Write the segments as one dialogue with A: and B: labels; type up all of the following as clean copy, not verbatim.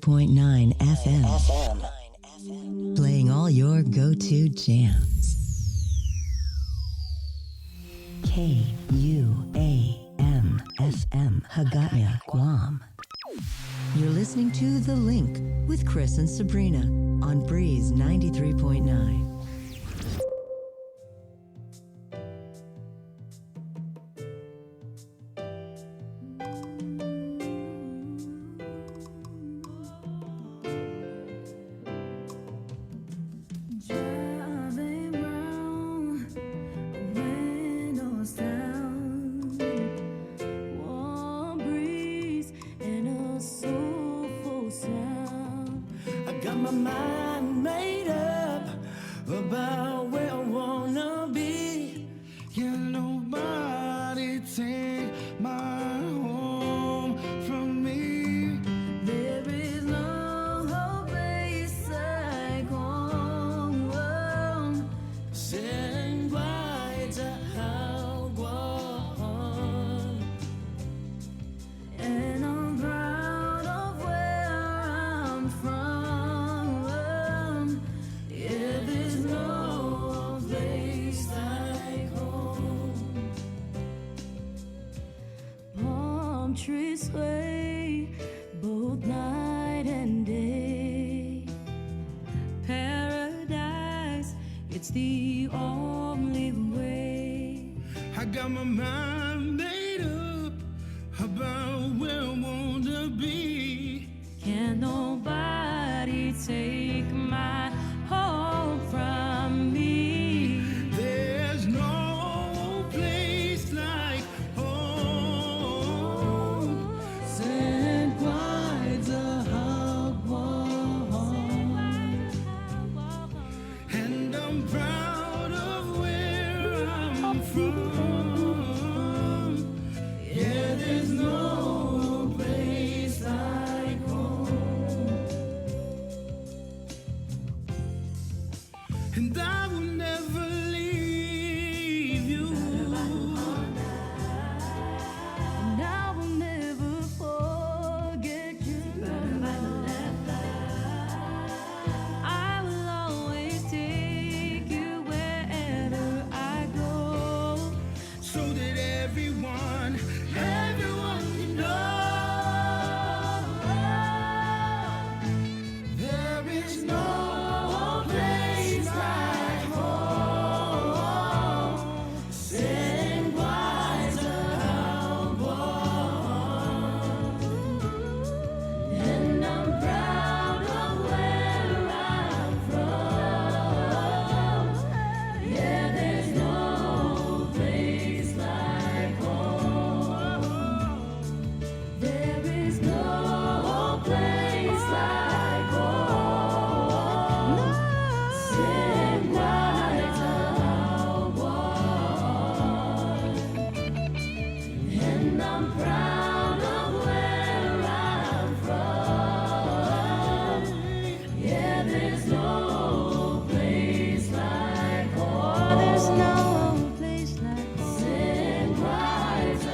A: 93.9 FM. Playing all your go-to jams. KUAM-FM, Hagåtña, Guam. You're listening to The Link with Chris and Sabrina on Breeze 93.9.
B: Trees sway both night and day. Paradise, it's the only way.
C: I got my mind made up about where I want to be.
B: Can nobody take my home from me?
C: There's no place like home.
B: St. Bride's a
C: And I'm proud of where I'm from. Yeah, there's no place like home. And I will never leave you.
B: and I will never forget you. I will always take you wherever I go.
C: So that everyone can know there is no place like home. St. Bride's a
B: And I'm proud of where I'm from. Yeah, there's no place like home. There is no place like home. St. Bride's a And I'm proud of where I'm from. Yeah, there's no place like home. There's no place like home. St. Bride's a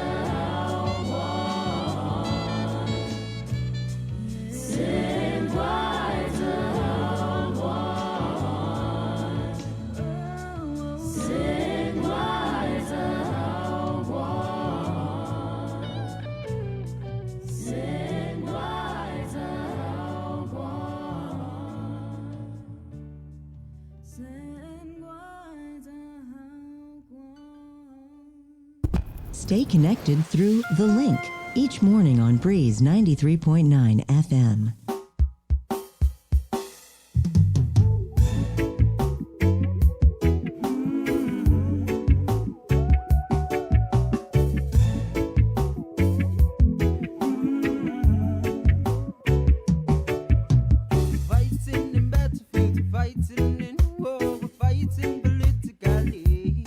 B: St. Bride's a St. Bride's a St. Bride's a St. Bride's
A: Stay connected through The Link each morning on Breeze 93.9 FM.
D: Fighting in battlefields, fighting in war, we're fighting politically.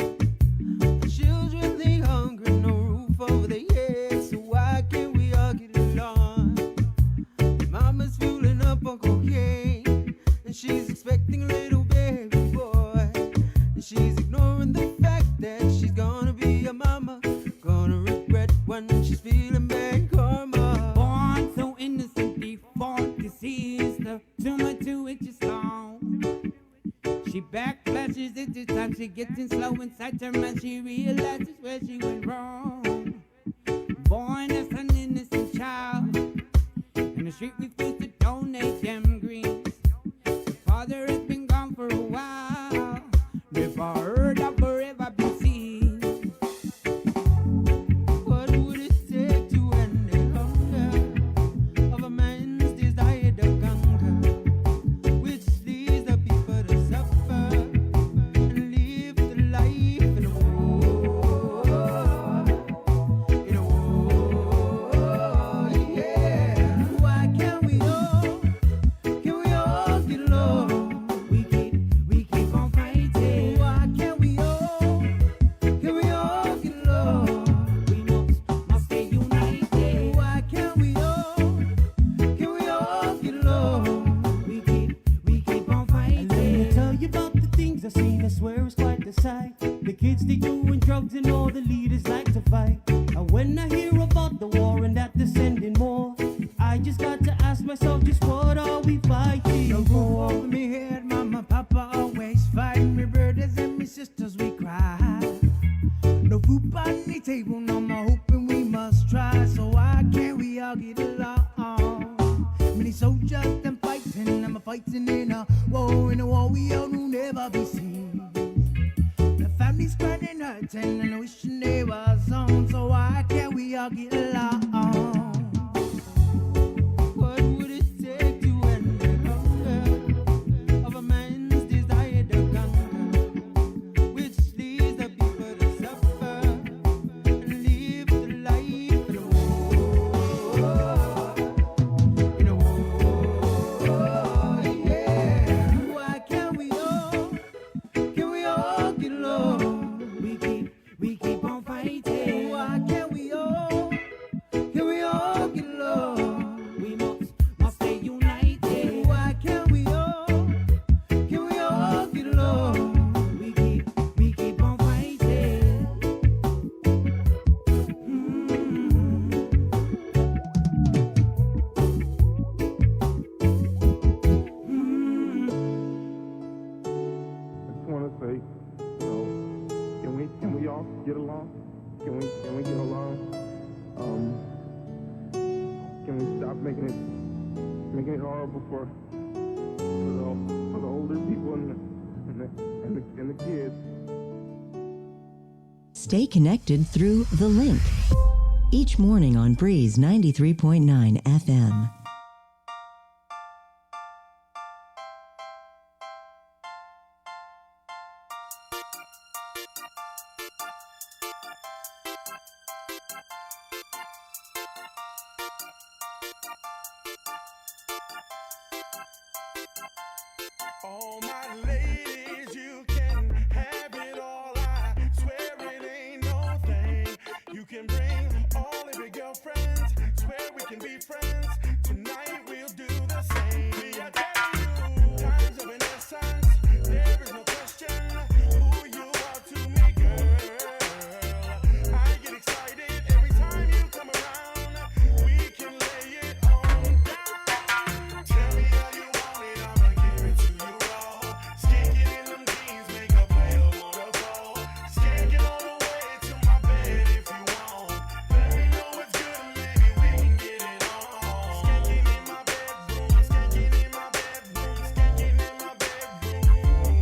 D: Children, they hungry, no roof over their heads, so why can't we all get along? Mama's fueling up on cocaine, and she's expecting a little baby boy. And she's ignoring the fact that she's gonna be a mama, gonna regret when she's feeling bad karma.
E: Born so innocent, default disease.
D: 2 inches long. She backflashes it this time, she gets in slow inside her mind. She realizes where she went wrong. Born as an innocent child, and the street refused to donate them greens. The father has been gone for a while, never heard of or ever been seen. What would it take to end the hunger of a man's desire to conquer, which leads the people to suffer and live the life in a war? In a war, yeah. Why can't we all get along? We keep on fighting. Why can't we all get along? We must stay united. Why can't we all get along? We keep on fighting.
E: Let me tell you about the things I've seen, I swear it's quite the sight. The kids, they doing drugs and all the leaders like to fight. And when I hear about the war and that they're sending more, I just got to ask myself, just what are we fighting
D: No roof over me head, mama, papa always fighting. Me brothers and me sisters, we cry. No food on the table, no more hoping we must try. So why can't we all get along? Many soldiers them fighting, I'm fighting in a war we all knew never be seen. The families crying and hurting and wishing they was on. So why can't we all get along? What would it take to end the hunger of a man's desire to conquer, which leads the people to suffer and live the life in a war? In a war, yeah. Why can't we all get along? We keep on fighting. Why can't we all get along? We must stay united. Why can't we all get along? We keep on fighting.
F: I just want to say, can we all get along? Can we get along? Can we stop making it horrible for the older people and the kids?
A: Stay connected through The Link. Each morning on Breeze 93.9 FM.
C: All my ladies, you can have it all. I swear it ain't no thing. You can bring all of your girlfriends. Swear we can be friends. Tonight we'll do the same. Me, I tell you, time's of an essence. There is no question who you are to me, girl. I get excited every time you come around. We can lay it on down. Tell me how you want it, I'ma give it to you raw. Skanking in them jeans, make a player wanna fall. Skanking all the way to my bed if you want. Let me know what's good and maybe we can get it on. Skanking in my bedroom, skanking in my bedroom, skanking in my bedroom.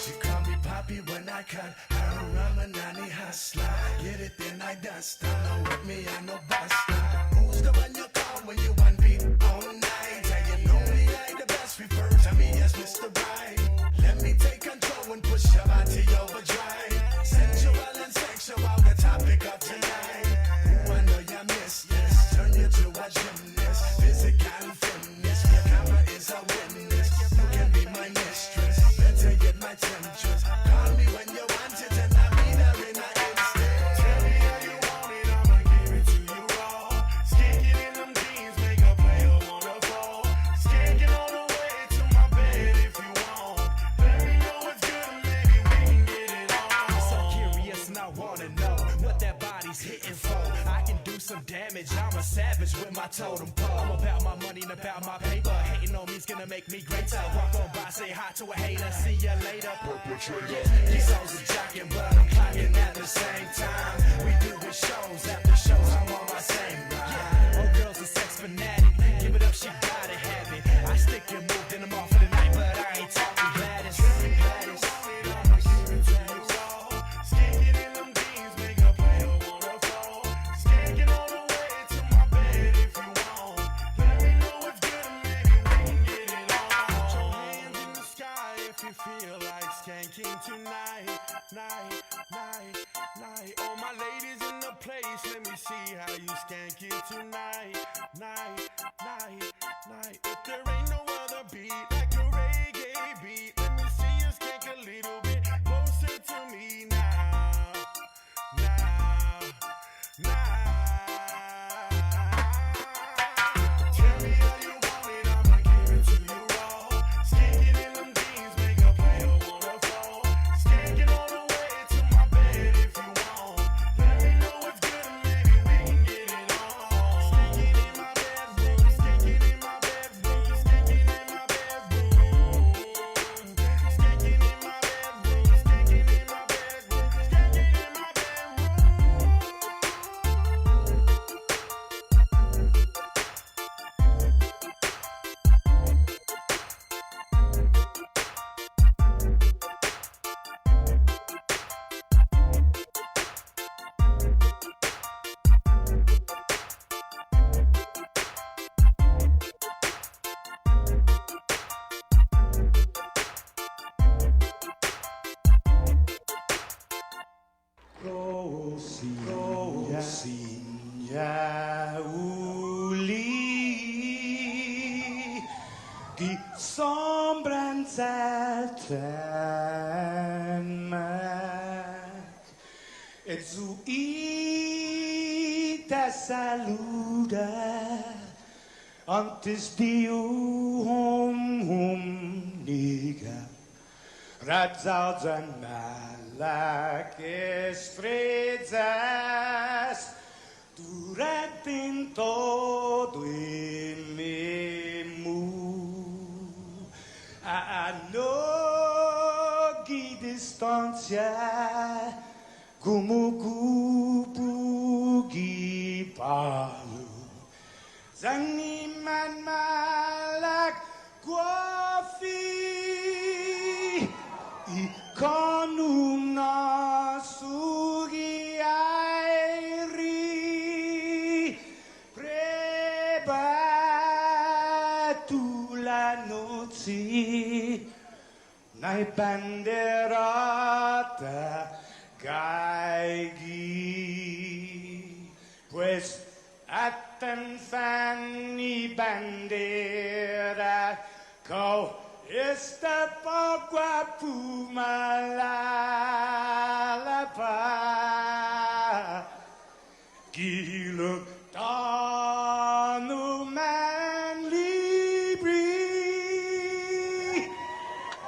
G: She call me Poppy when I cut her a Ramanani hustler. Get it, then I dust. Don't know with me, I'm no buster. Who's the one you call when you want beat all night? And you know me, I the best. Refer to me as Mr. Right. Let me take control and push your body overdrive. Sensual and sexual, the topic of tonight. Ooh, I know you miss this. Turn you to a gymnast. Physical fitness. Your camera is a witness. You can be my mistress. Better get my temptress. Call me when you want it and I'll be there in an instant.
C: Tell me how you want it, I'ma give it to you raw. Skanking in them jeans, make a player wanna fall. Skanking all the way to my bed if you want. Let me know what's good and maybe we can get it on.
G: So curious and I wanna know what that body's hitting for. I can do some damage. I'm a savage with my totem pole. I'm about my money and about my paper. Hating on homie's gonna make me greater. Walk on by, say hi to a hater, see ya later. Perpetrator. These hoes are jocking, but I'm clocking at the same time. We doing shows after shows, I'm on my same ride. Oh, girls are sex fanatic, give it up, she gotta have it. I stick and move, then I'm off for the night, but I ain't talking Gladys. Gladys. Feel like skanking tonight, night. All my ladies in the place, let me see how you skank it tonight, night. If there ain't no other beat like a reggae beat, let me see you skank a little bit closer to me now. Tell me how you want it, I'ma give it to you raw. Skanking in them jeans, make a player wanna fall. Skanking all the way to my bed if you want. Let me know what's good and maybe we can get it on. Skanking in my bedroom, skanking in my bedroom, skanking in my bedroom. Skanking in my bedroom, skanking in my bedroom, skanking in my bedroom.
H: Rosinha uli di sombranza tanmak e zuita saluda antes di niga Radzaudzan malak estrezas durante em todo emu a nogi distância como cupo palo zaniman malak guafi Ikonum nasugi airi prebatu la noci nai banderata gaigi pues atan fanni bandera kau Esta pagua pumalapa Gilo tanu man libri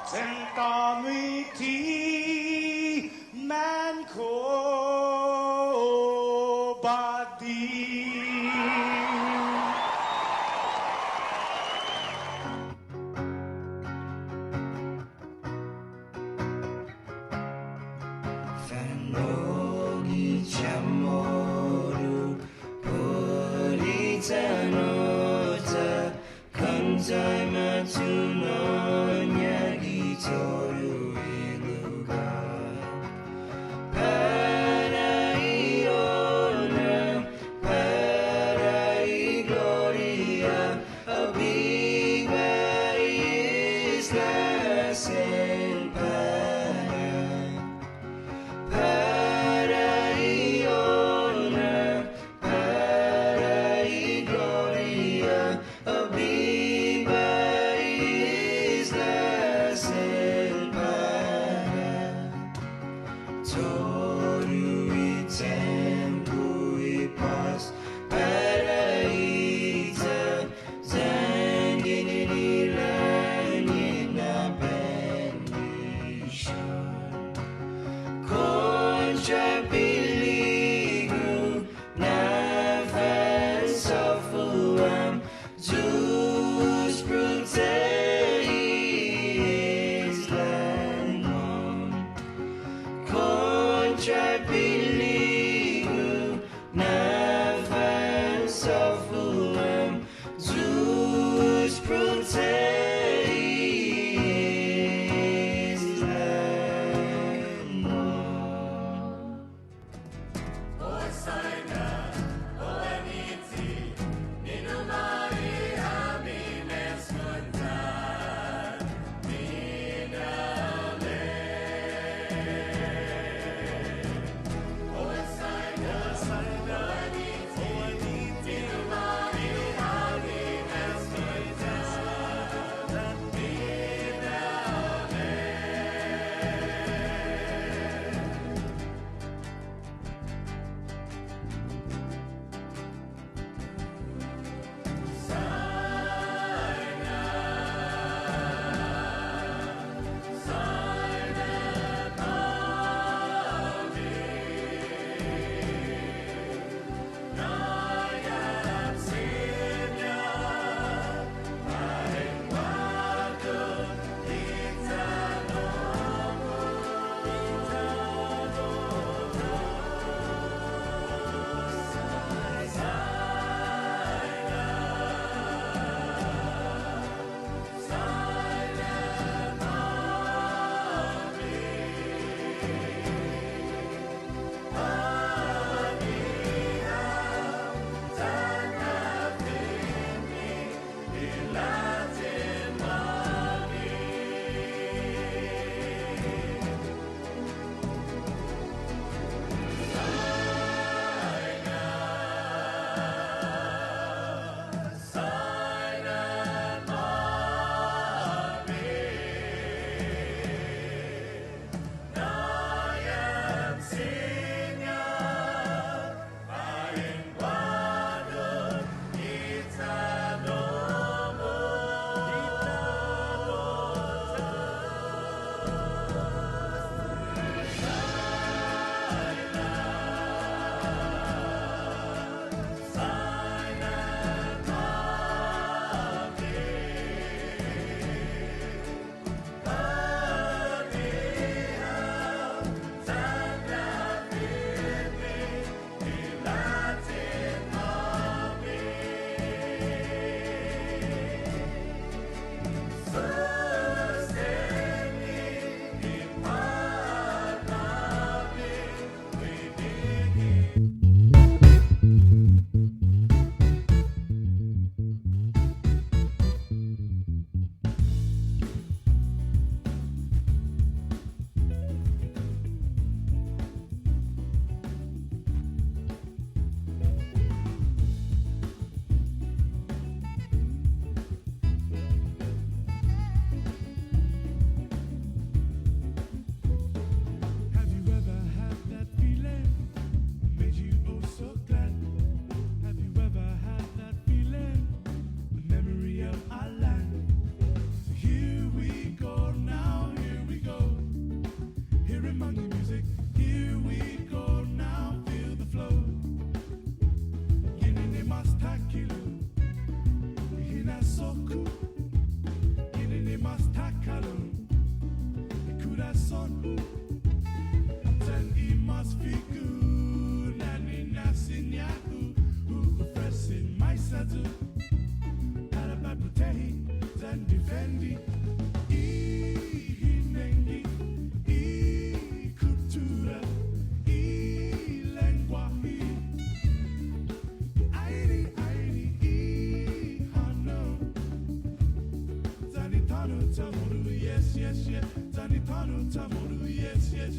H: Sentami ti man ko badi
D: Fanogi chamoru politanota kantai matuno nyagi toru iluga Paraiona Parai gloria a big isla sen Paraiona, Parai gloria, a viva isla sen Toru i tempo i paz, paraíso, zangin in ilan in a ben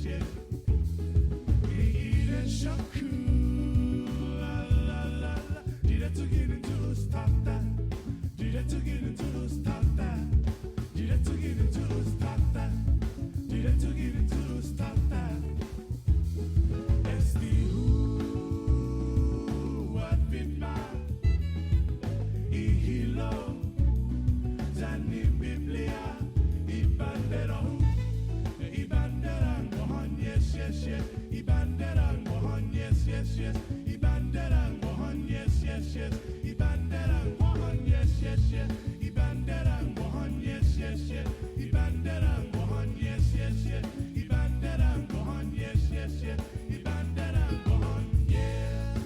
C: yeah. Eat and shaku, la la la la. Did it to get into stop that? Did it to get into stop that? Did it to get into stop that? Did it to get into stop that? It's the who what been mine. Ihilo, Zani Biblia, Ibandera, Ibandera, Mohan, yes, yes, yes, Ibandera, Mohan, yes, yes, yes, Ibandera, Mohan, yes, yes, yes, Ibandera, Mohan, yes, yes, yes, Ibandera, Mohan, yes, yes, yes, Ibandera, Mohan, yes, yes, yes, Ibandera, Mohan, yes, yes, yes, Ibandera, Mohan, yeah.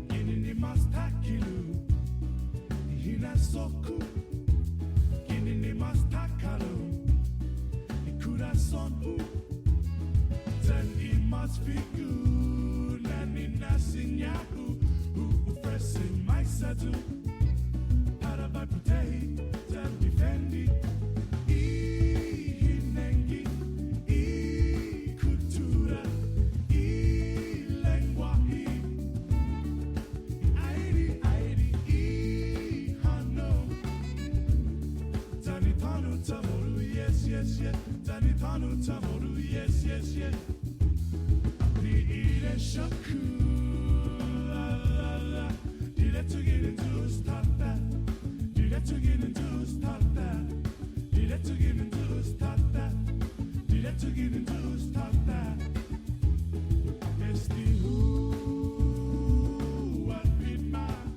C: Kinini mastakilu, hina soku. Kinini mastakalu, ikura sonu. Then imas figu, nani nasinyaku. Ufresi maisatu, parabaputei, then defendi. Ihinengi, kultura, lenguahi. Airi, hano. Tanitanu tamoru, yes, yes, yes. Tanitanu tamoru, yes, yes, yes. Ni ire shaku, la la la. Did it to get into stop that? Did it to get into stop that? Did it to get into stop that? Did it to get into stop that? It's the who what been mine.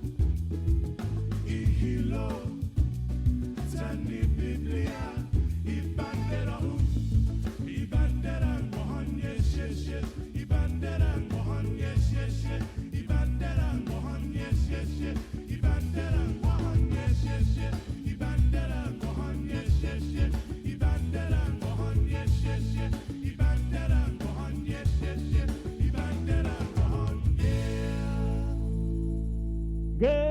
C: Ihilo, Zani Biblia, Ibandera, Ibandera, Mohan, yes, yes, yes, Ibandera, Mohan, yes, yes, yes, Ibandera, Mohan, yes, yes, yes, Ibandera, Mohan, yes, yes, yes, Ibandera, Mohan, yes, yes, yes, Ibandera, Mohan, yes, yes, yes, Ibandera, Mohan, yes, yes, yes, Ibandera, Mohan, yeah.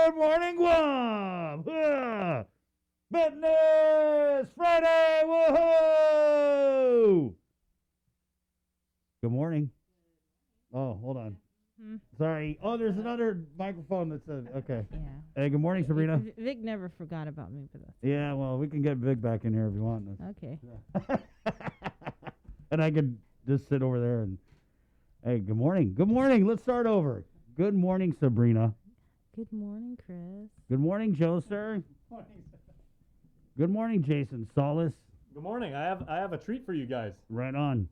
I: Good morning, Guam! Yeah. Business Friday! Woohoo! Good morning. Oh, hold on. Sorry. Oh, there's another microphone that says, okay.
J: Yeah.
I: Hey, good morning, Sabrina.
J: Vic never forgot about me for this.
I: Yeah, well, we can get Vic back in here if you want.
J: Okay.
I: And I could just sit over there and, hey, good morning. Good morning. Let's start over. Good morning, Sabrina.
J: Good morning, Chris.
I: Good morning, Joe, sir. Good morning, Jason Solis.
K: Good morning. I have a treat for you guys.
I: Right on.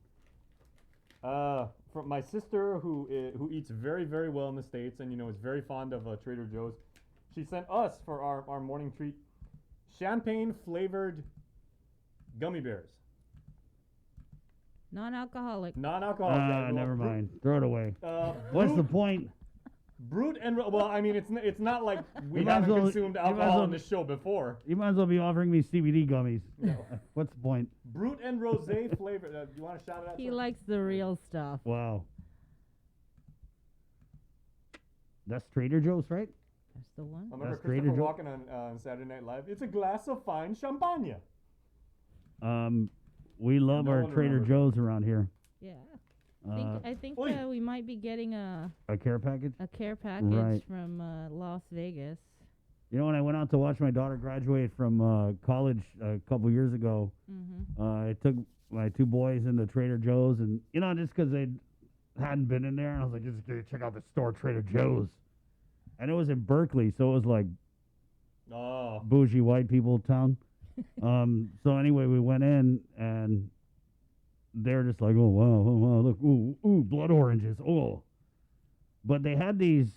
K: From my sister who eats very, very well in the States and is very fond of Trader Joe's. She sent us for our morning treat champagne flavored gummy bears.
J: Non-alcoholic.
K: Non-alcoholic.
I: Never mind. Throw it away. What's the
K: Brute-
I: point?
K: Brute and well, I mean, it's not like we
I: You might as
K: haven't
I: well-
K: consumed
I: you might as
K: alcohol
I: well-
K: on this show before.
I: You might as well be offering me CBD gummies. What's the point?
K: Brute and rosé flavor. Do you want to shout it out?
J: He
K: sir?
J: likes the real stuff.
I: Wow. That's Trader Joe's, right?
J: That's the one.
K: I remember
I: That's Trader
K: Christopher
I: Joe-
K: Walken on Saturday Night Live. It's a glass of fine champagne.
I: We love
K: No
I: our
K: one
I: Trader
K: remembers.
I: Joe's around here.
J: Yeah. I think
K: Oi.
J: we might be getting a
I: care package.
J: care package
I: Right.
J: from Las Vegas.
I: You know, when I went out to watch my daughter graduate from college a couple years ago,
J: Mm-hmm.
I: I took my two boys into Trader Joe's, and you know, just because they hadn't been in there, and I was like, just gonna check out the store, Trader Joe's, and it was in Berkeley, so it was like
K: Oh.
I: bougie white people town. So anyway, we went in, and they're just like, oh wow, look, ooh, blood oranges, oh. But they had these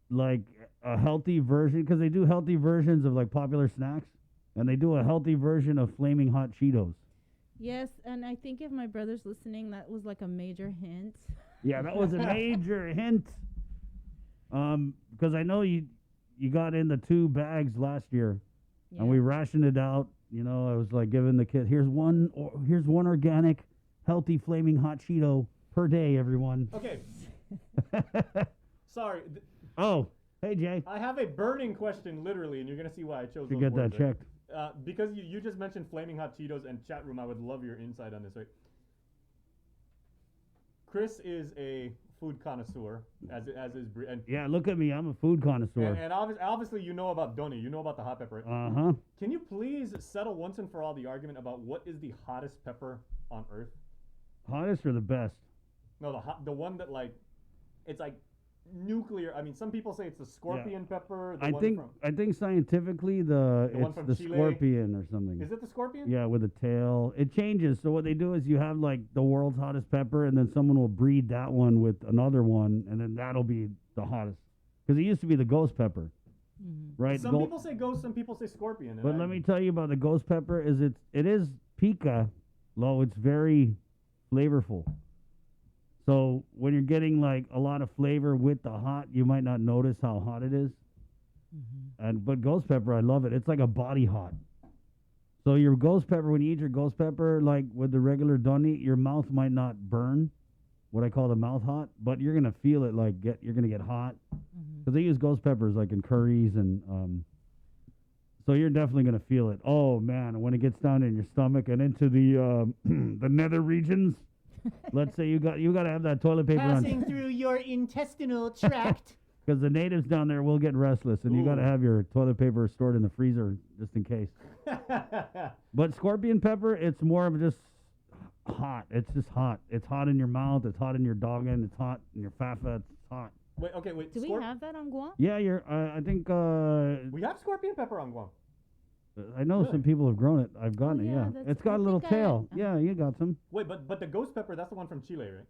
I: like a healthy version, because they do healthy versions of like popular snacks, and they do a healthy version of flaming hot Cheetos.
J: Yes, and I think if my brother's listening, that was like a major hint.
I: Yeah, that was a major hint. Because I know you got in the 2 bags last year, and we rationed it out. You know, I was like giving the kid, here's one organic, healthy flaming hot Cheeto per day, everyone.
K: Okay. Sorry.
I: Oh, hey Jay,
K: I have a burning question, literally, and you're gonna see why I chose.
I: should
K: those
I: get that
K: words, right?
I: checked.
K: Because you just mentioned flaming hot Cheetos and chat room. I would love your insight on this. Right? Chris is a food connoisseur, as is Bree, and
I: Yeah, look at me, I'm a food connoisseur.
K: and obviously you know about Donny, you know about the hot pepper.
I: Uh-huh.
K: Can you please settle once and for all the argument about what is the hottest pepper on earth?
I: Hottest or the best?
K: No, the one that like, it's like nuclear. I mean, some people say it's the scorpion pepper. The
I: I
K: one
I: think
K: from,
I: I think scientifically
K: The one
I: it's
K: from
I: the
K: Chile?
I: scorpion or something.
K: is it the scorpion?
I: Yeah, with a tail. It changes. So what they do is you have like the world's hottest pepper, and then someone will breed that one with another one, and then that'll be the hottest. Because it used to be the ghost pepper, right?
K: Some people say ghost, some people say scorpion. and
I: But
K: I-
I: let me tell you about the ghost pepper. It is pica, though it's very flavorful. So when you're getting like a lot of flavor with the hot, you might not notice how hot it is. But ghost pepper, I love it. It's like a body hot. So your ghost pepper, when you eat your ghost pepper, like with the regular donny, your mouth might not burn, what I call the mouth hot, but you're gonna feel it like you're gonna get hot, because they use ghost peppers like in curries, and so you're definitely gonna feel it. Oh man, when it gets down in your stomach and into the the nether regions. Let's say you got to have that toilet paper on,
H: Passing through your intestinal tract.
I: because the natives down there will get restless, and you got to
K: Ooh.
I: have your toilet paper stored in the freezer just in case. But scorpion pepper, it's more of just hot. It's just hot. It's hot in your mouth. It's hot in your noggin. It's hot in your fafa. It's hot.
K: wait.
J: Do we have that on Guam?
I: Yeah, I think
K: We have scorpion pepper on Guam.
I: I know some people have grown it. I've gotten it.
J: yeah,
I: Yeah,
J: that's-
I: it's got
J: I
I: a little
J: think I-
I: tail. Yeah, you got some.
K: Wait, but the ghost pepper, that's the one from Chile, right?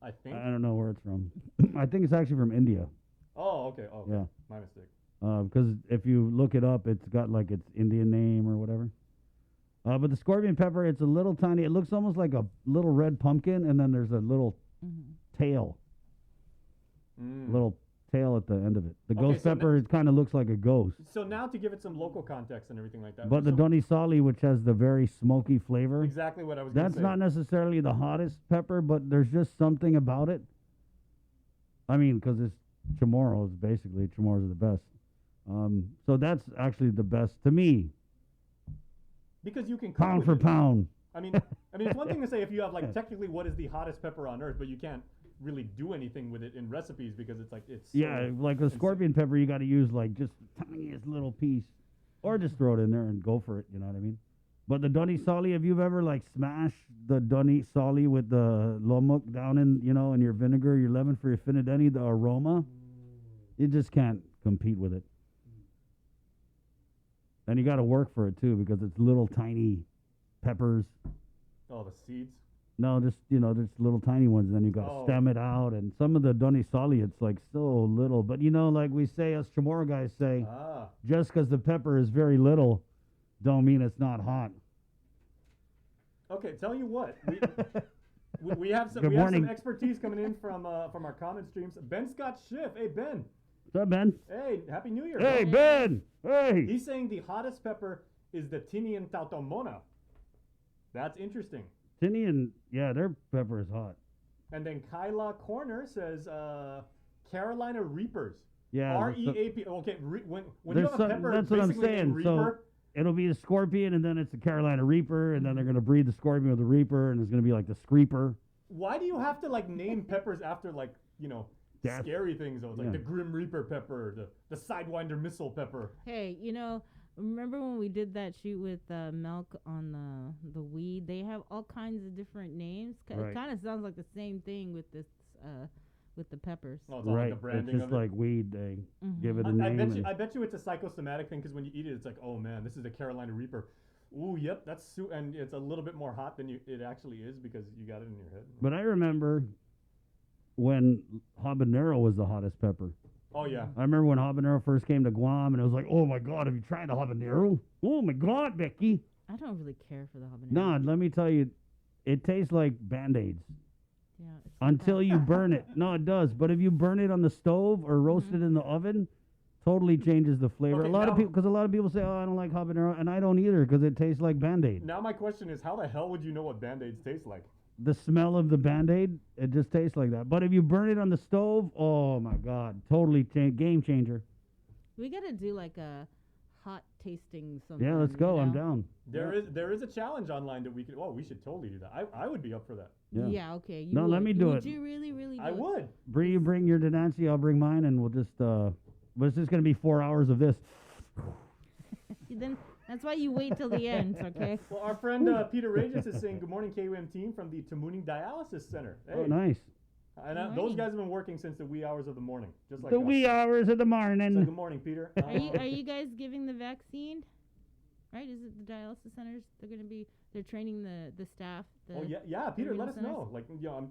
K: I think.
I: I don't know where it's from. I think it's actually from India.
K: Oh, okay. Oh, okay.
I: Yeah.
K: My mistake.
I: Because if you look it up, it's got like its Indian name or whatever. But the scorpion pepper, it's a little tiny. It looks almost like a little red pumpkin, and then there's a little tail, little tail at the end of it. The
K: Okay,
I: ghost
K: so
I: pepper, it kind of looks like a ghost.
K: So now to give it some local context and everything like that.
I: But the
K: so
I: Doni Sali, which has the very smoky flavor,
K: exactly what I was going to
I: that's
K: say.
I: not necessarily the hottest pepper, but there's just something about it. I mean, because it's Chamorros, basically. Chamorros are the best. So that's actually the best to me,
K: Because you can cook
I: pound
K: with
I: for
K: it.
I: pound.
K: I mean, it's one thing to say if you have like technically what is the hottest pepper on earth, but you can't really do anything with it in recipes because it's like it's
I: Yeah, like a scorpion pepper, you got to use like just tiniest little piece, or just throw it in there and go for it. You know what I mean? But the Doni Sali, if you've ever like smashed the Doni Sali with the lomuk down in in your vinegar, your lemon for your finadeni, the aroma, you just can't compete with it. And you got to work for it too because it's little tiny peppers.
K: Oh, the seeds.
I: No, just just little tiny ones. And then you got to
K: Oh.
I: stem it out. And some of the Doni Sali, it's like so little. But like we say, us Chamorro guys say,
K: Ah.
I: just because the pepper is very little, don't mean it's not hot.
K: Okay, tell you what. We have some
I: Good
K: we have
I: morning.
K: some expertise coming in from our comment streams. Ben Scott Schiff. Hey Ben.
I: What's up, Ben?
K: Hey, Happy New Year.
I: Hey,
K: bro.
I: Ben. Hey.
K: He's saying the hottest pepper is the Tinian Tautomona. That's interesting.
I: Tinian, yeah, their pepper is hot.
K: And then Kyla Corner says Carolina Reapers.
I: Yeah,
K: REAP. Okay, when you
I: there's
K: have a
I: some-
K: pepper,
I: that's what I'm
K: basically named
I: saying, so-
K: Reaper,
I: it'll be the scorpion, and then it's the Carolina Reaper, and then they're gonna breed the scorpion with the Reaper, and it's gonna be like the Screeper.
K: Why do you have to like name peppers after like
I: Death.
K: scary things though? It's like
I: Yeah.
K: the Grim Reaper pepper, the Sidewinder missile pepper.
J: Hey, remember when we did that shoot with Milk on the weed? They have all kinds of different names.
I: Right.
J: It kind of sounds like the same thing with this with the peppers.
K: Oh, it's all
I: Right.
K: like the branding
I: It's just
K: of it.
I: like weed. They give it a
K: I
I: name.
K: I bet you it's a psychosomatic thing because when you eat it, it's like, oh man, this is the Carolina Reaper. Ooh, yep, that's and it's a little bit more hot than it actually is because you got it in your head.
I: But I remember when habanero was the hottest pepper.
K: Oh yeah.
I: I remember when habanero first came to Guam, and it was like, oh my God, have you tried the habanero? Oh my God, Becky.
J: I don't really care for the habanero.
I: No, let me tell you, it tastes like Band-Aids.
J: Yeah. it's
I: Until
J: like
I: you burn it. No, it does. But if you burn it on the stove or roast it in the oven, totally changes the flavor.
K: Okay,
I: a lot of
K: now-
I: people, because a lot of people say, "Oh, I don't like habanero," and I don't either, because it tastes like Band-Aid.
K: Now my question is, how the hell would you know what Band-Aids taste like?
I: The smell of the Band-Aid, it just tastes like that. But if you burn it on the stove, oh my God, totally game changer.
J: we gotta do like a hot tasting something.
I: Yeah, let's go. I'm down.
K: There is a challenge online that we could. Oh, we should totally do that. I would be up for that.
I: Yeah.
J: Yeah. Okay. You
I: No, let
J: would.
I: me do
J: Would
I: it.
J: you really, really?
K: I
J: do it?
K: would.
I: You bring your Denancy, I'll bring mine, and we'll just. But it's just gonna be 4 hours of this.
J: Then that's why you wait till the end, okay?
K: Well, our friend Peter Regis is saying, "Good morning, KUM team from the Tamuning Dialysis Center." Hey,
I: Oh, nice.
K: and
J: Good
K: those
J: morning.
K: guys have been working since the wee hours of the morning, just like
I: The
K: us.
I: wee hours of the
K: So
I: morning.
K: good morning, Peter.
J: Are you guys giving the vaccine? Right? Is it the dialysis centers? They're training the staff.
K: Oh yeah, Peter, let
J: renal
K: us
J: centers?
K: know. Like,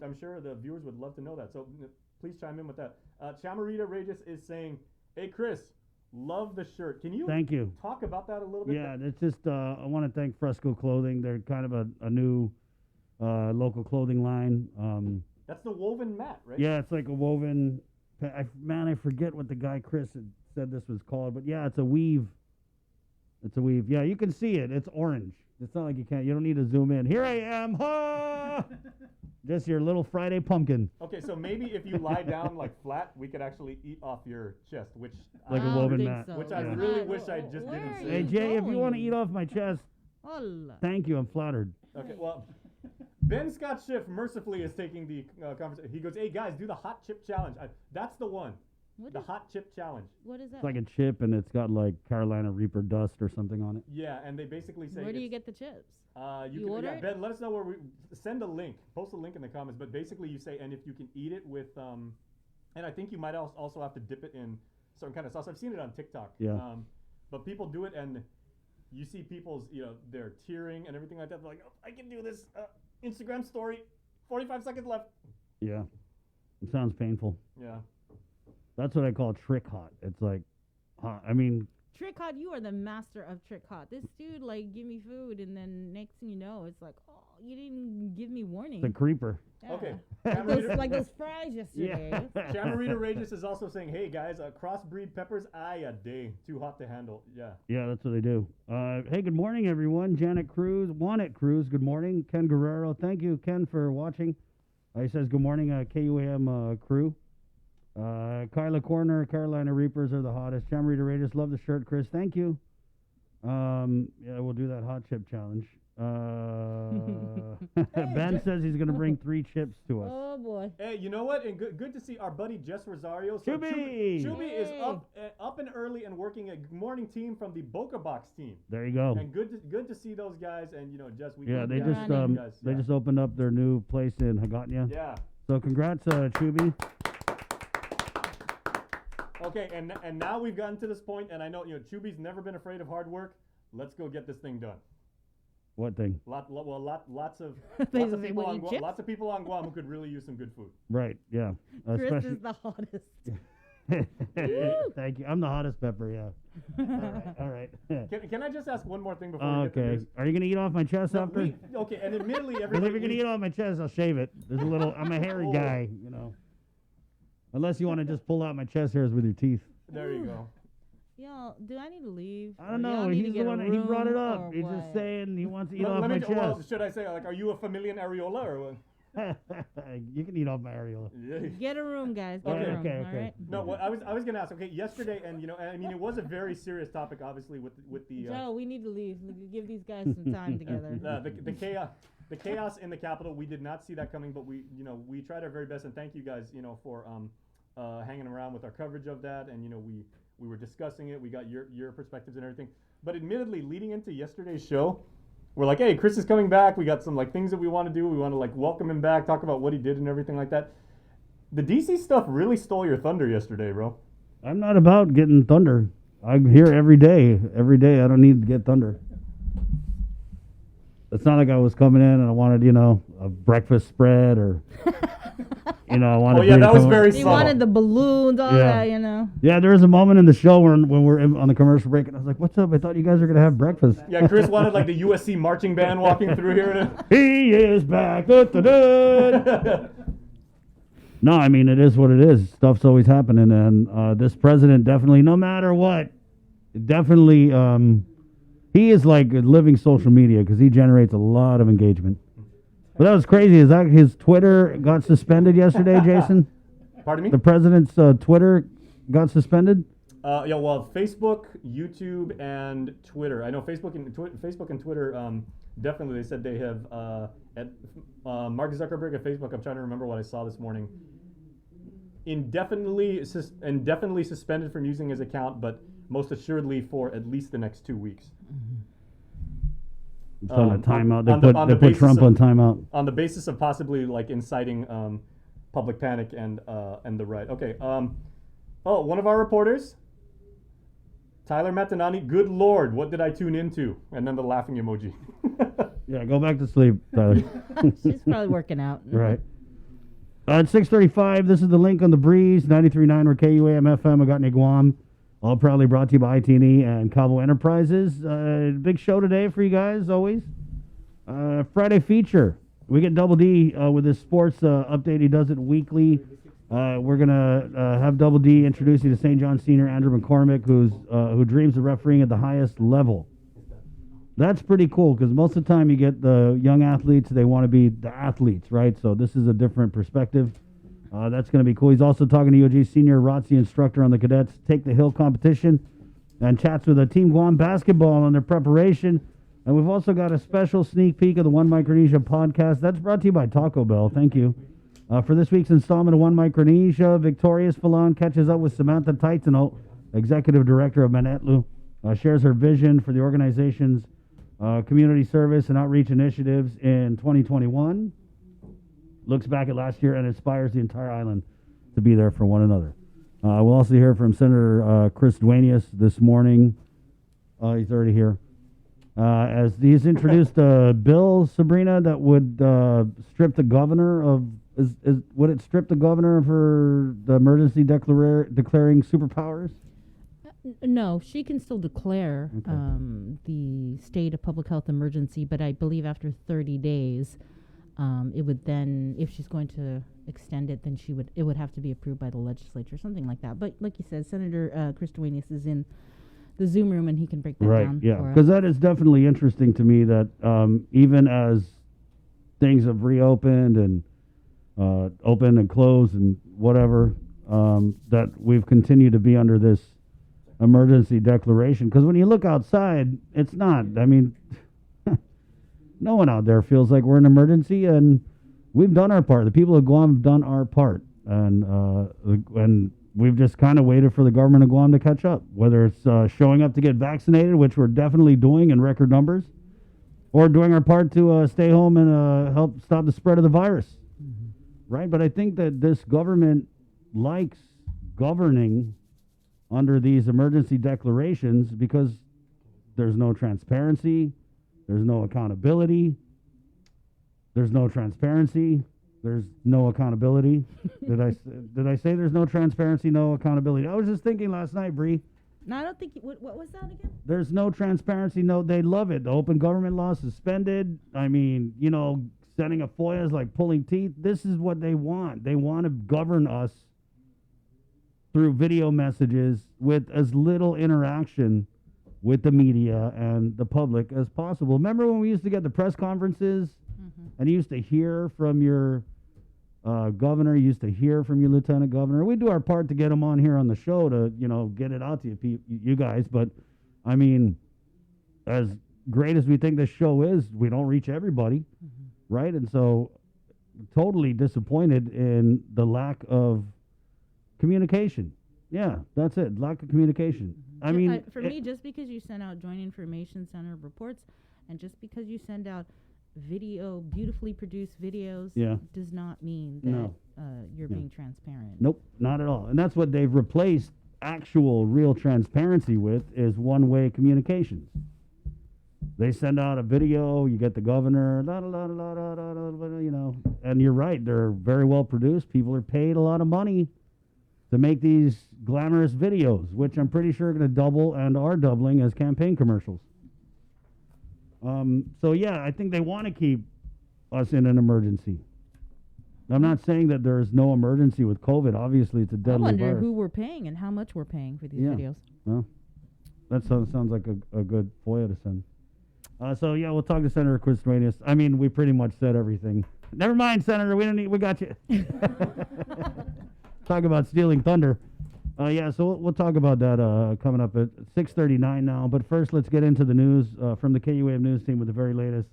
K: I'm sure the viewers would love to know that. So please chime in with that. Chamarita Regis is saying, "Hey Chris, love the shirt. Can you
I: Thank you.
K: talk about that a little bit?"
I: Yeah, it's just I want to thank Fresco Clothing. They're kind of a new local clothing line.
K: That's the woven mat, right?
I: Yeah, it's like a woven. I forget what the guy Chris had said this was called, but yeah, it's a weave. It's a weave. Yeah, you can see it. It's orange. It's not like you can't. You don't need to zoom in. Here I am. Ha! Just your little Friday pumpkin,
K: Okay, so maybe if you lie down like flat, we could actually eat off your chest, which
I: like
J: I
I: a
J: don't
I: woven
J: think
I: mat.
J: so.
K: which I
I: Yeah.
K: really wish I just
J: Where
K: didn't
J: are
K: say.
I: Hey
J: you
I: Jay, if you want to
J: going?
I: eat off my chest,
J: Hola.
I: thank you. I'm flattered.
K: Okay, well, Ben Scott Schiff mercifully is taking the conversation. He goes, "Hey guys, do the hot chip challenge." That's the one.
J: What
K: The
J: is,
K: hot chip challenge.
J: what is that?
I: It's like a chip, and it's got like Carolina Reaper dust or something on it.
K: Yeah, and they basically say
J: Where do you
K: it's-
J: get the chips?
K: you
J: You
K: can,
J: order
K: yeah,
J: it?
K: Ben, let us know where we send a link. Post a link in the comments. But basically, you say, and if you can eat it with, and I think you might also have to dip it in certain kind of sauce. I've seen it on TikTok.
I: Yeah.
K: But people do it, and you see people's, they're tearing and everything like that. They're like, "Oh, I can do this." Instagram story, 45 seconds left.
I: Yeah, it sounds painful.
K: Yeah.
I: That's what I call trick hot. It's like hot. I mean,
J: Trick Hot, you are the master of Trick Hot. This dude, like, give me food, and then next thing you know, it's like, oh, you didn't give me warning.
I: the creeper.
J: Yeah.
K: Okay.
J: Like those fries yesterday.
K: Chamarita Regis is also saying, "Hey guys, crossbreed peppers, a day, too hot to handle." Yeah.
I: Yeah, that's what they do. Hey, good morning, everyone. Janet Cruz, Juanet Cruz, good morning. Ken Guerrero, thank you, Ken, for watching. He says, good morning, KUAM crew. Kyla Corner, Carolina Reapers are the hottest. Chamarita Regis, love the shirt, Chris. Thank you. Yeah, we'll do that hot chip challenge. Ben says he's going to bring 3 chips to us.
J: Oh boy.
K: Hey, you know what? And good to see our buddy Jess Rosario. So
I: Chubby!
K: Chubby is
J: Yay.
K: up and early and working a morning team from the Boca Box team.
I: There you go.
K: And good to see those guys. And Jess, we
I: Yeah,
K: love
I: they
K: you
I: just
K: guys.
I: they
K: Yeah.
I: just opened up their new place in Hagåtña.
K: Yeah.
I: So congrats, Chubby.
K: Okay, and now we've gotten to this point, and I know Chubby's never been afraid of hard work. Let's go get this thing done.
I: What thing?
K: Lots of
J: They
K: lots of
J: say,
K: people
J: "What,
K: on
J: eat
K: Guam,
J: chips?"
K: lots of people on Guam who could really use some good food.
I: Right, yeah.
J: Chris
I: Especially.
J: is the hottest.
I: Thank you. I'm the hottest pepper, yeah. All right.
K: Can I just ask one more thing before we get to
I: Okay.
K: news?
I: Are you going to eat off my chest
K: No,
I: after?
K: okay, and admittedly,
I: Because
K: everybody.
I: if you're going to eat off my chest, I'll shave it. There's a little, I'm a hairy
K: Oh.
I: guy, Unless you want to just pull out my chest hairs with your teeth.
K: There you go.
J: Y'all, do I need to leave?
I: I don't
J: Or y'all
I: know.
J: need to
I: He's
J: get
I: the
J: a
I: one, he brought it
J: room
I: up.
J: or
I: He's
J: what?
I: just saying he wants to eat
K: Let
I: off
K: me
I: my
K: ju- well,
I: chest.
K: should I say, like, are you a familian areola or what?
I: You can eat off my areola.
J: Get a room, guys. Get
K: Okay,
J: a room.
I: okay,
J: All
I: okay.
J: right.
K: No, what I was gonna ask. Okay, yesterday, and I mean, it was a very serious topic, obviously, with the
J: Joe, we need to leave. Give these guys some time together.
K: the chaos in the Capitol. We did not see that coming, but we tried our very best, and thank you guys, for hanging around with our coverage of that, and we were discussing it. We got your perspectives and everything. But admittedly, leading into yesterday's show, we're like, hey, Chris is coming back. We got some things that we want to do. We want to welcome him back, talk about what he did and everything like that. The DC stuff really stole your thunder yesterday, bro.
I: I'm not about getting thunder. I'm here every day. Every day, I don't need to get thunder. It's not like I was coming in and I wanted, a breakfast spread or, I wanted.
K: Oh yeah, that was very
J: He
K: subtle.
J: wanted the balloons, all that,
I: Yeah, there was a moment in the show when we're on the commercial break, and I was like, "What's up? I thought you guys were gonna have breakfast."
K: Yeah, Chris wanted the USC marching band walking through here.
I: He is back. No, I mean, it is what it is. Stuff's always happening, and this president definitely, no matter what, definitely, he is like living social media because he generates a lot of engagement. But that was crazy. Is that his Twitter got suspended yesterday, Jason?
K: Pardon me?
I: The president's Twitter got suspended?
K: Yeah, well, Facebook, YouTube, and Twitter. I know Facebook and Twitter, definitely they said they have, Mark Zuckerberg at Facebook, I'm trying to remember what I saw this morning, indefinitely suspended from using his account, but most assuredly for at least the next 2 weeks.
I: It's on a timeout.
K: On
I: They
K: the
I: put
K: basis
I: Trump
K: of-
I: on timeout.
K: On the basis of possibly inciting public panic and the right. Okay. One of our reporters, Tyler Matanani. Good Lord, what did I tune into? And then the laughing emoji.
I: Yeah, go back to sleep, Tyler.
J: She's probably working out.
I: Right. At 6:35, this is the link on the breeze, 93.9 or KUAM FM. I got Guam. All proudly brought to you by ITNE and Cabo Enterprises. Big show today for you guys, always. Friday feature. We get Double D with his sports update. He does it weekly. We're going to have Double D introduce you to St. John Senior Andrew McCormick, who dreams of refereeing at the highest level. That's pretty cool because most of the time you get the young athletes, they want to be the athletes, right? So this is a different perspective. That's going to be cool. He's also talking to UOG senior ROTC instructor on the cadets Take the Hill competition and chats with Team Guam basketball on their preparation. And we've also got a special sneak peek of the One Micronesia podcast. That's brought to you by Taco Bell. Thank you. For this week's installment of One Micronesia, Victorious Falon catches up with Samantha Taitano, executive director of Manetlu, shares her vision for the organization's community service and outreach initiatives in 2021. Looks back at last year and inspires the entire island to be there for one another. We'll also hear from Senator Chris Duenas this morning. He's already here. As he's introduced a bill, Sabrina, that would strip the governor of would it strip the governor of her the emergency declaring superpowers?
J: No, she can still declare the state of public health emergency, but I believe after 30 days, it would then, if she's going to extend it, then it would have to be approved by the legislature, something like that. But like you said, Senator Chris Duenas is in the Zoom room and he can break that down.
I: Yeah, because that is definitely interesting to me that even as things have reopened and opened and closed and whatever, that we've continued to be under this emergency declaration. Because when you look outside, it's not. I mean, no one out there feels like we're in an emergency, and we've done our part. The people of Guam have done our part, and we've just kind of waited for the government of Guam to catch up, whether it's showing up to get vaccinated, which we're definitely doing in record numbers, or doing our part to stay home and help stop the spread of the virus. Mm-hmm. Right? But I think that this government likes governing under these emergency declarations because there's no transparency, there's no accountability, there's no transparency, there's no accountability. Did I say there's no transparency, no accountability? I was just thinking last night, Bree.
J: No, I don't think. What was that again?
I: There's no transparency. No, they love it. The open government law suspended. I mean, sending a FOIA is like pulling teeth. This is what they want. They want to govern us through video messages with as little interaction with the media and the public as possible. Remember when we used to get the press conferences And you used to hear from your governor, you used to hear from your lieutenant governor. We do our part to get them on here on the show to, get it out to you guys. But, I mean, as great as we think this show is, we don't reach everybody, right? And so, totally disappointed in the lack of communication. Yeah, that's it. Lack of communication. I mean,
J: for me, just because you send out Joint Information Center reports, and just because you send out beautifully produced videos, does not mean that you're being transparent.
I: Nope, not at all. And that's what they've replaced actual, real transparency with, is one-way communications. They send out a video, you get the governor, and you're right, they're very well produced. People are paid a lot of money to make these glamorous videos, which I'm pretty sure are going to double and are doubling as campaign commercials. So yeah, I think they want to keep us in an emergency. I'm not saying that there's no emergency with COVID. Obviously, it's a deadly virus.
J: I wonder who we're paying and how much we're paying for these videos.
I: Well, that sounds like a good FOIA to send. So yeah, we'll talk to Senator Chris Duenas. I mean, we pretty much said everything. Never mind, Senator. We got you. Talk about stealing thunder. Yeah, so we'll talk about that coming up at 6:39 now. But first, let's get into the news from the KUAM news team with the very latest.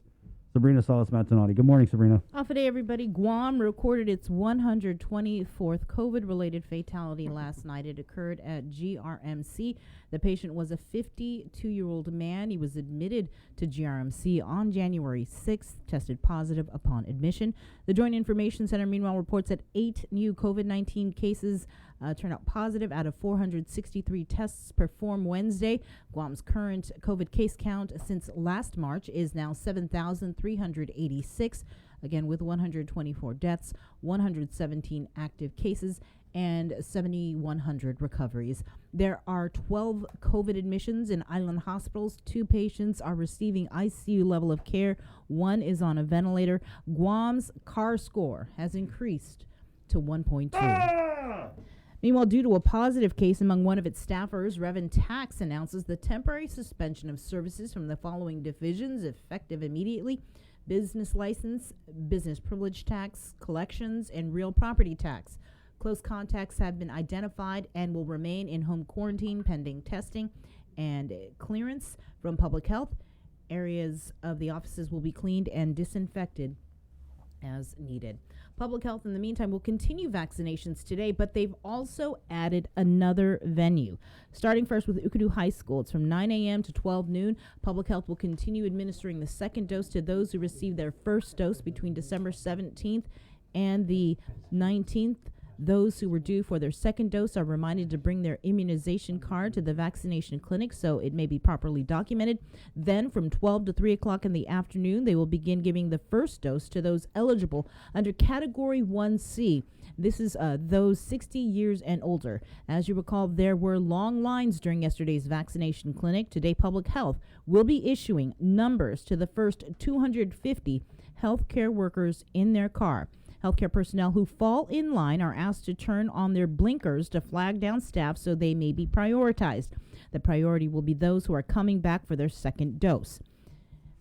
I: Sabrina Salas-Mazzanotti. Good morning, Sabrina.
J: Off a day, everybody. Guam recorded its 124th COVID-related fatality last night. It occurred at GRMC. The patient was a 52-year-old man. He was admitted to GRMC on January 6th, tested positive upon admission. The Joint Information Center, meanwhile, reports that 8 new COVID-19 cases turned out positive out of 463 tests performed Wednesday. Guam's current COVID case count since last March is now 7,386, again with 124 deaths, 117 active cases, and 7,100 recoveries. There are 12 COVID admissions in island hospitals. 2 patients are receiving ICU level of care. 1 is on a ventilator. Guam's CAR score has increased to 1.2. Meanwhile, due to a positive case among one of its staffers, Reverend Tax announces the temporary suspension of services from the following divisions effective immediately: business license, business privilege tax, collections, and real property tax. Close contacts have been identified and will remain in home quarantine pending testing and clearance from public health. Areas of the offices will be cleaned and disinfected as needed. Public health, in the meantime, will continue vaccinations today, but they've also added another venue. Starting first with Ukadu High School. It's from 9 a.m. to 12 noon. Public health will continue administering the second dose to those who received their first dose between December 17th and the 19th. Those who were due for their second dose are reminded to bring their immunization card to the vaccination clinic so it may be properly documented. Then from 12 to 3 o'clock in the afternoon, they will begin giving the first dose to those eligible under Category 1C. This is those 60 years and older. As you recall, there were long lines during yesterday's vaccination clinic. Today, Public Health will be issuing numbers to the first 250 healthcare workers in their car. Healthcare personnel who fall in line are asked to turn on their blinkers to flag down staff so they may be prioritized. The priority will be those who are coming back for their second dose.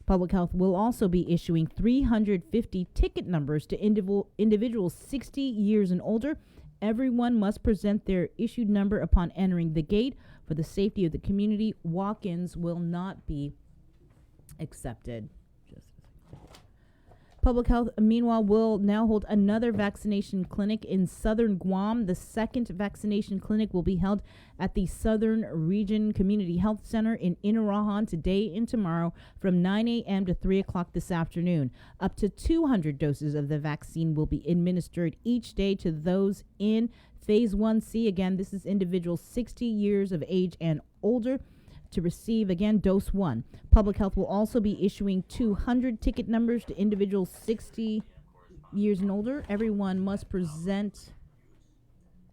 J: Public Health will also be issuing 350 ticket numbers to individuals 60 years and older. Everyone must present their issued number upon entering the gate. For the safety of the community, walk-ins will not be accepted. Public Health, meanwhile, will now hold another vaccination clinic in southern Guam. The second vaccination clinic will be held at the Southern Region Community Health Center in Inarajan today and tomorrow from 9 a.m. to 3 o'clock this afternoon. Up to 200 doses of the vaccine will be administered each day to those in Phase 1C. Again, this is individuals 60 years of age and older to receive, again, dose 1. Public Health will also be issuing 200 ticket numbers to individuals 60 years and older. Everyone must present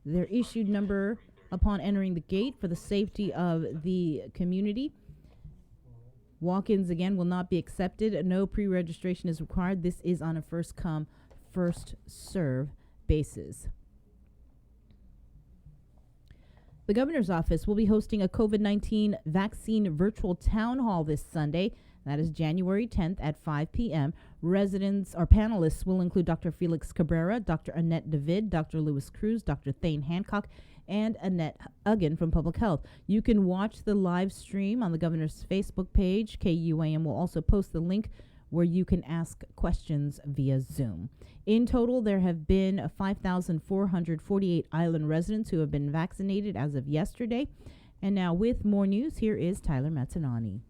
J: their issued number upon entering the gate for the safety of the community. Walk-ins, again, will not be accepted. No pre-registration is required. This is on a first-come, first-serve basis. The governor's office will be hosting a COVID-19 vaccine virtual town hall this Sunday. That is January 10th at 5 p.m. Residents or panelists will include Dr. Felix Cabrera, Dr. Annette David, Dr. Louis Cruz, Dr. Thane Hancock, and Annette Uggan from Public Health. You can watch the live stream on the governor's Facebook page. KUAM will also post the link where you can ask questions via Zoom. In total, there have been 5,448 island residents who have been vaccinated as of yesterday. And now with more news, here is Tyler Mazzanani.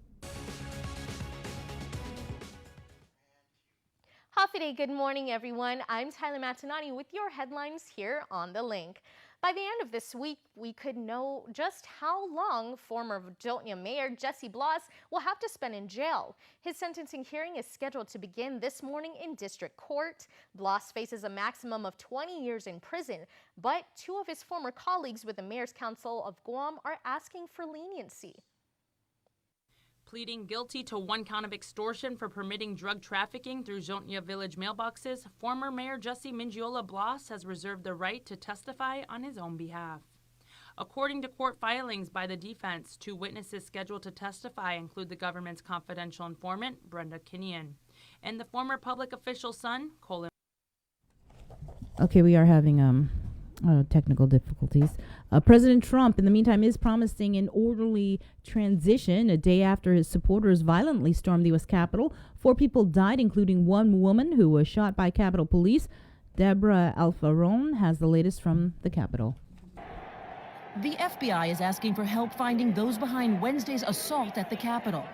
L: Hafi, good morning, everyone. I'm Tyler Mazzanani with your headlines here on The Link. By the end of this week, we could know just how long former Virginia Mayor Jesse Bloss will have to spend in jail. His sentencing hearing is scheduled to begin this morning in district court. Bloss faces a maximum of 20 years in prison, but two of his former colleagues with the Mayor's Council of Guam are asking for leniency.
M: Pleading guilty to one count of extortion for permitting drug trafficking through Zhontya Village mailboxes, former Mayor Jesse Mingiola Bloss has reserved the right to testify on his own behalf. According to court filings by the defense, two witnesses scheduled to testify include the government's confidential informant, Brenda Kinian, and the former public official's son, Colin.
J: Okay, we are having technical difficulties. President Trump, in the meantime, is promising an orderly transition a day after his supporters violently stormed the U.S. Capitol. 4 people died, including one woman who was shot by Capitol Police. Deborah Alfarone has the latest from the Capitol.
N: The FBI is asking for help finding those behind Wednesday's assault at the Capitol.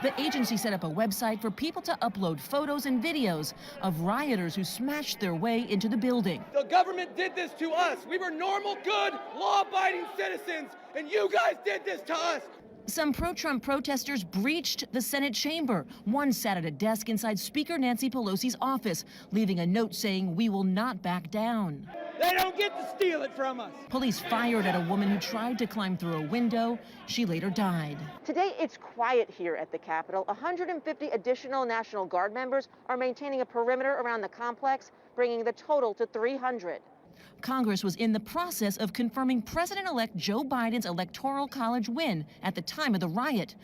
N: The agency set up a website for people to upload photos and videos of rioters who smashed their way into the building.
O: The government did this to us. We were normal, good, law-abiding citizens, and you guys did this to us.
N: Some pro-Trump protesters breached the Senate chamber. One sat at a desk inside Speaker Nancy Pelosi's office, leaving a note saying, "We will not back down."
O: They don't get to steal it from us.
N: Police fired at a woman who tried to climb through a window. She later died.
P: Today, it's quiet here at the Capitol. 150 additional National Guard members are maintaining a perimeter around the complex, bringing the total to 300.
N: Congress was in the process of confirming President-elect Joe Biden's Electoral College win at the time of the riot.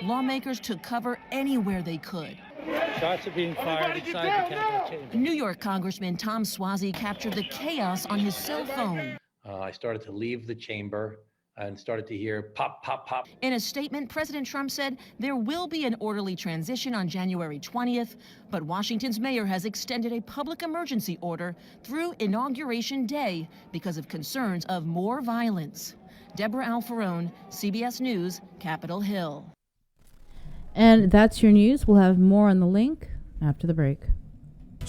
N: Lawmakers took cover anywhere they could.
Q: Shots are being fired inside the Capitol chamber.
N: New York Congressman Tom Suozzi captured the chaos on his cell phone.
Q: I started to leave the chamber and started to hear pop, pop, pop.
N: In a statement, President Trump said there will be an orderly transition on January 20th, but Washington's mayor has extended a public emergency order through Inauguration Day because of concerns of more violence. Deborah Alfarone, CBS News, Capitol Hill.
J: And that's your news. We'll have more on The Link after the break.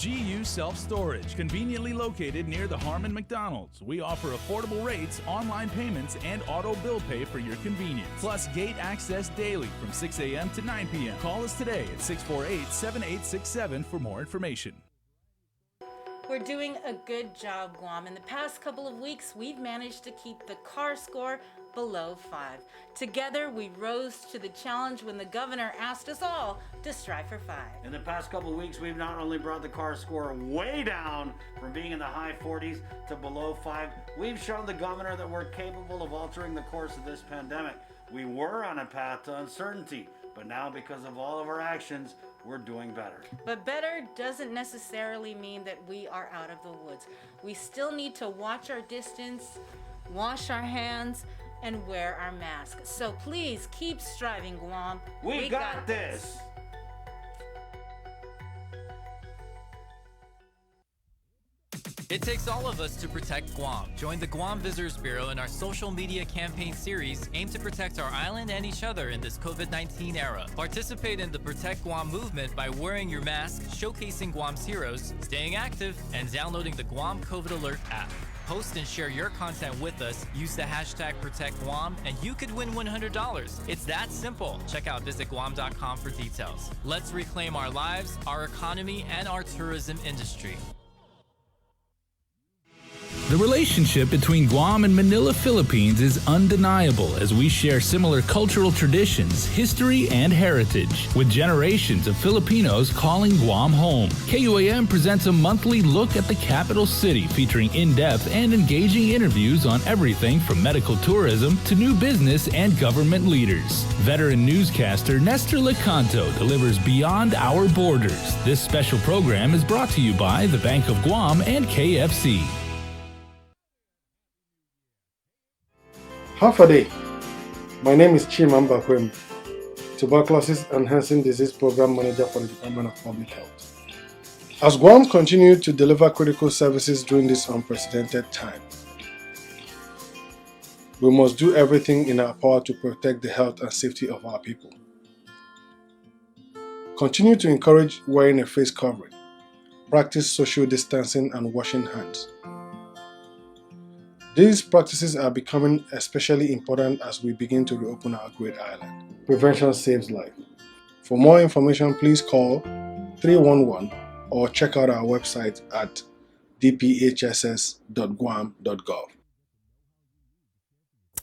R: GU Self-Storage, conveniently located near the Harmon McDonald's. We offer affordable rates, online payments, and auto bill pay for your convenience. Plus gate access daily from 6 a.m. to 9 p.m. Call us today at 648-7867 for more information.
S: We're doing a good job, Guam. In the past couple of weeks, we've managed to keep the CAR score below 5. Together, we rose to the challenge when the governor asked us all to strive for 5.
T: In the past couple of weeks, we've not only brought the CAR score way down from being in the high 40s to below 5, we've shown the governor that we're capable of altering the course of this pandemic. We were on a path to uncertainty, but now because of all of our actions, we're doing better.
S: But better doesn't necessarily mean that we are out of the woods. We still need to watch our distance, wash our hands, and wear our masks. So please keep striving, Guam.
T: We got this.
U: It takes all of us to protect Guam. Join the Guam Visitors Bureau in our social media campaign series aimed to protect our island and each other in this COVID-19 era. Participate in the Protect Guam movement by wearing your mask, showcasing Guam's heroes, staying active, and downloading the Guam COVID Alert app. Post and share your content with us, use the hashtag ProtectGuam, and you could win $100. It's that simple. Check out visitguam.com for details. Let's reclaim our lives, our economy, and our tourism industry.
R: The relationship between Guam and Manila, Philippines is undeniable as we share similar cultural traditions, history, and heritage, with generations of Filipinos calling Guam home. KUAM presents a monthly look at the capital city featuring in-depth and engaging interviews on everything from medical tourism to new business and government leaders. Veteran newscaster Nestor Lecanto delivers Beyond Our Borders. This special program is brought to you by the Bank of Guam and KFC.
B: Half a day. My name is Chimamba Kwem, Tuberculosis Enhancing Disease Program Manager for the Department of Public Health. As Guam continued to deliver critical services during this unprecedented time, we must do everything in our power to protect the health and safety of our people. Continue to encourage wearing a face covering, practice social distancing and washing hands. These practices are becoming especially important as we begin to reopen our great island. Prevention saves life. For more information, please call 311 or check out our website at dphss.guam.gov.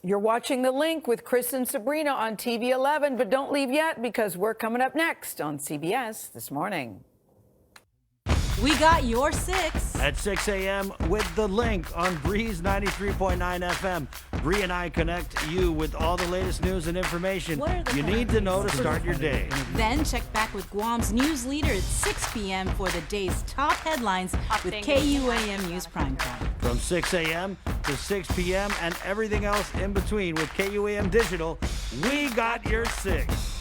V: You're watching The Link with Chris and Sabrina on TV 11, but don't leave yet because we're coming up next on CBS This Morning.
W: We got your 6.
T: At 6 a.m. with The Link on Breeze 93.9 FM. Bree and I connect you with all the latest news and information you need to know to start your day.
W: Then check back with Guam's news leader at 6 p.m. for the day's top headlines with KUAM News Primetime.
T: From 6 a.m. to 6 p.m. and everything else in between with KUAM Digital, we got your 6.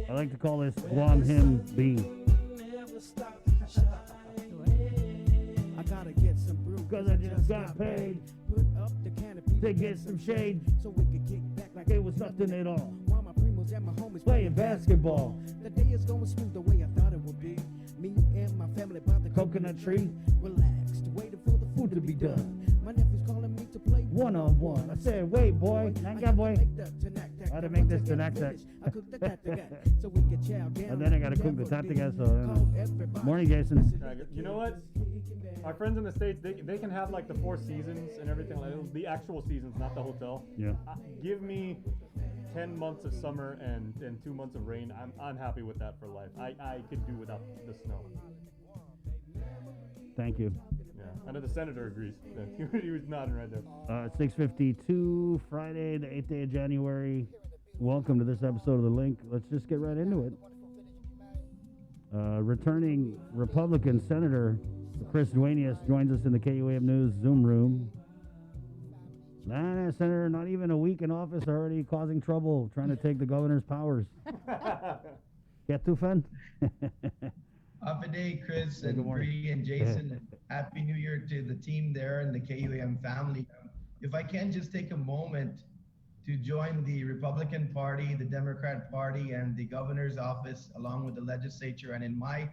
I: I like to call this Guam Him B. Cause I just got paid to get some shade. So we could kick back like it was nothing at all. While my primos and my homies playing basketball. The day is going smooth the way I thought it would be. Me and my family by the coconut tree. Relaxed, waiting for the food to be done. My nephew's calling me to play one-on-one. I said, wait, boy, nanga boy. How to make this tinac-tac. And then I gotta cook the tatigas. So, morning, Jason.
K: You know what? Our friends in the States, they can have like the 4 seasons and everything, like the actual seasons, not the hotel.
I: Yeah.
K: Give me 10 months of summer and 2 months of rain. I'm happy with that for life. I could do without the snow.
I: Thank you.
K: Yeah, I know the senator agrees. He was nodding right there.
I: 6:52, Friday, the 8th day of January. Welcome to this episode of The Link. Let's just get right into it. Returning Republican Senator Chris Duenas joins us in the KUAM News Zoom room. Nah, Senator, not even a week in office already causing trouble, trying to take the governor's powers. Get to fun?
A: Happy day, Chris
I: Hey,
A: and
I: good morning.
A: Bree and Jason. Happy New Year to the team there and the KUAM family. If I can just take a moment to join the Republican Party, the Democrat Party, and the governor's office, along with the legislature, and in my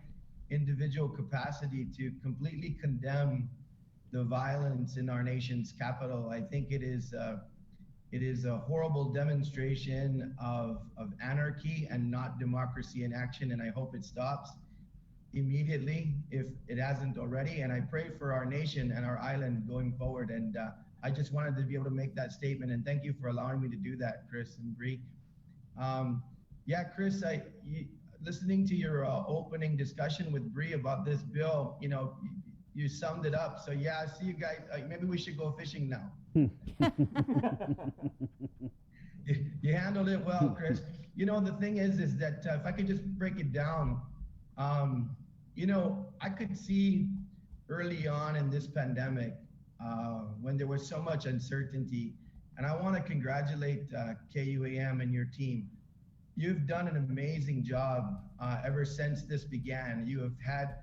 A: individual capacity to completely condemn the violence in our nation's capital. I think it is a horrible demonstration of anarchy and not democracy in action, and I hope it stops immediately if it hasn't already. And I pray for our nation and our island going forward. And I just wanted to be able to make that statement, and thank you for allowing me to do that, Chris and Bree. Yeah, Chris, listening to your opening discussion with Bree about this bill, you summed it up. So yeah, I see you guys. Maybe we should go fishing now. You handled it well, Chris. The thing is that if I could just break it down, I could see early on in this pandemic when there was so much uncertainty, and I want to congratulate KUAM and your team. You've done an amazing job ever since this began. You have had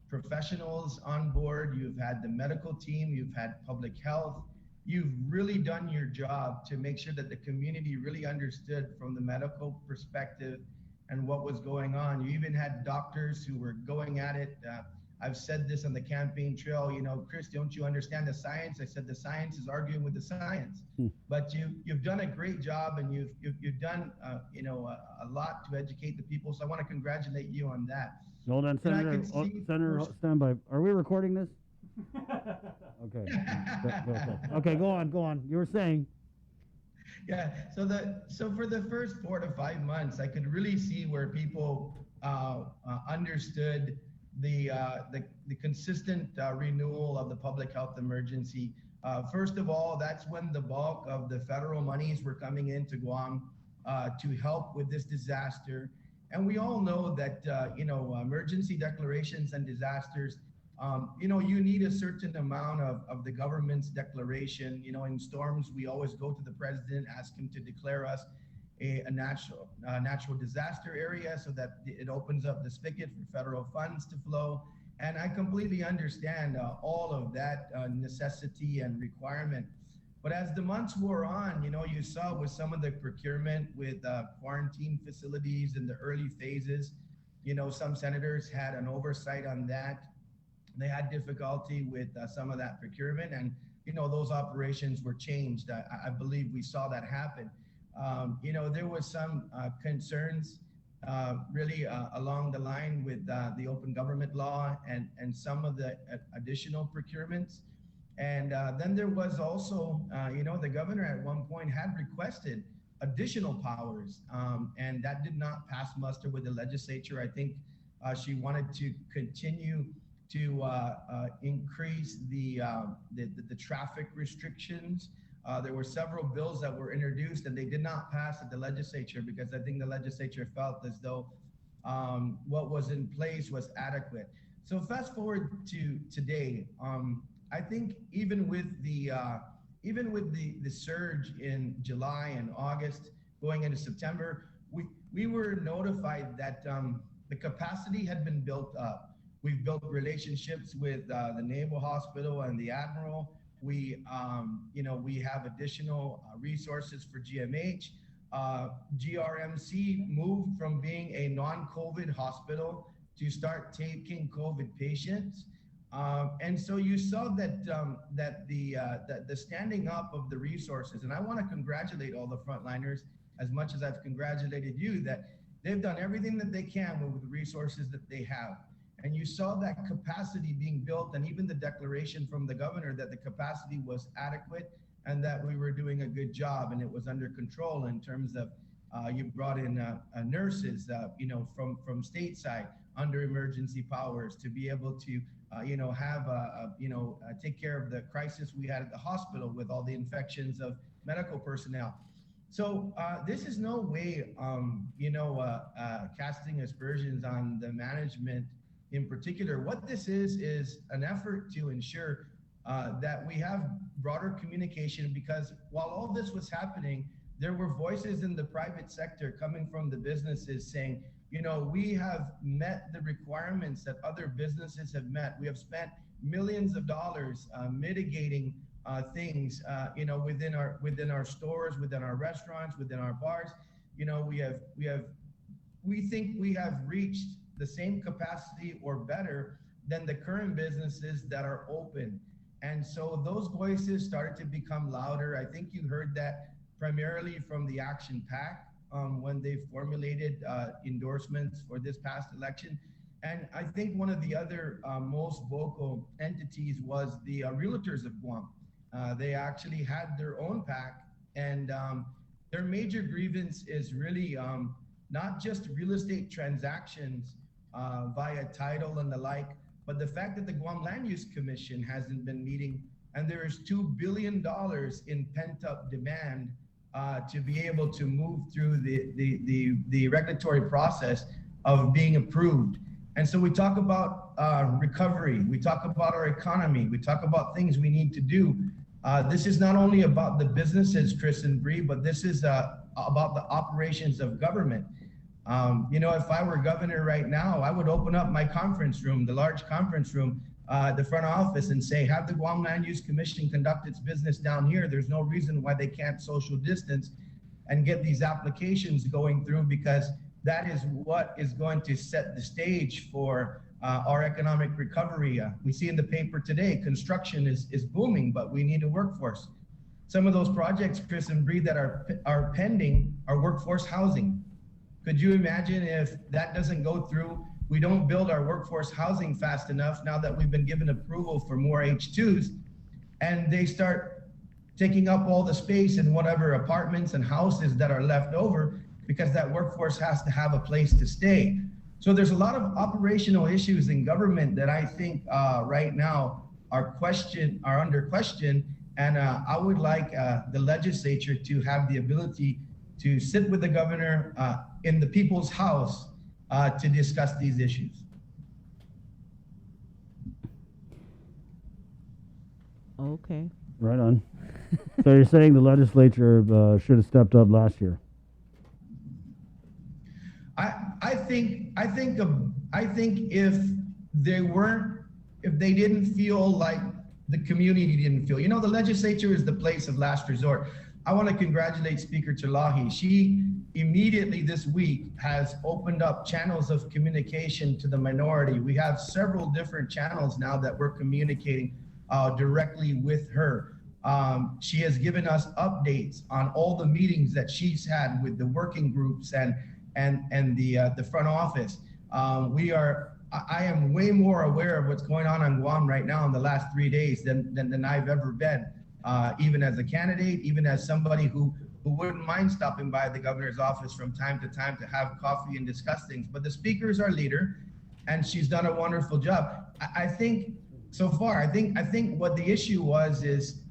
A: professionals on board, you've had the medical team, you've had public health. You've really done your job to make sure that the community really understood from the medical perspective and what was going on. You even had doctors who were going at it. I've said this on the campaign trail, Chris, don't you understand the science? I said the science is arguing with the science. But you've done a great job, and you've done a lot to educate the people. So I want to congratulate you on that.
I: Hold on, Senator. Senator, stand by. Are we recording this? Okay. Okay, go on. You were saying.
A: Yeah. So for the first 4 to 5 months, I could really see where people understood the consistent renewal of the public health emergency. First of all, that's when the bulk of the federal monies were coming into Guam to help with this disaster. And we all know that emergency declarations and disasters, you need a certain amount of the government's declaration. In storms, we always go to the president, ask him to declare us a natural disaster area so that it opens up the spigot for federal funds to flow. And I completely understand all of that necessity and requirement. But as the months wore on, you saw with some of the procurement with quarantine facilities in the early phases, some senators had an oversight on that. They had difficulty with some of that procurement, and those operations were changed. I believe we saw that happen. There was some concerns really along the line with the open government law and some of the additional procurements. And then there was also, the governor at one point had requested additional powers, and that did not pass muster with the legislature. I think she wanted to continue to increase the traffic restrictions. There were several bills that were introduced, and they did not pass at the legislature because I think the legislature felt as though what was in place was adequate. So fast forward to today, I think even with the surge in July and August going into September, we were notified that the capacity had been built up. We've built relationships with the Naval Hospital and the Admiral. We have additional resources for GMH. GRMC moved from being a non-COVID hospital to start taking COVID patients. And so you saw that the standing up of the resources, and I want to congratulate all the frontliners as much as I've congratulated you, that they've done everything that they can with the resources that they have. And you saw that capacity being built, and even the declaration from the governor that the capacity was adequate and that we were doing a good job and it was under control in terms of you brought in nurses, from stateside under emergency powers to be able to, take care of the crisis we had at the hospital with all the infections of medical personnel. So this is no way, casting aspersions on the management in particular. What this is an effort to ensure that we have broader communication, because while all this was happening, there were voices in the private sector coming from the businesses saying, you know, we have met the requirements that other businesses have met. We have spent millions of dollars mitigating things, you know, within our stores, within our restaurants, within our bars. You know, we think we have reached the same capacity or better than the current businesses that are open. And so those voices started to become louder. I think you heard that primarily from the Action PAC when they formulated endorsements for this past election. And I think one of the other most vocal entities was the Realtors of Guam. They actually had their own PAC, and their major grievance is really not just real estate transactions via title and the like, but the fact that the Guam Land Use Commission hasn't been meeting, and there is $2 billion in pent-up demand to be able to move through the regulatory process of being approved. And so we talk about recovery, we talk about our economy, we talk about things we need to do. This is not only about the businesses, Chris and Bree, but this is about the operations of government. You know, if I were governor right now, I would open up my conference room, the large conference room, the front office, and say, have the Guam Land Use Commission conduct its business down here. There's no reason why they can't social distance and get these applications going through, because that is what is going to set the stage for our economic recovery. We see in the paper today, construction is booming, but we need a workforce. Some of those projects, Chris and Bree, that are pending are workforce housing. Could you imagine if that doesn't go through? We don't build our workforce housing fast enough now that we've been given approval for more H2s, and they start taking up all the space in whatever apartments and houses that are left over, because that workforce has to have a place to stay. So there's a lot of operational issues in government that I think right now are under question. And I would like the legislature to have the ability to sit with the governor in the people's house to discuss these issues.
J: Okay.
I: Right on. So you're saying the legislature should have stepped up last year?
A: I think if they didn't feel like the community didn't feel, you know, the legislature is the place of last resort. I want to congratulate Speaker Chalahi. She immediately this week has opened up channels of communication to the minority. We have several different channels now that we're communicating directly with her. She has given us updates on all the meetings that she's had with the working groups and the front office. I am way more aware of what's going on Guam right now in the last 3 days than I've ever been, even as a candidate, even as somebody who wouldn't mind stopping by the governor's office from time to time to have coffee and discuss things. But the speaker is our leader, and she's done a wonderful job. I think so far, I think what the issue was is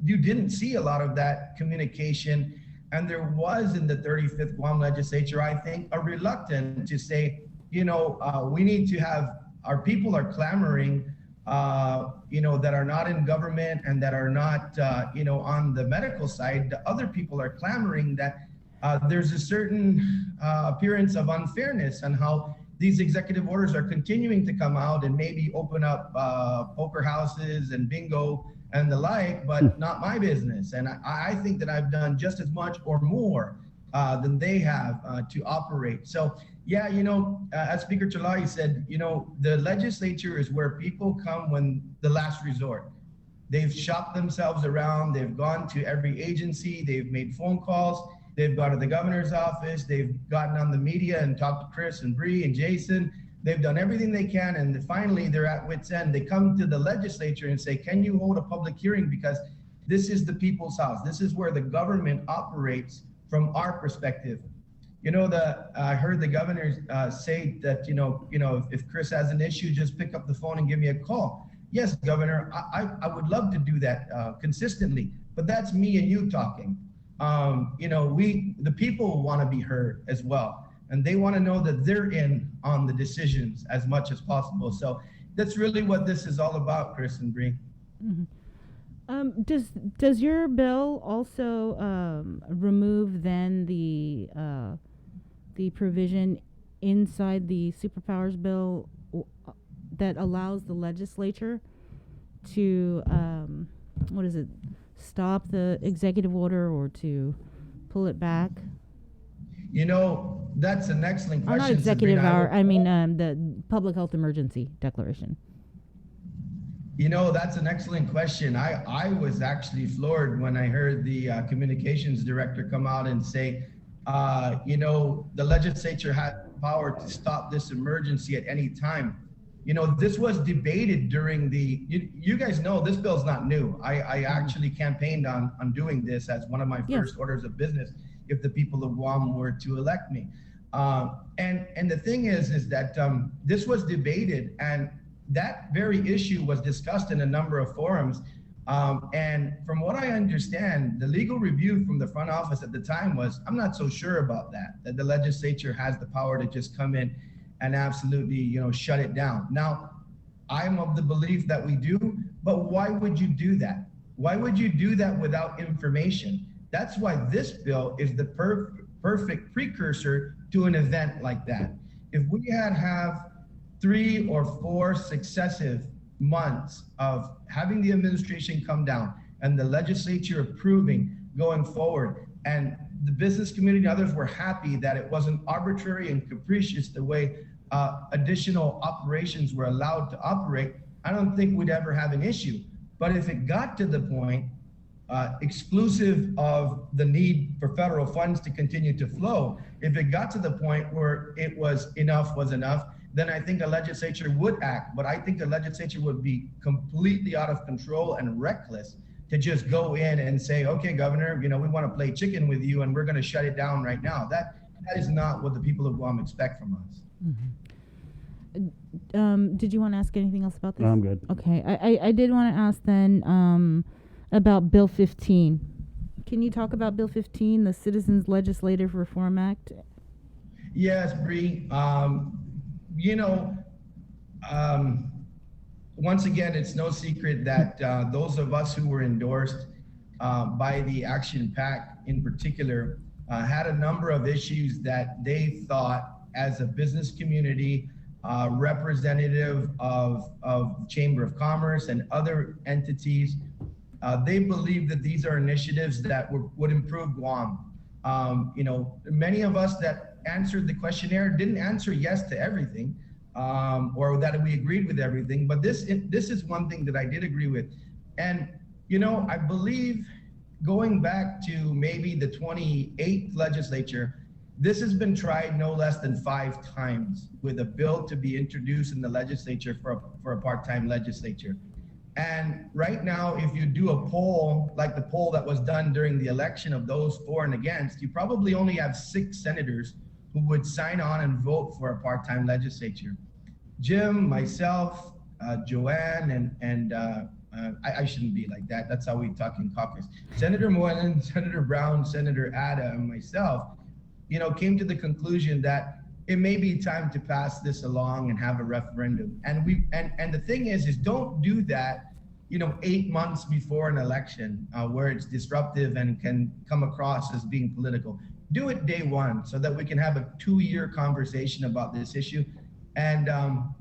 A: you didn't see a lot of that communication. And there was in the 35th Guam legislature, I think, a reluctance to say, you know, we need to have, our people are clamoring, you know, that are not in government and that are not, you know, on the medical side. The other people are clamoring that there's a certain appearance of unfairness on how these executive orders are continuing to come out and maybe open up poker houses and bingo and the like, but not my business. And I think that I've done just as much or more than they have to operate. So yeah, you know, as Speaker Chalahi said, you know, the legislature is where people come when the last resort. They've shopped themselves around, they've gone to every agency, they've made phone calls, they've gone to the governor's office, they've gotten on the media and talked to Chris and Bree and Jason. They've done everything they can, and finally they're at wit's end. They come to the legislature and say, can you hold a public hearing? Because this is the people's house. This is where the government operates from our perspective. You know, I heard the governor say that, you know, if Chris has an issue, just pick up the phone and give me a call. Yes, Governor, I would love to do that consistently, but that's me and you talking. You know, the people want to be heard as well. And they want to know that they're in on the decisions as much as possible. So that's really what this is all about, Chris and Bree.
J: Does your bill also remove then the provision inside the superpowers bill that allows the legislature to stop the executive order or to pull it back?
A: You know, that's an excellent
J: Or
A: question.
J: not executive
A: Sabrina.
J: hour. I mean the public health emergency declaration.
A: You know, that's an excellent question. I was actually floored when I heard the communications director come out and say, you know, the legislature had power to stop this emergency at any time. You know, this was debated during the, you guys know this bill's not new. I actually campaigned on doing this as one of my first orders of business if the people of Guam were to elect me. And the thing is that this was debated, and that very issue was discussed in a number of forums. And from what I understand, the legal review from the front office at the time was, I'm not so sure about that the legislature has the power to just come in and absolutely, you know, shut it down. Now, I'm of the belief that we do, but why would you do that? Why would you do that without information? That's why this bill is the perfect precursor to an event like that. If we have 3 or 4 successive months of having the administration come down and the legislature approving going forward, and the business community and others were happy that it wasn't arbitrary and capricious the way additional operations were allowed to operate, I don't think we'd ever have an issue. But if it got to the point, exclusive of the need for federal funds to continue to flow, if it got to the point where it was enough, then I think the legislature would act. But I think the legislature would be completely out of control and reckless to just go in and say, okay, Governor, you know, we want to play chicken with you and we're going to shut it down right now. That is not what the people of Guam expect from us.
J: Did you want to ask anything else about this?
I: No, I'm good.
J: Okay, I did want to ask then about Bill 15. Can you talk about Bill 15, the Citizens Legislative Reform Act?
A: Yes, Bree. You know, once again, it's no secret that those of us who were endorsed by the Action PAC in particular had a number of issues that they thought, as a business community, representative of Chamber of Commerce and other entities, they believe that these are initiatives that would improve Guam. You know, many of us that answered the questionnaire didn't answer yes to everything, or that we agreed with everything, but this is one thing that I did agree with. And, you know, I believe going back to maybe the 28th legislature, this has been tried no less than 5 times with a bill to be introduced in the legislature for a part-time legislature. And right now, if you do a poll, like the poll that was done during the election of those for and against, you probably only have 6 senators who would sign on and vote for a part-time legislature. Jim, myself, Joanne, and I shouldn't be like that. That's how we talk in caucus. Senator Moylan, Senator Brown, Senator Ada, and myself, you know, came to the conclusion that it may be time to pass this along and have a referendum. And the thing is don't do that, you know, 8 months before an election where it's disruptive and can come across as being political. Do it day one so that we can have a 2-year conversation about this issue and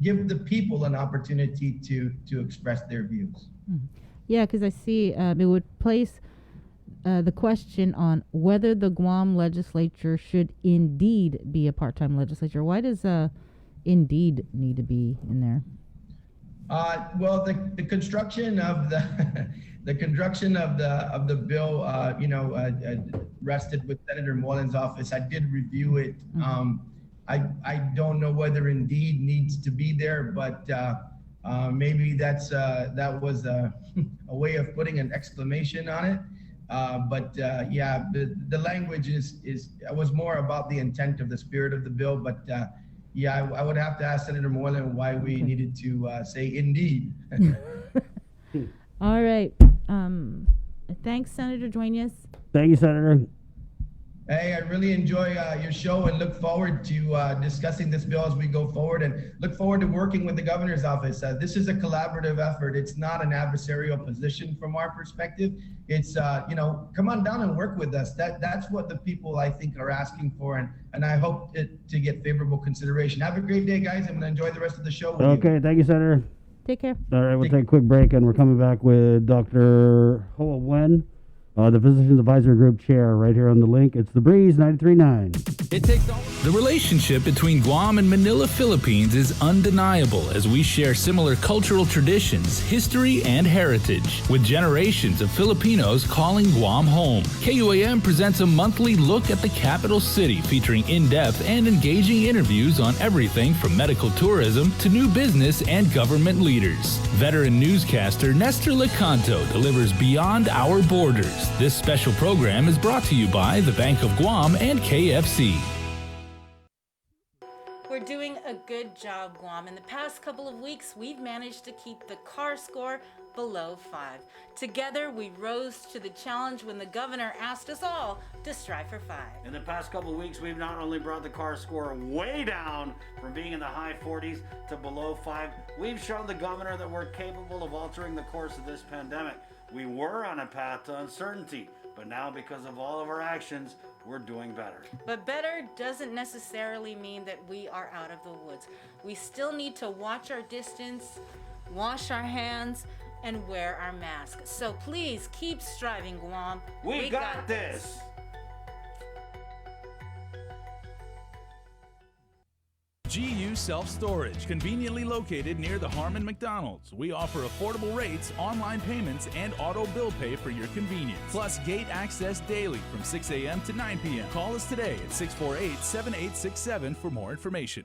A: give the people an opportunity to express their views.
J: Yeah, because I see it would place the question on whether the Guam legislature should indeed be a part-time legislature. Why does indeed need to be in there?
A: Well, the construction of the construction of the bill, you know, rested with Senator Moylan's office. I did review it. I don't know whether indeed needs to be there, but maybe that was a way of putting an exclamation on it. But yeah, the language was more about the intent of the spirit of the bill. But yeah, I would have to ask Senator Moylan why we needed to say indeed.
J: All right. Thanks, Senator Duenas.
I: Thank you, Senator.
A: Hey, I really enjoy your show and look forward to discussing this bill as we go forward, and look forward to working with the governor's office. This is a collaborative effort. It's not an adversarial position from our perspective. It's, come on down and work with us. That's what the people, I think, are asking for, and I hope to get favorable consideration. Have a great day, guys. I'm going to enjoy the rest of the show with you.
I: Okay, thank you, Senator.
J: Take care.
I: All right, we'll take a quick break, and we're coming back with Dr. Hoa Wen, the Physicians Advisory Group Chair, right here on The Link. It's The Breeze 93.9.
R: It takes all. The relationship between Guam and Manila, Philippines is undeniable as we share similar cultural traditions, history, and heritage, with generations of Filipinos calling Guam home. KUAM presents a monthly look at the capital city, featuring in-depth and engaging interviews on everything from medical tourism to new business and government leaders. Veteran newscaster Nestor Lecanto delivers Beyond Our Borders. This special program is brought to you by the Bank of Guam and KFC.
S: We're doing a good job, Guam. In the past couple of weeks, we've managed to keep the CAR score below 5. Together, we rose to the challenge when the governor asked us all to strive for 5.
T: In the past couple of weeks, we've not only brought the CAR score way down from being in the high 40s to below 5, we've shown the governor that we're capable of altering the course of this pandemic. We were on a path to uncertainty, but now because of all of our actions, we're doing better.
S: But better doesn't necessarily mean that we are out of the woods. We still need to watch our distance, wash our hands, and wear our masks. So please keep striving, Guam.
T: We got this.
R: GU Self-Storage, conveniently located near the Harmon McDonald's. We offer affordable rates, online payments, and auto bill pay for your convenience. Plus gate access daily from 6 a.m. to 9 p.m. Call us today at 648-7867 for more information.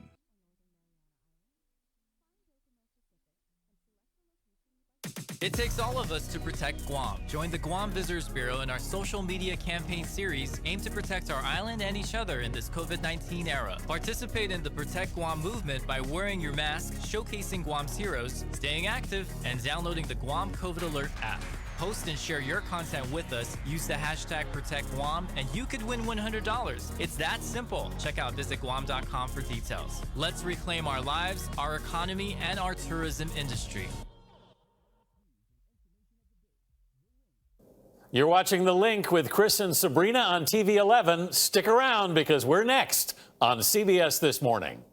U: It takes all of us to protect Guam. Join the Guam Visitors Bureau in our social media campaign series aimed to protect our island and each other in this COVID-19 era. Participate in the Protect Guam movement by wearing your mask, showcasing Guam's heroes, staying active, and downloading the Guam COVID Alert app. Post and share your content with us, use the hashtag ProtectGuam, and you could win $100. It's that simple. Check out visitguam.com for details. Let's reclaim our lives, our economy, and our tourism industry.
E: You're watching The Link with Chris and Sabrina on TV 11. Stick around because we're next on CBS This Morning.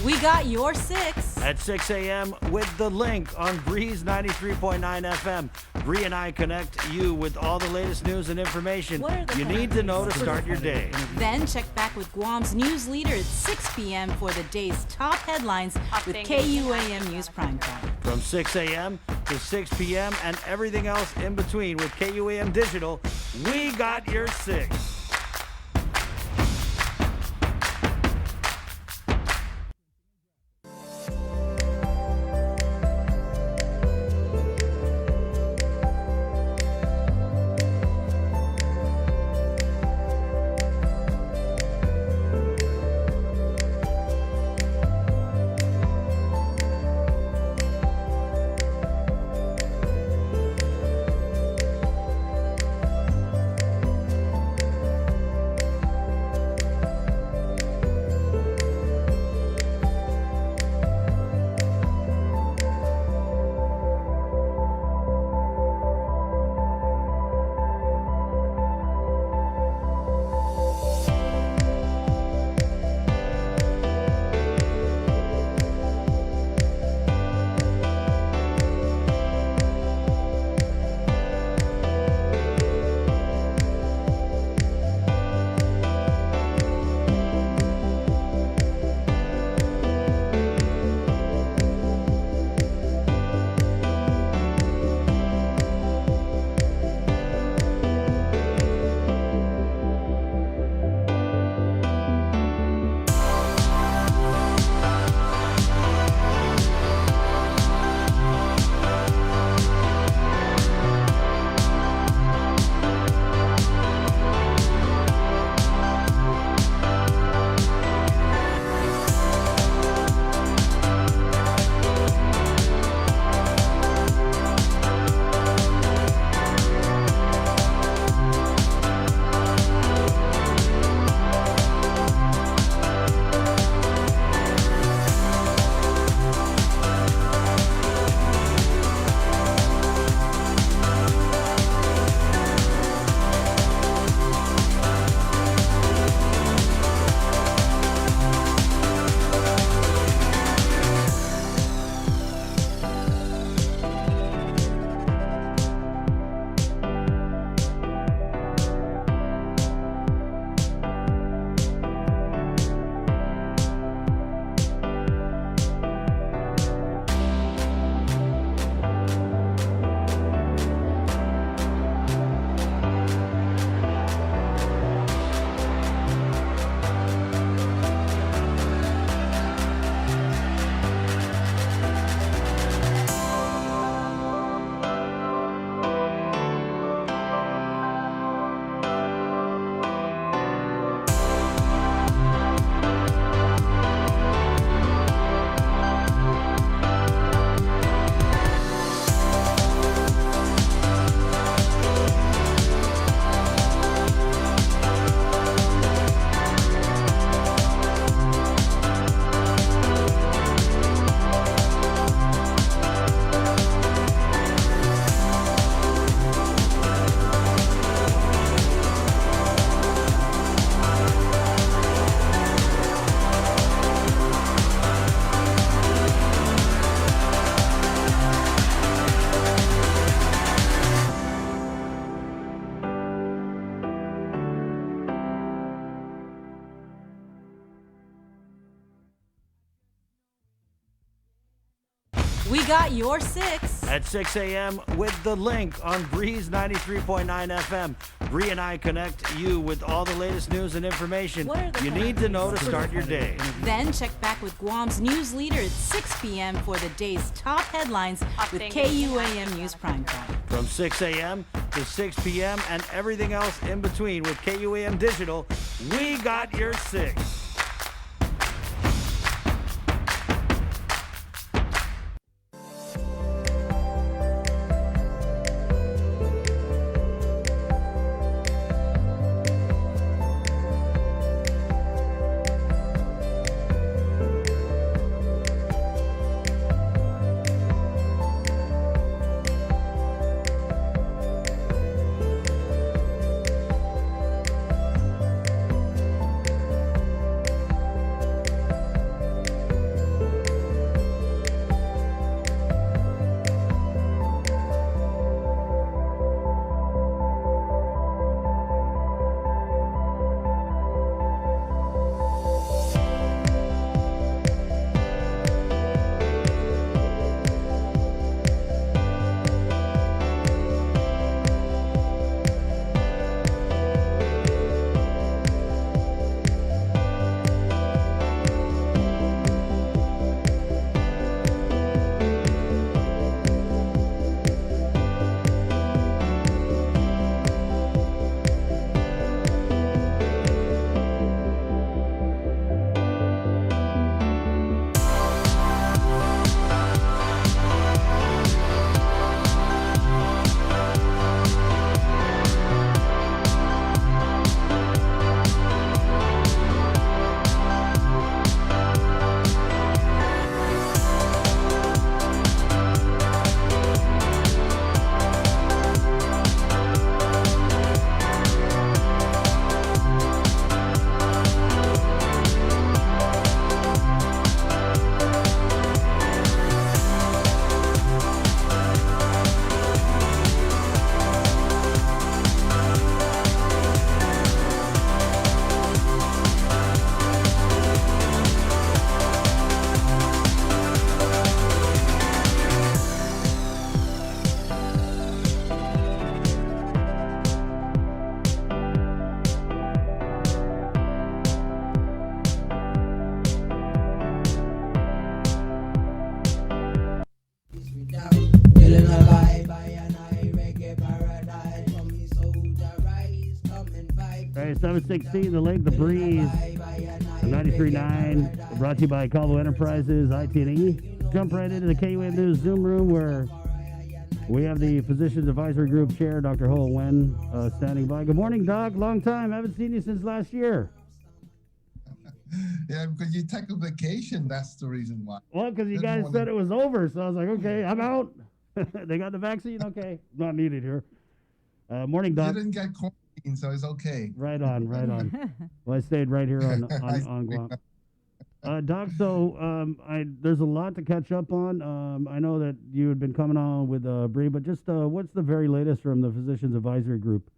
W: We got your 6.
F: At 6 a.m. with The Link on Breeze 93.9 FM. Bree and I connect you with all the latest news and information you need to know to start your day.
W: Then check back with Guam's news leader at 6 p.m. for the day's top headlines with KUAM News Primetime.
F: From 6 a.m. to 6 p.m. and everything else in between with KUAM Digital, we got your 6.
W: We got your 6.
F: At 6 a.m. with The Link on Breeze 93.9 FM. Bree and I connect you with all the latest news and information you need to know to start your day.
W: Then check back with Guam's news leader at 6 p.m. for the day's top headlines with KUAM News Primetime.
F: From 6 a.m. to 6 p.m. and everything else in between with KUAM Digital, we got your 6.
I: Hey, 716, The Link, The Breeze, 93.9, brought to you by Calvo Enterprises, IT&E. Jump right into the KUAM News Zoom room where we have the Physicians Advisory Group Chair, Dr. Ho Wen, standing by. Good morning, Doc. Long time. Haven't seen you since last year.
C: Yeah, because you took a vacation. That's the reason why.
I: Well, because you guys said it was over, so I was like, okay, I'm out. They got the vaccine? Okay. Not needed here. Morning, Doc.
C: You didn't get quarantined, so it's okay.
I: Right on, right on. Well, I stayed right here on Guam. Doc, so there's a lot to catch up on. I know that you had been coming on with Bree, but just what's the very latest from the Physicians Advisory Group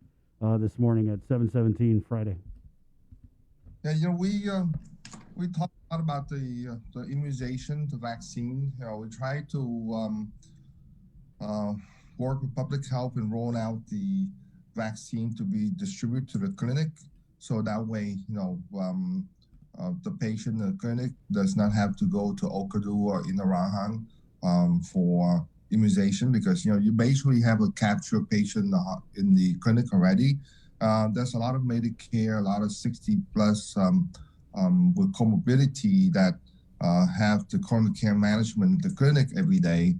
I: this morning at 7:17 Friday?
C: Yeah, you know, we talked a lot about the immunization, the vaccine. You know, we try to work with public health and roll out the vaccine to be distributed to the clinic, so that way, you know, the patient in the clinic does not have to go to Okadu or Inarahan for immunization, because, you know, you basically have a captured patient in the clinic already. There's a lot of Medicare, a lot of 60 plus with comorbidity that have the chronic care management in the clinic every day.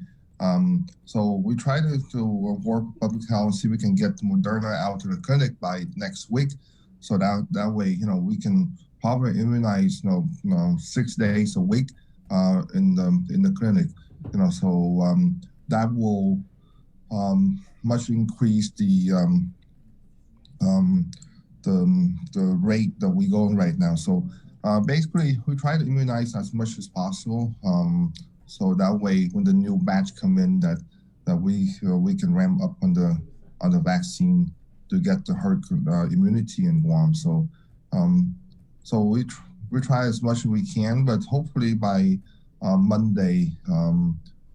C: So we try to work with public health and see if we can get Moderna out to the clinic by next week, so that way, you know, we can probably immunize, you know, 6 days a week in the clinic, you know. So that will much increase the rate that we go on right now. So basically, we try to immunize as much as possible. So that way, when the new batch come in, that we can ramp up on the vaccine to get the herd immunity in Guam. So so we try as much as we can, but hopefully by Monday,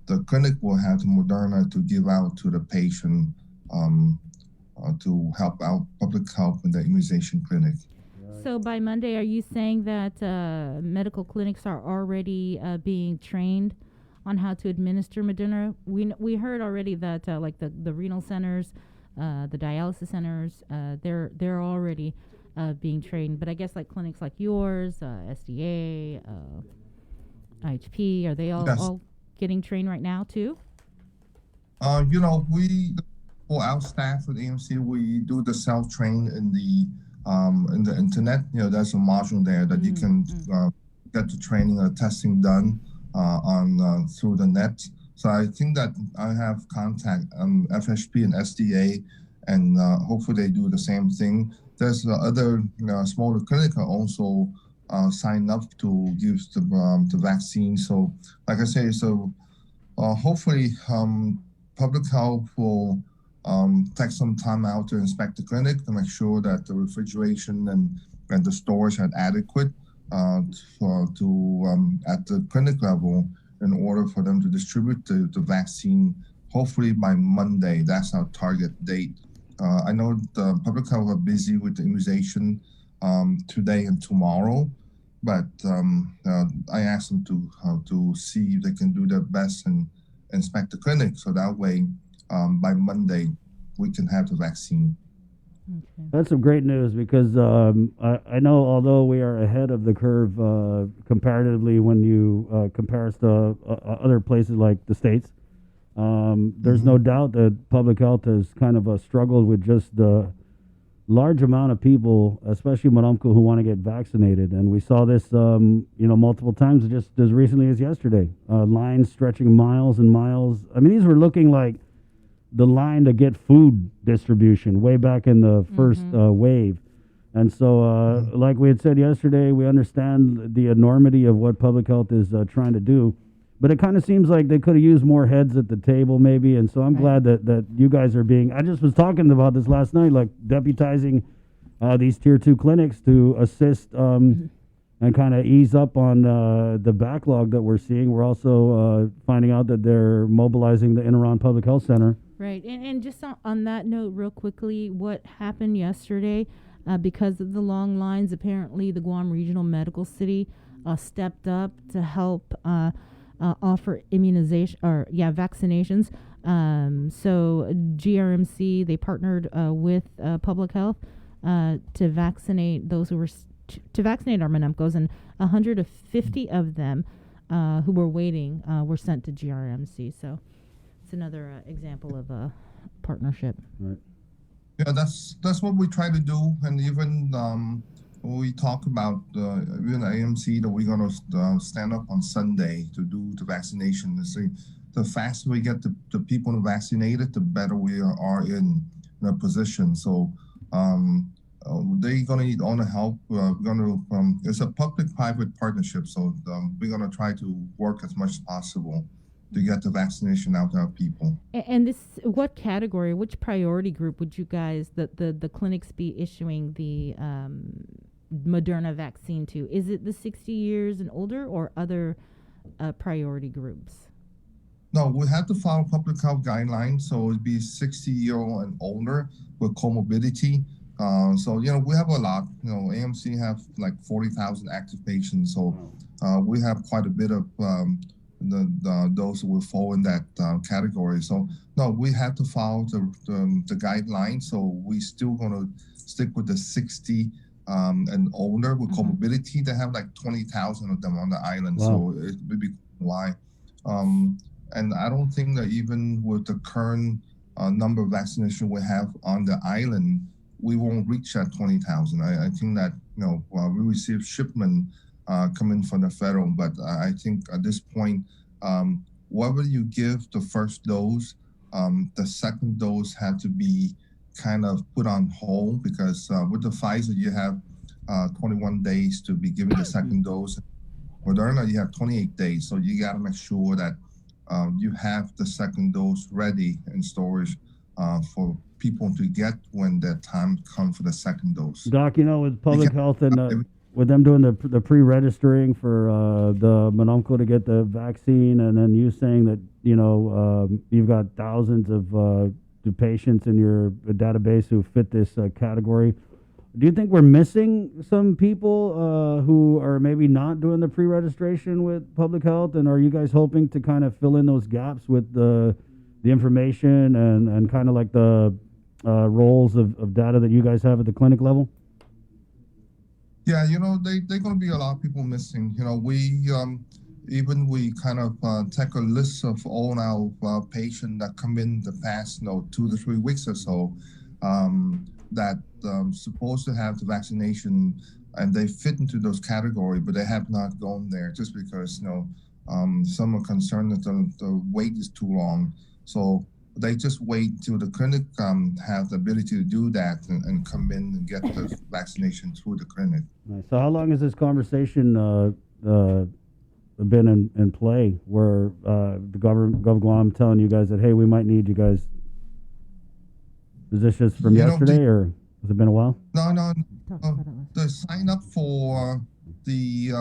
C: the clinic will have the Moderna to give out to the patient to help out public health in the immunization clinic.
J: So by Monday, are you saying that medical clinics are already being trained on how to administer Moderna? We heard already that like the renal centers, the dialysis centers, they're already being trained. But I guess like clinics like yours, SDA, IHP, are they all getting trained right now too?
C: For our staff at AMC, we do the self-train in the internet. There's a module there that you can get the training or testing done through the net. So I think that I have contact FHP and SDA, and hopefully they do the same thing. There's other smaller clinics also signed up to give the vaccine. So like I say, hopefully public health will take some time out to inspect the clinic to make sure that the refrigeration and the storage are adequate at the clinic level in order for them to distribute the vaccine, hopefully by Monday. That's our target date. I know the public health are busy with the immunization today and tomorrow, but I asked them to see if they can do their best and inspect the clinic, so that way by Monday we can have the vaccine.
I: That's some great news because I know although we are ahead of the curve comparatively when you compare us to other places like the States, there's no doubt that public health has kind of struggled with just the large amount of people, especially Maramco, who want to get vaccinated. And we saw this, multiple times just as recently as yesterday. Lines stretching miles and miles. I mean, these were looking like the line to get food distribution way back in the first wave. And so, like we had said yesterday, we understand the enormity of what public health is trying to do. But it kind of seems like they could have used more heads at the table maybe. And so I'm glad that you guys are being, I just was talking about this last night, like deputizing these tier 2 clinics to assist and kind of ease up on the backlog that we're seeing. We're also finding out that they're mobilizing the Inaran Public Health Center.
J: Right. And just on that note, real quickly, what happened yesterday, because of the long lines, apparently the Guam Regional Medical City stepped up to help offer vaccinations. So GRMC, they partnered with public health to vaccinate those who were to vaccinate our Manamcos, and 150 of them who were waiting were sent to GRMC. So it's another example of a partnership.
I: Right.
C: Yeah, that's what we try to do, and even we talk about even AMC that we're going to stand up on Sunday to do the vaccination. The faster we get the people vaccinated, the better we are in a position. So they're going to need all the help. We're going to it's a public-private partnership, so we're going to try to work as much as possible to get the vaccination out to our people.
J: And this, what category, which priority group would you guys, the clinics be issuing the Moderna vaccine to? Is it the 60 years and older or other priority groups?
C: No, we have to follow public health guidelines, so it'd be 60-year-old and older with comorbidity. So, we have a lot. AMC have like 40,000 active patients, so we have quite a bit of those who will fall in that category. So no, we have to follow the guidelines. So we still going to stick with the 60 and older with comorbidity. They have like 20,000 of them on the island. Wow. So it would be why. And I don't think that even with the current number of vaccination we have on the island, we won't reach that 20,000. I think that we receive shipment coming from the federal, but I think at this point, whether you give the first dose, the second dose had to be kind of put on hold because with the Pfizer, you have 21 days to be given the second dose. Moderna, you have 28 days. So you got to make sure that you have the second dose ready in storage for people to get when the time comes for the second dose.
I: Doc, with public health and with them doing the pre-registering for the Monumco to get the vaccine, and then you saying that you've got thousands of patients in your database who fit this category. Do you think we're missing some people who are maybe not doing the pre-registration with public health? And are you guys hoping to kind of fill in those gaps with the information and kind of like the roles of data that you guys have at the clinic level?
C: Yeah, they're going to be a lot of people missing. We kind of take a list of all our patients that come in the past 2 to 3 weeks or so that supposed to have the vaccination, and they fit into those categories, but they have not gone there just because some are concerned that the wait is too long. So they just wait till the clinic have the ability to do that and come in and get the vaccination through the clinic.
I: Nice. So how long has this conversation been in play where the government of Guam telling you guys that, hey, we might need you guys? Is this just from yesterday or has it been a while?
C: No. The sign up for the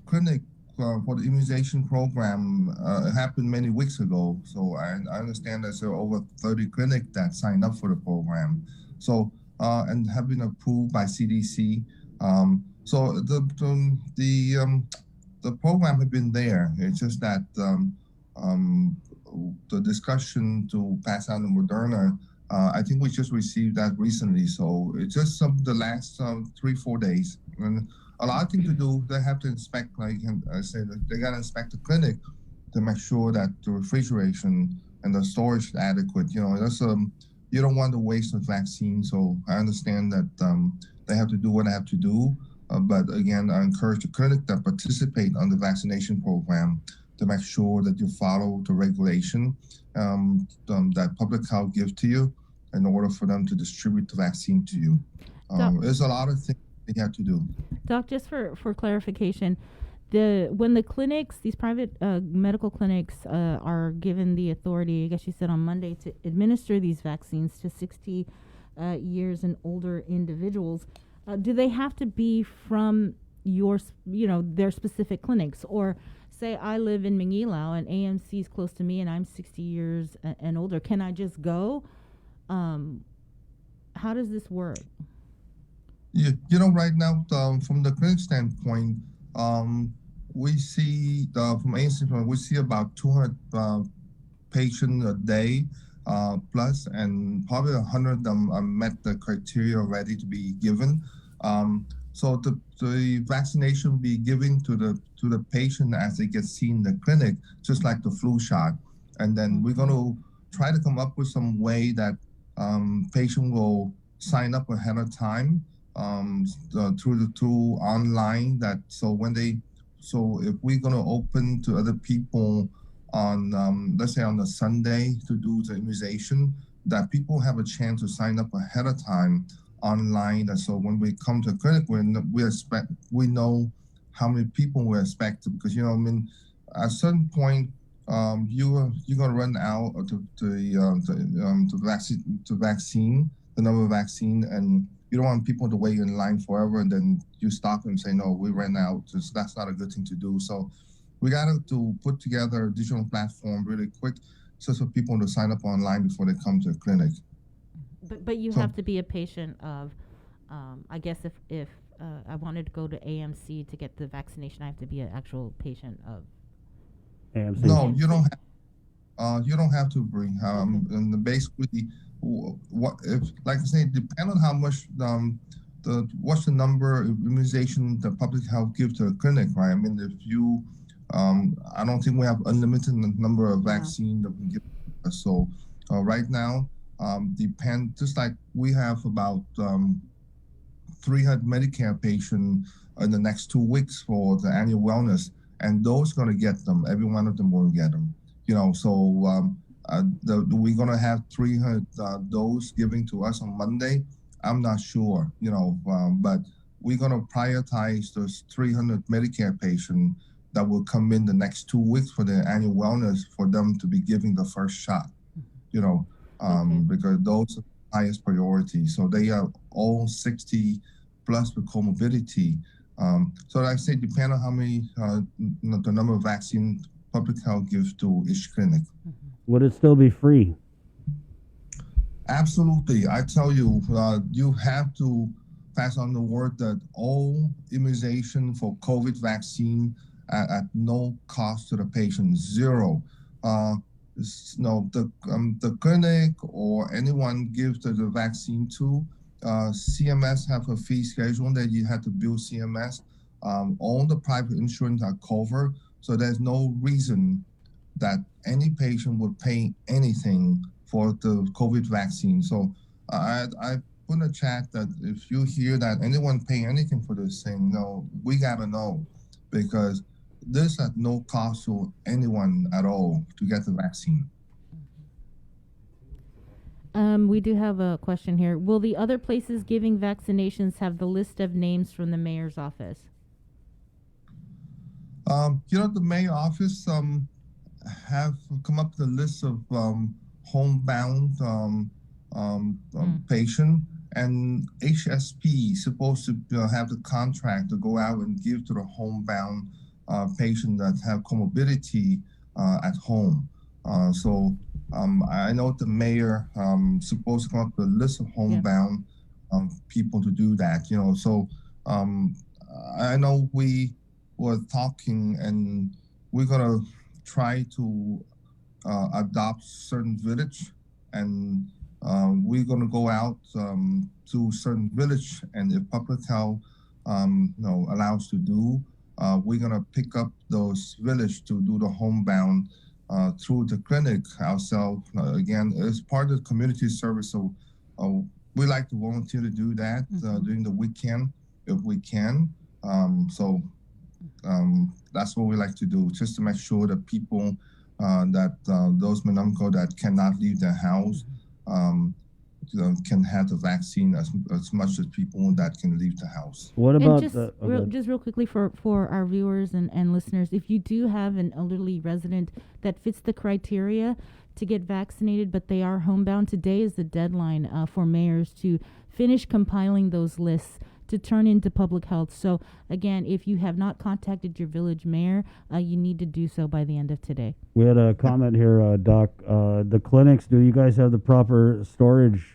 C: clinic for the immunization program happened many weeks ago. So I understand there's over 30 clinics that signed up for the program. So and have been approved by CDC. So the program had been there. It's just that the discussion to pass out the Moderna, I think we just received that recently. So it's just the last 3-4 days. And a lot of things to do. They have to inspect, like I said, they got to inspect the clinic to make sure that the refrigeration and the storage is adequate. That's you don't want to waste the vaccine. So I understand that they have to do what they have to do. But again, I encourage the clinic that participate on the vaccination program to make sure that you follow the regulation that public health gives to you in order for them to distribute the vaccine to you. There's a lot of things they have to do.
J: Doc, just for clarification, when the clinics, these private medical clinics are given the authority, I guess you said on Monday, to administer these vaccines to 60 years and older individuals, do they have to be from their specific clinics? Or say I live in Mangilao and AMC is close to me and I'm 60 years and older. Can I just go? How does this work?
C: Right now, from the clinic standpoint, we see from AMC, we see about 200 patients a day plus, and probably 100 of them met the criteria ready to be given. So the vaccination will be given to the patient as they get seen in the clinic, just like the flu shot. And then we're going to try to come up with some way that patient will sign up ahead of time through online. So if we're going to open to other people on let's say on a Sunday to do the immunization, that people have a chance to sign up ahead of time online. And so when we come to clinic, we know how many people we expect, because at a certain point you're going to run out of the vaccine, the number of vaccine, and you don't want people to wait in line forever and then you stop and say, no, we ran out. That's not a good thing to do. So we got to put together a digital platform really quick so for people to sign up online before they come to the clinic.
J: But you have to be a patient of, I guess if I wanted to go to AMC to get the vaccination, I have to be an actual patient of
I: AMC.
C: No, you don't have to bring. And basically, what if, like I say, depend on how much what's the number of immunization the public health gives to the clinic, right? I mean, if you, I don't think we have unlimited number of vaccine that we give. So right now, depend, just like we have about 300 Medicare patients in the next 2 weeks for the annual wellness, and those going to get them. Every one of them will get them. So we're going to have 300 dose giving to us on Monday. I'm not sure, but we're going to prioritize those 300 Medicare patients that will come in the next 2 weeks for the annual wellness for them to be giving the first shot, because those are the highest priority. So they are all 60 plus with comorbidity. So like I say, depending on how many, the number of vaccines public health gives to each clinic.
I: Would it still be free?
C: Absolutely. I tell you, you have to pass on the word that all immunization for COVID vaccine at no cost to the patient, zero. The clinic or anyone gives the vaccine to, CMS have a fee schedule that you have to bill CMS. All the private insurance are covered, so there's no reason that any patient would pay anything for the COVID vaccine. So I put in a chat that if you hear that anyone pay anything for this thing, no, we gotta know, because this at no cost to anyone at all to get the vaccine.
J: We do have a question here. Will the other places giving vaccinations have the list of names from the mayor's office?
C: The mayor office have come up with a list of homebound patient, and HSP is supposed to have the contract to go out and give to the homebound patient that have comorbidity at home. I know the mayor supposed to come up with a list of homebound people to do that. I know we were talking, and we're gonna try to adopt certain village, and we're gonna go out to certain village, and if public health allows to do, we're gonna pick up those village to do the homebound through the clinic ourselves. Again, it's part of the community service, so we like to volunteer to do that during the weekend if we can. That's what we like to do, just to make sure that people those Minumco that cannot leave their house can have the vaccine as much as people that can leave the house.
I: What about
J: just real quickly for our viewers and listeners, if you do have an elderly resident that fits the criteria to get vaccinated, but they are homebound, today is the deadline for mayors to finish compiling those lists to turn into public health. So again, if you have not contacted your village mayor, you need to do so by the end of today.
I: We had a comment here, Doc. The clinics, do you guys have the proper storage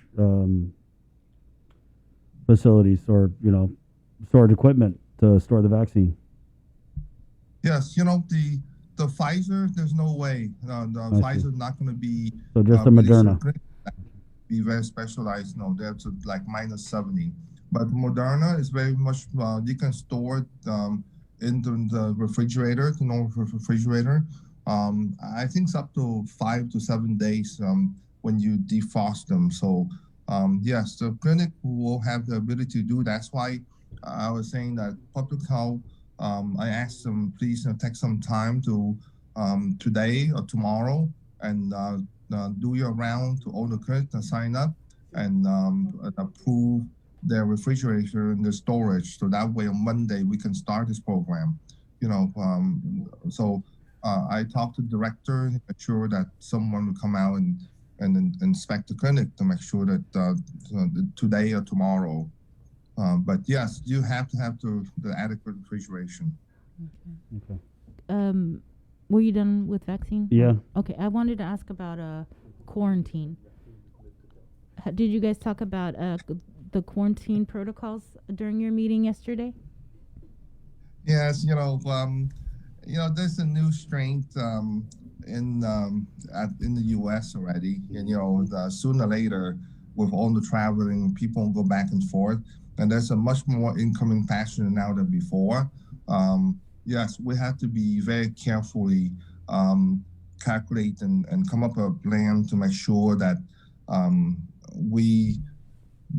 I: facilities or, storage equipment to store the vaccine?
C: Yes, the Pfizer, there's no way. Pfizer is not going to be.
I: So just the Moderna.
C: Be very specialized. No, that's like -70. But Moderna is very much, you can store it into the refrigerator, the normal refrigerator. I think it's up to 5 to 7 days when you defrost them. So yes, the clinic will have the ability to do. That's why I was saying that public health, I asked them, please take some time to today or tomorrow and do your round to all the clinics and sign up and approve their refrigerator and their storage, so that way on Monday we can start this program. I talked to the director, make sure that someone will come out and inspect the clinic to make sure that today or tomorrow. But yes, you have to have the adequate refrigeration.
J: Okay. Were you done with vaccine?
I: Yeah.
J: Okay, I wanted to ask about quarantine. Did you guys talk about the quarantine protocols during your meeting yesterday?
C: Yes, there's a new strain in the U.S. already, and sooner or later, with all the traveling, people go back and forth, and there's a much more incoming passenger now than before. Yes, we have to be very carefully calculate and come up with a plan to make sure that we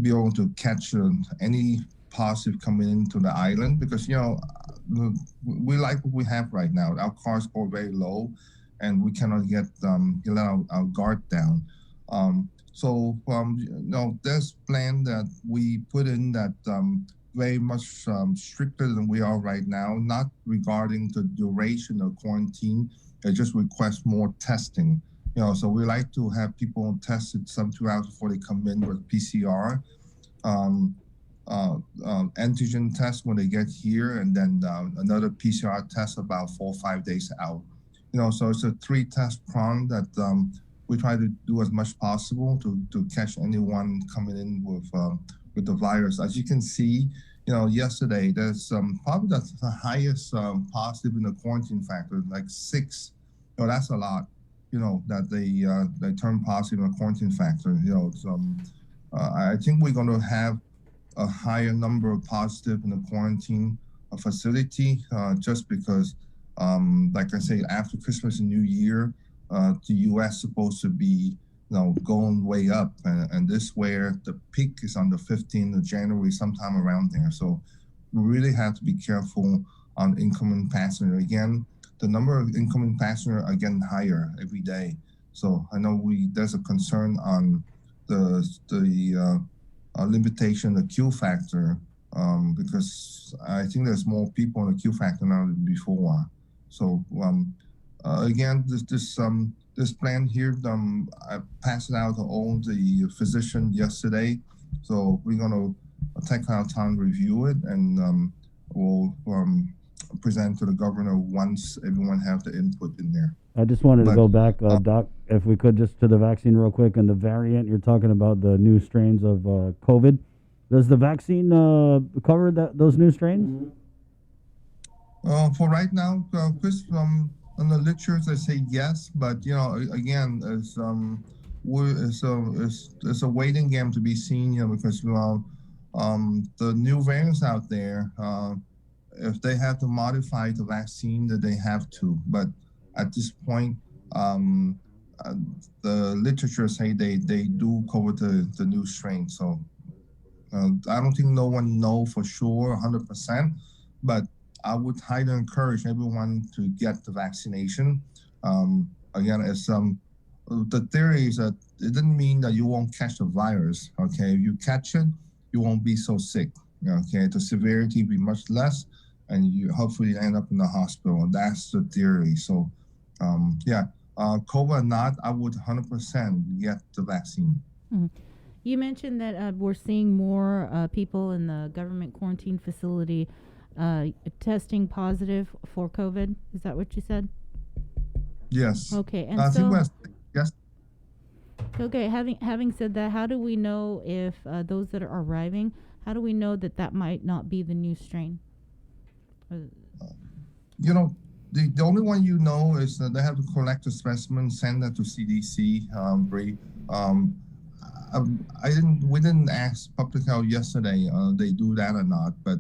C: be able to catch any positive coming into the island, because we like what we have right now. Our CAR score very low, and we cannot get our guard down. There's plan that we put in that very much stricter than we are right now, not regarding the duration of quarantine. It just requests more testing. So we like to have people tested some 2 hours before they come in with PCR. antigen test when they get here, and then another PCR test about 4 or 5 days out. So it's a 3-test prong that we try to do as much possible to catch anyone coming in with the virus. As you can see, yesterday there's probably the highest positive in the quarantine factor, like 6. That's a lot. That they turn positive in the quarantine factor. I think we're going to have a higher number of positive in the quarantine facility, just because, like I say, after Christmas and New Year, the U.S. supposed to be, going way up, and this where the peak is on the 15th of January, sometime around there. So we really have to be careful on incoming passenger. Again, the number of incoming passenger are getting higher every day. So I know there's a concern on the limitation, the Q factor, because I think there's more people on the Q factor now than before. So again, this plan here, I passed it out to all the physicians yesterday. So we're gonna take our time, review it, and we'll present to the governor once everyone have the input in there.
I: I just wanted to go back, Doc, if we could, just to the vaccine real quick, and the variant. You're talking about the new strains of COVID. Does the vaccine cover those new strains?
C: For right now, Chris, on the literature, they say yes, but again, it's a waiting game to be seen, because the new variants out there, if they have to modify the vaccine, that they have to. But at this point, the literature say they do cover the new strain. So I don't think no one know for sure 100%, but I would highly encourage everyone to get the vaccination. Again, the theory is that it doesn't mean that you won't catch the virus. Okay, if you catch it, you won't be so sick. Okay, the severity will be much less, and you hopefully end up in the hospital. That's the theory. So, COVID or not, I would 100% get the vaccine.
J: Mm-hmm. You mentioned that we're seeing more people in the government quarantine facility testing positive for COVID. Is that what you said?
C: Yes.
J: Okay, and
C: yes.
J: Okay, having said that, how do we know if those that are arriving, how do we know that might not be the new strain?
C: The only one is that they have to collect the specimen, send that to CDC. We didn't ask public health yesterday. They do that or not, but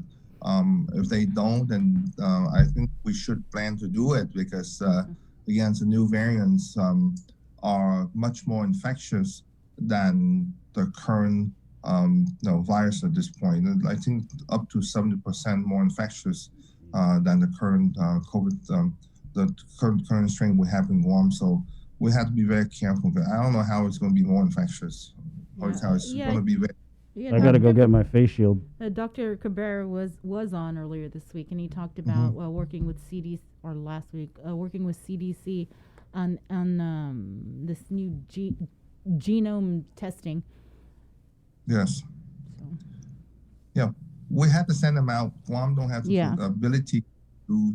C: if they don't, then I think we should plan to do it, because again, the new variants are much more infectious than the current virus at this point. And I think up to 70% more infectious than the current COVID, the current strain we have in Guam. So we have to be very careful. I don't know how it's going to be more infectious, or how it's going to be very.
I: I got to go get my face shield.
J: Dr. Cabrera was on earlier this week, and he talked about working with CDC, or last week, working with CDC on this new genome testing.
C: Yes. Yeah, we have to send them out. Guam don't have the ability to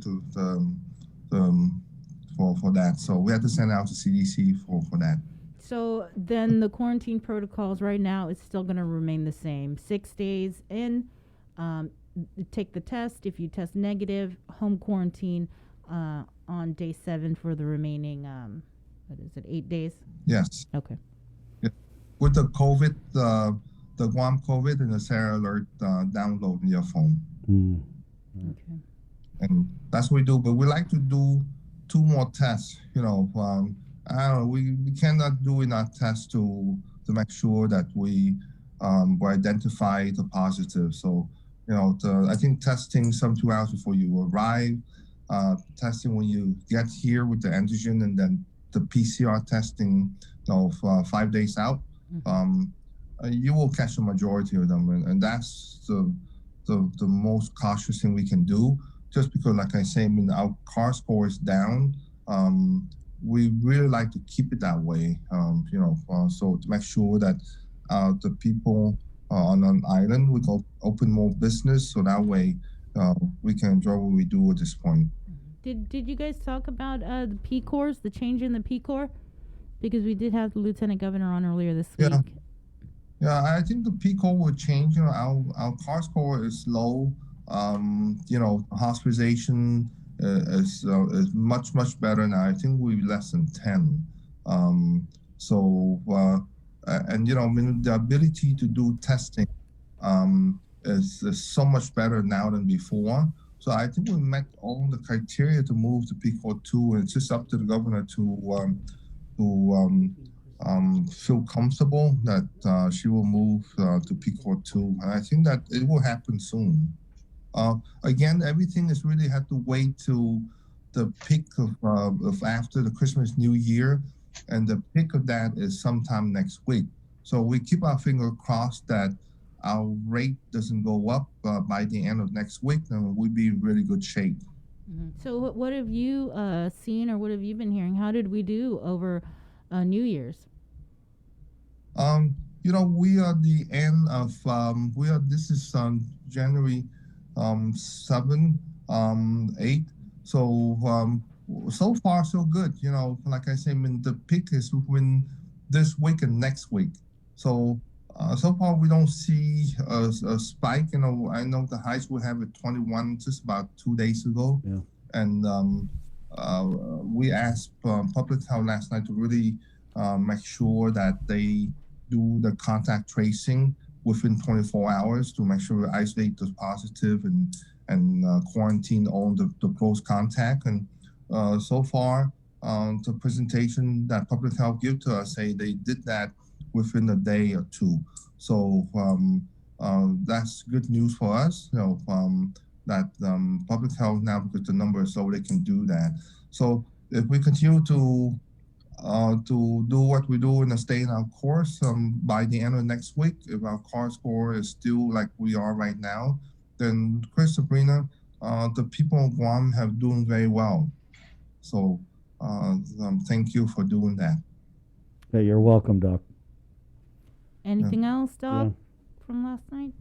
C: for that, so we have to send out to CDC for that.
J: So then the quarantine protocols right now is still going to remain the same. 6 days in, take the test. If you test negative, home quarantine on day 7 for the remaining, 8 days?
C: Yes.
J: Okay.
C: Yeah. With the COVID, the Guam COVID and the Sarah Alert download in your phone.
J: Okay.
C: And that's what we do, but we like to do 2 more tests, I don't know, we cannot do enough tests to make sure that we identify the positive. So, I think testing some 2 hours before you arrive, testing when you get here with the antigen, and then the PCR testing 5 days out, you will catch the majority of them. And that's the most cautious thing we can do, just because, like I say, our CAR score is down. We really like to keep it that way, so to make sure that the people on an island. We can open more business, so that way we can enjoy what we do at this point.
J: Did you guys talk about the P Corps, the change in the P Corps? Because we did have the Lieutenant Governor on earlier this week.
C: Yeah, I think the P Corps will change. You know, our CAR score is low. You know, hospitalization is much better now. I think we're less than 10. And you know, I mean, the ability to do testing is so much better now than before. So I think we met all the criteria to move to P Corps 2, and it's just up to the governor to feel comfortable that she will move to P Corps 2. And I think that it will happen soon. Again, everything is really had to wait till the peak of after the Christmas New Year, and the peak of that is sometime next week. So we keep our finger crossed that our rate doesn't go up by the end of next week, then we'll be in really good shape.
J: So what have you seen, or what have you been hearing? How did we do over New Year's?
C: You know, we are the end of this is January 7, 8. So far so good. You know, like I say, I mean, the peak is within this week and next week. So far we don't see a spike. You know, I know the highs we have at 21 just about 2 days ago.
I: Yeah.
C: And we asked Public Health last night to really make sure that they do the contact tracing within 24 hours to make sure we isolate the positive and quarantine all the close contact. And so far, the presentation that Public Health give to us say they did that within a day or two. So that's good news for us. You know, that Public Health now, because the number is low, they can do that. So if we continue to do what we do and stay in our course, by the end of next week, if our CAR score is still like we are right now, then Chris, Sabrina, the people of Guam have doing very well. So thank you for doing that.
I: Hey, you're welcome, Doc.
J: Anything else, Doc, from last night?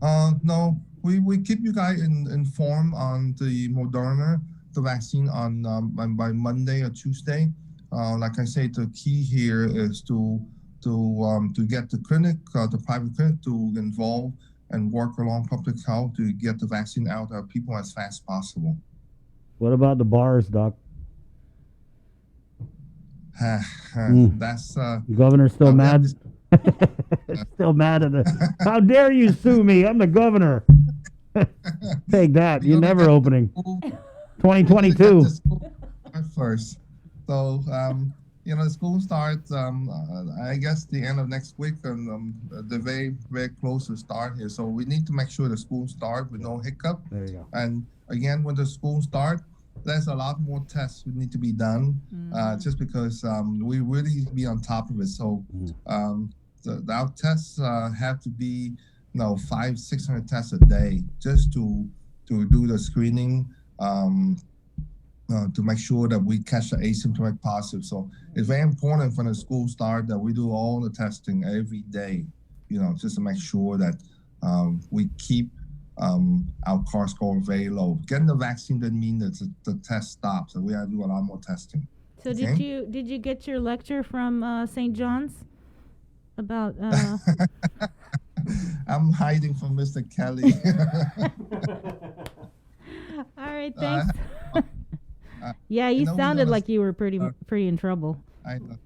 C: No, we keep you guys informed on the Moderna, the vaccine on by Monday or Tuesday. Like I say, the key here is to get the clinic, the private clinic, to involve and work along Public Health to get the vaccine out to people as fast as possible.
I: What about the bars, Doc?
C: That's
I: the governor's still mad. Still mad at the. How dare you sue me? I'm the governor. Take that. You're never opening. 2022.
C: First. So, you know, the school starts, I guess, the end of next week, and they're very, very close to start here. So we need to make sure the school start with no hiccup.
I: There you go.
C: And again, when the school start, there's a lot more tests that need to be done, just because we really be on top of it. So our tests have to be, 500-600 tests a day just to do the screening. To make sure that we catch the asymptomatic positive. So it's very important when the school start that we do all the testing every day, just to make sure that we keep our CAR score very low. Getting the vaccine doesn't mean that the test stops, so we have to do a lot more testing.
J: So did you get your lecture from St. John's about?
C: I'm hiding from Mr. Kelly.
J: All right, thanks. Yeah, you sounded like you were pretty in trouble.
C: I know.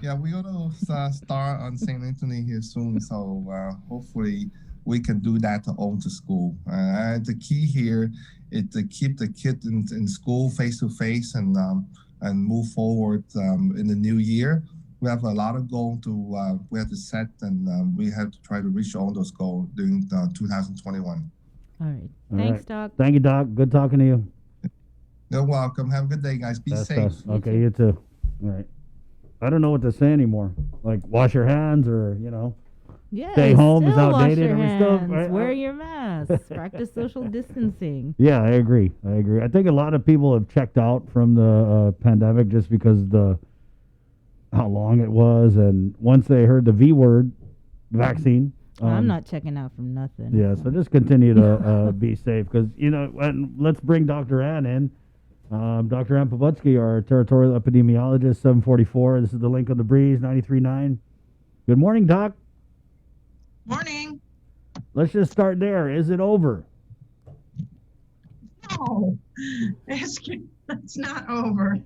C: Yeah, we're going to start on St. Anthony here soon, so hopefully we can do that to own the school. The key here is to keep the kid in school face-to-face and move forward in the new year. We have a lot of goals we have to set, and we have to try to reach all those goals during 2021.
J: All right. Thanks, Doc.
I: Thank you, Doc. Good talking to you.
C: You're welcome. Have a good day, guys. Be safe.
I: Okay, you too. All right. I don't know what to say anymore. Like, wash your hands, or stay home is outdated.
J: Right? Wear your mask. Practice social distancing.
I: Yeah, I agree. I think a lot of people have checked out from the pandemic just because how long it was, and once they heard the V word, vaccine,
J: I'm not checking out from nothing.
I: Yeah, so just continue to be safe because, and let's bring Dr. Ann in. Dr. Ann Pabutsky, our territorial epidemiologist, 744. This is the Link on the Breeze, 93.9. Good morning, Doc.
D: Morning.
I: Let's just start there. Is it over?
D: No, it's not over.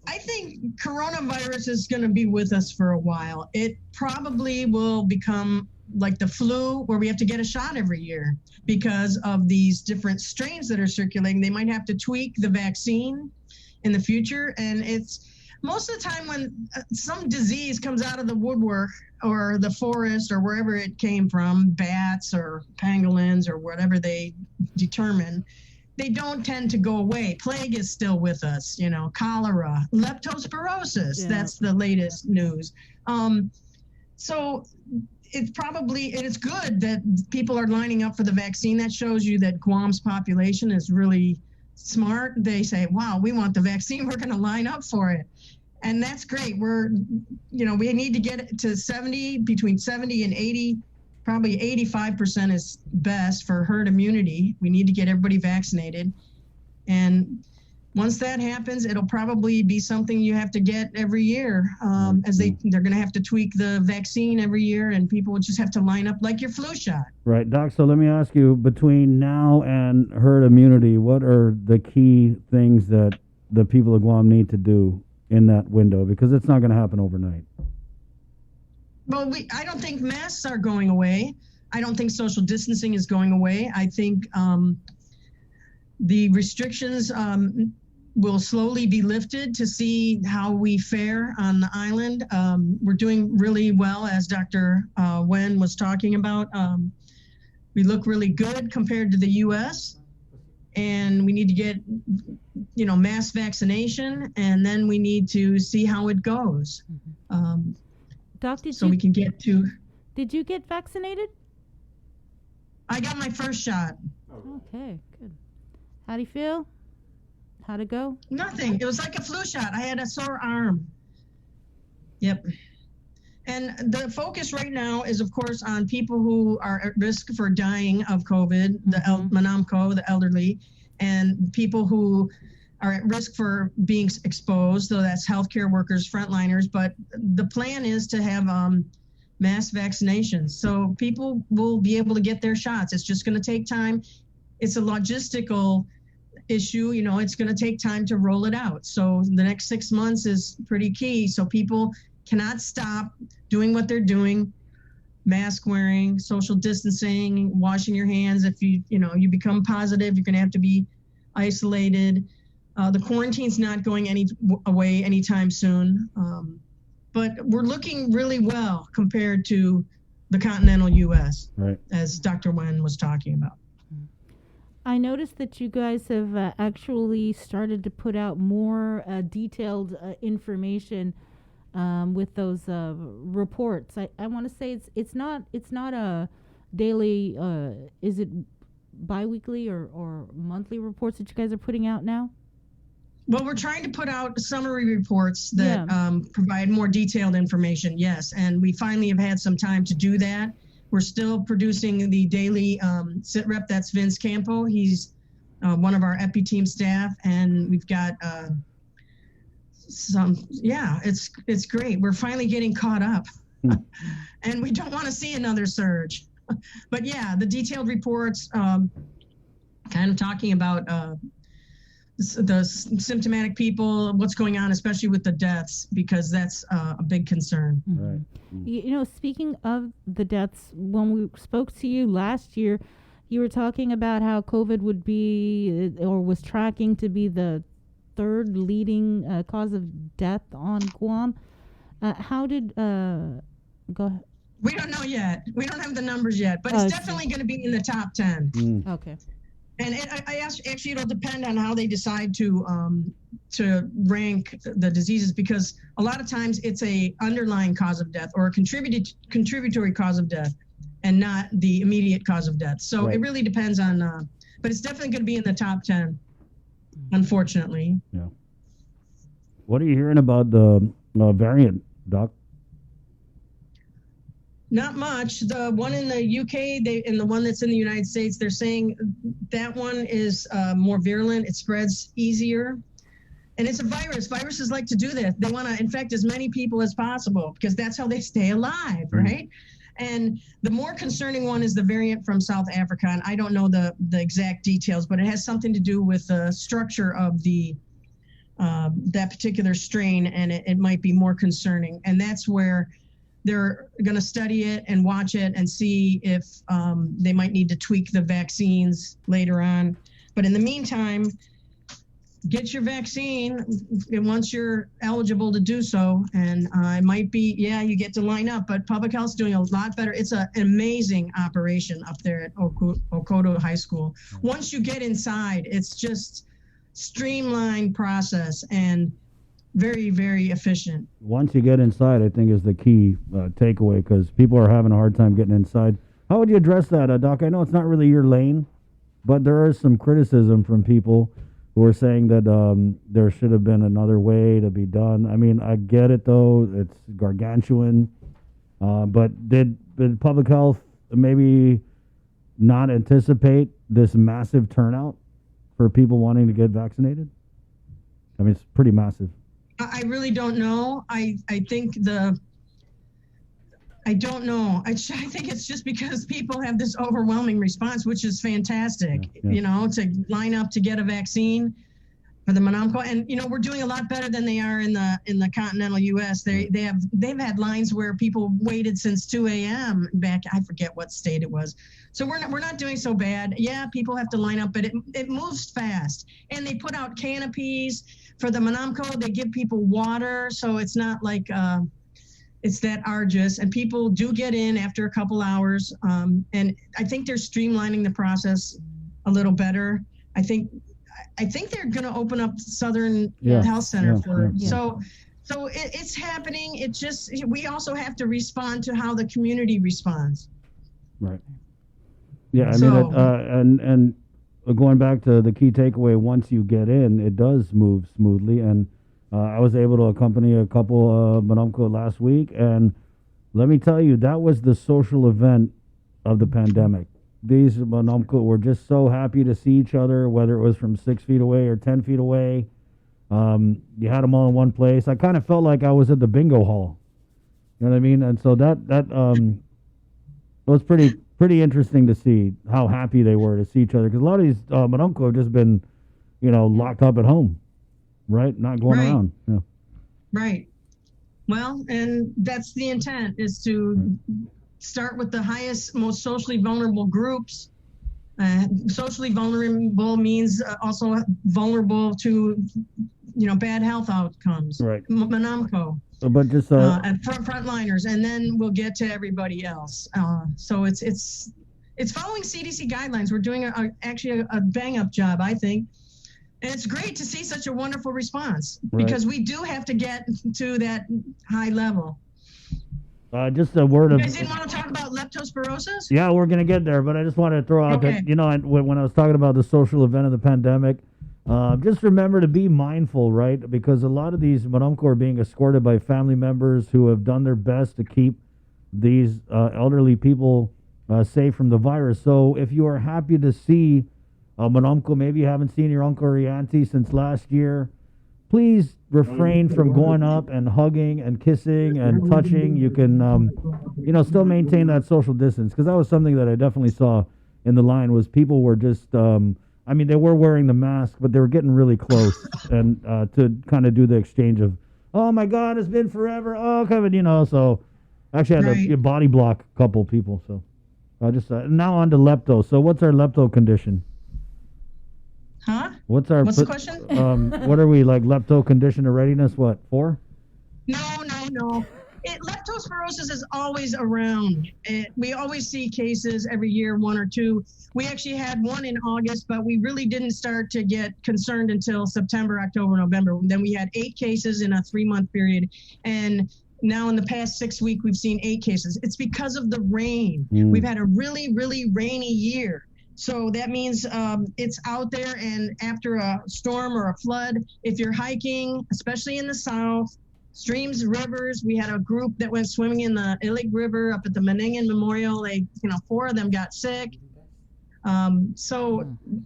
D: I think coronavirus is going to be with us for a while. It probably will become like the flu, where we have to get a shot every year because of these different strains that are circulating. They might have to tweak the vaccine in the future. And it's most of the time when some disease comes out of the woodwork or the forest or wherever it came from, bats or pangolins or whatever they determine, they don't tend to go away. Plague is still with us, cholera, leptospirosis. That's the latest news. So it's good that people are lining up for the vaccine. That shows you that Guam's population is really smart. They say, wow, we want the vaccine. We're going to line up for it. And that's great. We need to get it to between 70 and 80, probably 85% is best for herd immunity. We need to get everybody vaccinated. And once that happens, it'll probably be something you have to get every year, as they're going to have to tweak the vaccine every year, and people will just have to line up like your flu shot.
I: Right, Doc. So let me ask you, between now and herd immunity, what are the key things that the people of Guam need to do in that window? Because it's not going to happen overnight.
D: Well, I don't think masks are going away. I don't think social distancing is going away. I think the restrictions will slowly be lifted to see how we fare on the island. We're doing really well, as Dr. Wen was talking about. We look really good compared to the U.S., and we need to get, mass vaccination, and then we need to see how it goes.
J: Doc,
D: we can get to.
J: Did you get vaccinated?
D: I got my first shot.
J: Okay, good. How do you feel? How'd it go?
D: Nothing. It was like a flu shot. I had a sore arm. Yep. And the focus right now is, of course, on people who are at risk for dying of COVID, the Manamco, the elderly, and people who are at risk for being exposed. So that's healthcare workers, frontliners. But the plan is to have mass vaccinations. So people will be able to get their shots. It's just going to take time. It's a logistical issue. It's going to take time to roll it out. So the next 6 months is pretty key. So people cannot stop doing what they're doing, mask wearing, social distancing, washing your hands. If you become positive, you're going to have to be isolated. The quarantine's not going away anytime soon. But we're looking really well compared to the continental U.S.,
I: right,
D: as Dr. Wen was talking about.
J: I noticed that you guys have actually started to put out more detailed information with those reports. I want to say it's not a daily. Is it biweekly or monthly reports that you guys are putting out now?
D: Well, we're trying to put out summary reports that provide more detailed information. Yes, and we finally have had some time to do that. We're still producing the daily sit rep. That's Vince Campo. He's one of our epi team staff, and we've got it's great. We're finally getting caught up, and we don't want to see another surge. But yeah, the detailed reports kind of talking about the symptomatic people, what's going on, especially with the deaths, because that's a big concern.
I: Right.
J: Speaking of the deaths, when we spoke to you last year, you were talking about how COVID would be, or was tracking to be, the third leading cause of death on Guam. How did, go ahead.
D: We don't know yet. We don't have the numbers yet, but it's definitely going to be in the top 10.
J: Okay.
D: And actually, it'll depend on how they decide to rank the diseases, because a lot of times it's a underlying cause of death or a contributory cause of death, and not the immediate cause of death. So It really depends on, but it's definitely going to be in the top 10, unfortunately.
I: Yeah. What are you hearing about the variant, Doc?
D: Not much. The one in the UK and the one that's in the United States, they're saying that one is more virulent. It spreads easier. And it's a virus. Viruses like to do that. They want to infect as many people as possible because that's how they stay alive, right? And the more concerning one is the variant from South Africa. And I don't know the exact details, but it has something to do with the structure of that particular strain, and it might be more concerning. And that's where they're going to study it and watch it and see if they might need to tweak the vaccines later on. But in the meantime, get your vaccine once you're eligible to do so. And it might be, you get to line up, but public health's doing a lot better. It's an amazing operation up there at Okoto High School. Once you get inside, it's just streamlined process and very, very efficient.
I: Once you get inside, I think is the key takeaway, because people are having a hard time getting inside. How would you address that, Doc? I know it's not really your lane, but there is some criticism from people who are saying that there should have been another way to be done. I mean, I get it, though. It's gargantuan. But did public health maybe not anticipate this massive turnout for people wanting to get vaccinated? I mean, it's pretty massive.
D: I really don't know. I think I don't know. I think it's just because people have this overwhelming response, which is fantastic, to line up to get a vaccine for the Monamco. And, we're doing a lot better than they are in the continental U.S. They've had lines where people waited since 2 a.m. back. I forget what state it was. So we're not doing so bad. Yeah, people have to line up, but it moves fast. And they put out canopies for the Monamco. They give people water, so it's not like it's that arduous, and people do get in after a couple hours. And I think they're streamlining the process a little better. I think they're going to open up Southern Health Center So it's happening. It just, we also have to respond to how the community responds.
I: Right. Yeah. I mean, and going back to the key takeaway, once you get in, it does move smoothly. And I was able to accompany a couple Monumco last week, and let me tell you, that was the social event of the pandemic. These Monumco were just so happy to see each other, whether it was from 6 feet away or 10 feet away. You had them all in one place. I kind of felt like I was at the bingo hall. You know what I mean? And so that was pretty interesting to see how happy they were to see each other, because a lot of these Monumco have just been, locked up at home. Right, not going around. Yeah.
D: Right. Well, and that's the intent, is to start with the highest, most socially vulnerable groups. Socially vulnerable means also vulnerable to, bad health outcomes.
I: Right.
D: Monumco.
I: But just
D: and frontliners, and then we'll get to everybody else. So it's following CDC guidelines. We're doing actually a bang up job, I think. And it's great to see such a wonderful response, because we do have to get to that high level.
I: Just a word
D: You
I: of...
D: guys didn't want to talk about leptospirosis?
I: Yeah, we're going to get there, but I just wanted to throw out that, when I was talking about the social event of the pandemic, just remember to be mindful, right? Because a lot of these Monumco are being escorted by family members who have done their best to keep these elderly people safe from the virus. So if you are happy to see Monumco, maybe you haven't seen your uncle or your auntie since last year, please refrain from going up and hugging and kissing and touching. You can, still maintain that social distance, because that was something that I definitely saw in the line, was people were just, they were wearing the mask, but they were getting really close and to kind of do the exchange of, oh my God, it's been forever. Oh, Kevin, so actually I had a body block a couple people. So just now on to lepto. So what's our lepto condition?
D: Huh?
I: What's
D: the question?
I: What are we, like, lepto condition of readiness? What, 4?
D: No. Leptospirosis is always around. We always see cases every year, 1 or 2. We actually had one in August, but we really didn't start to get concerned until September, October, November. Then we had 8 cases in a 3-month period. And now in the past 6 weeks, we've seen 8 cases. It's because of the rain. We've had a really, really rainy year. So that means it's out there, and after a storm or a flood, if you're hiking, especially in the south, streams, rivers. We had a group that went swimming in the Illig River up at the Meningen Memorial. They, 4 of them got sick. And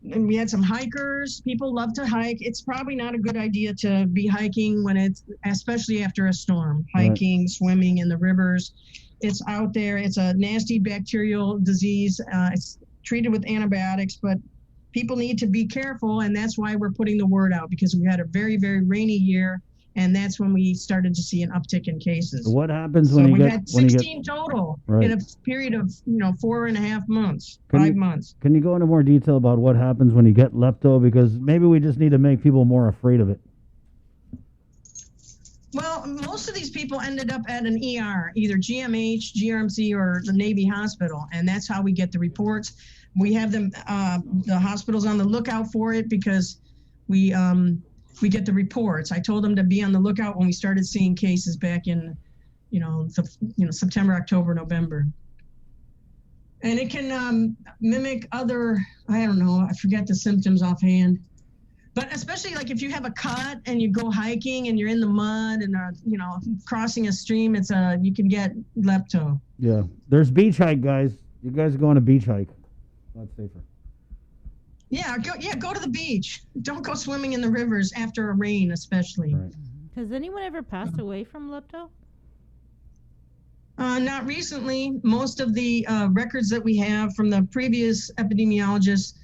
D: we had some hikers. People love to hike. It's probably not a good idea to be hiking especially after a storm. Hiking, swimming in the rivers. It's out there. It's a nasty bacterial disease. It's treated with antibiotics, but people need to be careful, and that's why we're putting the word out, because we had a very, very rainy year, and that's when we started to see an uptick in cases.
I: So what happens when
D: we
I: you
D: had
I: get
D: 16 total in a period of 4.5 months, 5 months.
I: Can you go into more detail about what happens when you get lepto? Because maybe we just need to make people more afraid of it.
D: Well, most of these people ended up at an ER, either GMH, GRMC, or the Navy hospital, and that's how we get the reports. We have them, the hospitals on the lookout for it, because we get the reports. I told them to be on the lookout when we started seeing cases back in, September, October, November. And it can mimic other, I don't know, I forget the symptoms offhand. But especially like if you have a cut and you go hiking and you're in the mud and crossing a stream, you can get lepto.
I: Yeah, there's beach hike, guys. You guys go on a beach hike. That's safer.
D: Yeah, go to the beach. Don't go swimming in the rivers after a rain, especially.
I: Right.
J: Has anyone ever passed away from lepto?
D: Not recently. Most of the records that we have from the previous epidemiologists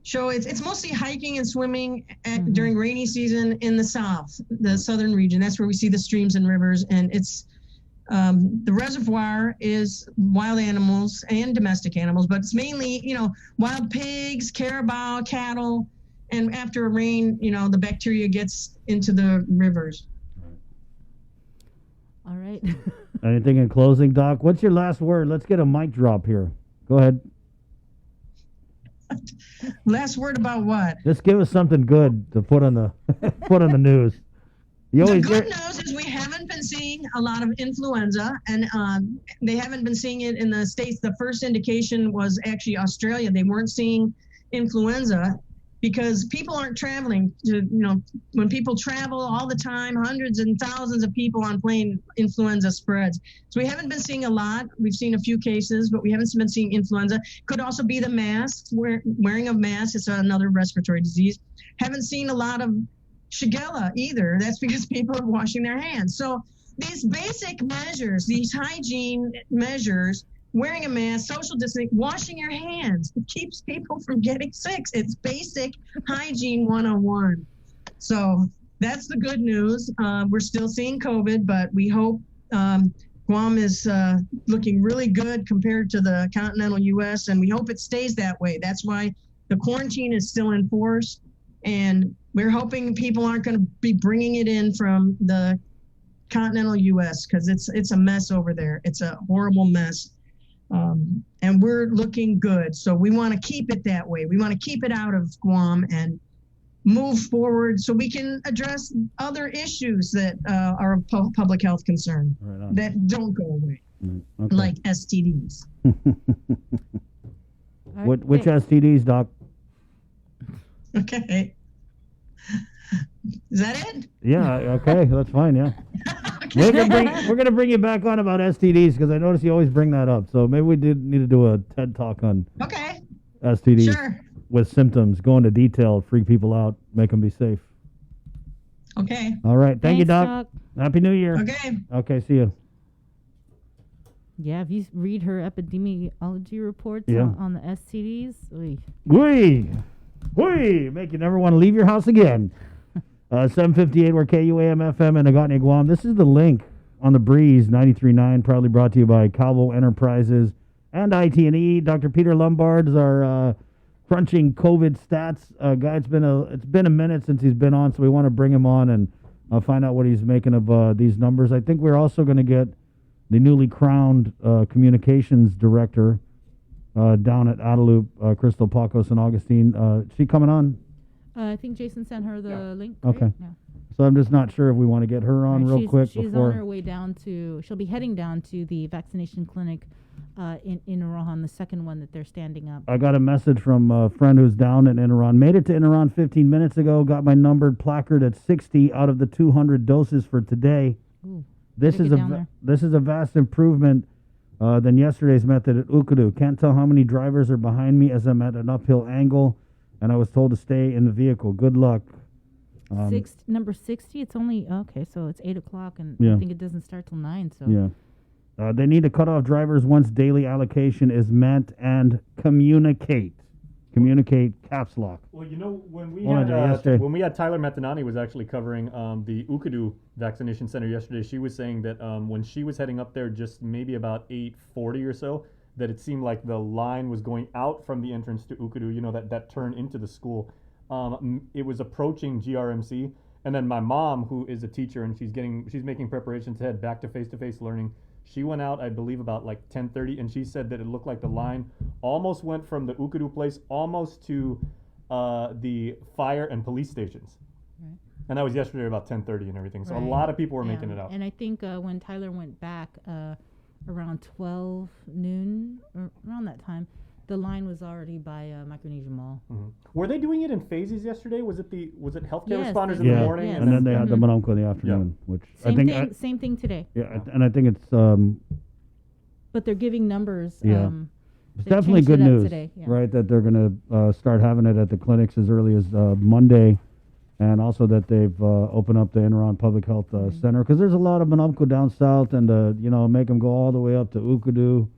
D: show it's mostly hiking and swimming during rainy season in the south, the southern region. That's where we see the streams and rivers, and it's the reservoir is wild animals and domestic animals, but it's mainly wild pigs, carabao, cattle, and after a rain, the bacteria gets into the rivers.
J: All right.
I: Anything in closing, Doc? What's your last word? Let's get a mic drop here. Go ahead.
D: Last word about what?
I: Just give us something good to put on the the news.
D: The good news is we haven't been seeing a lot of influenza, and they haven't been seeing it in the States. The first indication was actually Australia. They weren't seeing influenza because people aren't traveling. When people travel all the time, hundreds and thousands of people on plane, influenza spreads. So we haven't been seeing a lot. We've seen a few cases, but we haven't been seeing influenza. Could also be the masks, wearing of masks. It's another respiratory disease. Haven't seen a lot of Shigella either. That's because people are washing their hands. So these basic measures, these hygiene measures, wearing a mask, social distancing, washing your hands, it keeps people from getting sick. It's basic hygiene 101. So that's the good news. We're still seeing COVID, but we hope Guam is looking really good compared to the continental U.S., and we hope it stays that way. That's why the quarantine is still in force, and we're hoping people aren't going to be bringing it in from the continental U.S. because it's a mess over there. It's a horrible mess. And we're looking good. So we want to keep it that way. We want to keep it out of Guam and move forward so we can address other issues that are of public health concern that don't go away, like STDs.
I: Which STDs, Doc?
D: Okay. Is that it?
I: Yeah, okay, that's fine, yeah. We're gonna bring you back on about STDs because I notice you always bring that up. So maybe we did need to do a TED talk on STDs with symptoms, go into detail, freak people out, make them be safe.
D: Okay.
I: All right, thank you, Doc. Happy New Year.
D: Okay.
I: Okay, see you.
J: Yeah, if you read her epidemiology reports on the STDs,
I: make you never want to leave your house again. 758, we're KUAM FM in Agotni, Guam. This is the link on the Breeze 93.9, proudly brought to you by Calvo Enterprises and IT&E. Dr. Peter Lombard is our crunching COVID stats guy. It's been a minute since he's been on, so we want to bring him on and find out what he's making of these numbers. I think we're also going to get the newly crowned communications director down at Adelup, Crystal Pacos and Augustine. Is she coming on?
J: I think Jason sent her the link. Right?
I: Okay.
J: Yeah.
I: So I'm just not sure if we want to get her on real quick.
J: She's on her way down she'll be heading down to the vaccination clinic in Inarohan, the second one that they're standing up.
I: I got a message from a friend who's down in Inarohan. Made it to Inarohan 15 minutes ago. Got my numbered placard at 60 out of the 200 doses for today.
J: Ooh,
I: This
J: better
I: is
J: get
I: a
J: down there.
I: this is a vast improvement than yesterday's method at Ukudu. Can't tell how many drivers are behind me as I'm at an uphill angle, and I was told to stay in the vehicle. Good luck.
J: Number 60. It's only okay. So it's 8 o'clock, and
I: Yeah.
J: I think it doesn't start till 9. So
I: Yeah. They need to cut off drivers once daily allocation is met and communicate. Communicate, caps lock.
K: Well, you know, when we
I: Well,
K: had
I: yesterday-
K: when we had Tyler Metanani was actually covering the Ukudu vaccination center yesterday, she was saying that when she was heading up there, just maybe about 8:40 or so, that it seemed like the line was going out from the entrance to Ukudu. You know, that turn into the school. It was approaching GRMC, and then my mom, who is a teacher and she's making preparations to head back to face learning. She went out, I believe, about like 10:30, and she said that it looked like the line almost went from the Ukudu place almost to the fire and police stations.
J: Right.
K: And that was yesterday about 10:30 and everything. So
J: Right.
K: a lot of people were
J: Yeah.
K: making it out.
J: And I think when Tyler went back around 12 noon or around that time, the line was already by Micronesia Mall.
K: Mhm. Were they doing it in phases yesterday? Was it healthcare
J: Yes,
K: responders
J: they
K: in the
J: did,
K: morning?
J: yes.
I: And then they had the
J: Mhm.
I: Mononco in the afternoon, which I
J: Same
I: think
J: thing. Same thing today.
I: and I think it's
J: But they're giving numbers.
I: Yeah. It's
J: they
I: definitely
J: changed
I: good
J: it up
I: news,
J: today, yeah.
I: right? That they're going to start having it at the clinics as early as Monday, and also that they've opened up the Enron Public Health Center, because there's a lot of Monumco down south, and make them go all the way up to Ukudu,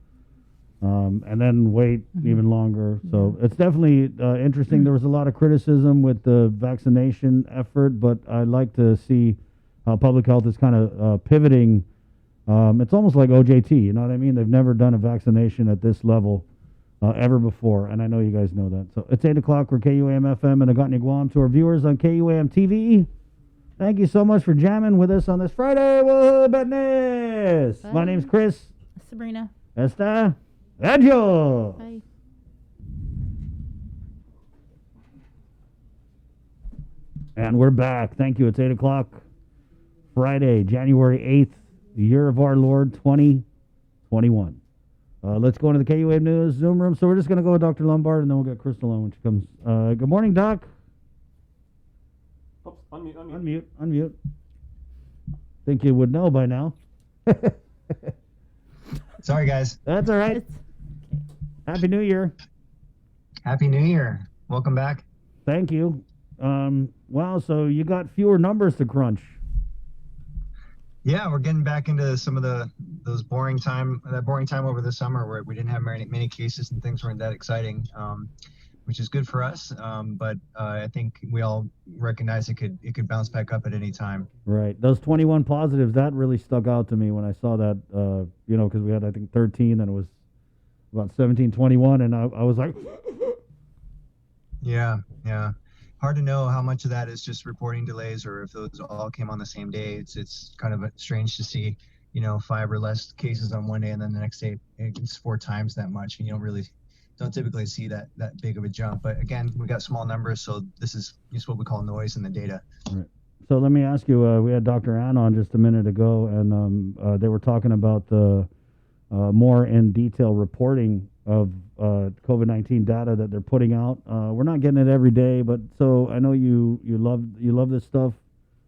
I: and then wait even longer. So it's definitely interesting. There was a lot of criticism with the vaccination effort, but I like to see how public health is kind of pivoting. It's almost like OJT, you know what I mean? They've never done a vaccination at this level ever before, and I know you guys know that. So it's 8 o'clock. We're KUAM FM and Agotni, Guam. To our viewers on KUAM TV, thank you so much for jamming with us on this Friday. Whoa, Betness! My name's Chris.
J: Sabrina.
I: Esta. Adios!
J: Bye.
I: And we're back. Thank you. It's 8 o'clock. Friday, January 8th, the year of our Lord 2021. Let's go into the KUAM News Zoom room. So we're just going to go with Dr. Lombard, and then we'll get Crystal on when she comes. Good morning, Doc.
K: Oops, unmute.
I: Unmute. Think you would know by now.
G: Sorry, guys.
I: That's all right. Happy New Year.
G: Happy New Year. Welcome back.
I: Thank you. Wow, so you got fewer numbers to crunch.
G: Yeah, we're getting back into some of that boring time over the summer where we didn't have many cases and things weren't that exciting, which is good for us. But I think we all recognize it could bounce back up at any time.
I: Right. Those 21 positives, that really stuck out to me when I saw that, because we had, I think, 13, and it was about 17, 21, and I was like...
G: Yeah. Hard to know how much of that is just reporting delays or if those all came on the same day. It's kind of strange to see, 5 or less cases on one day, and then the next day it's 4 times that much, and you don't typically see that big of a jump. But again, we got small numbers, so this is just what we call noise in the data.
I: Right. So let me ask you, we had Dr. Ann on just a minute ago, and they were talking about the more in detail reporting of COVID-19 data that they're putting out. We're not getting it every day, but so I know you love this stuff.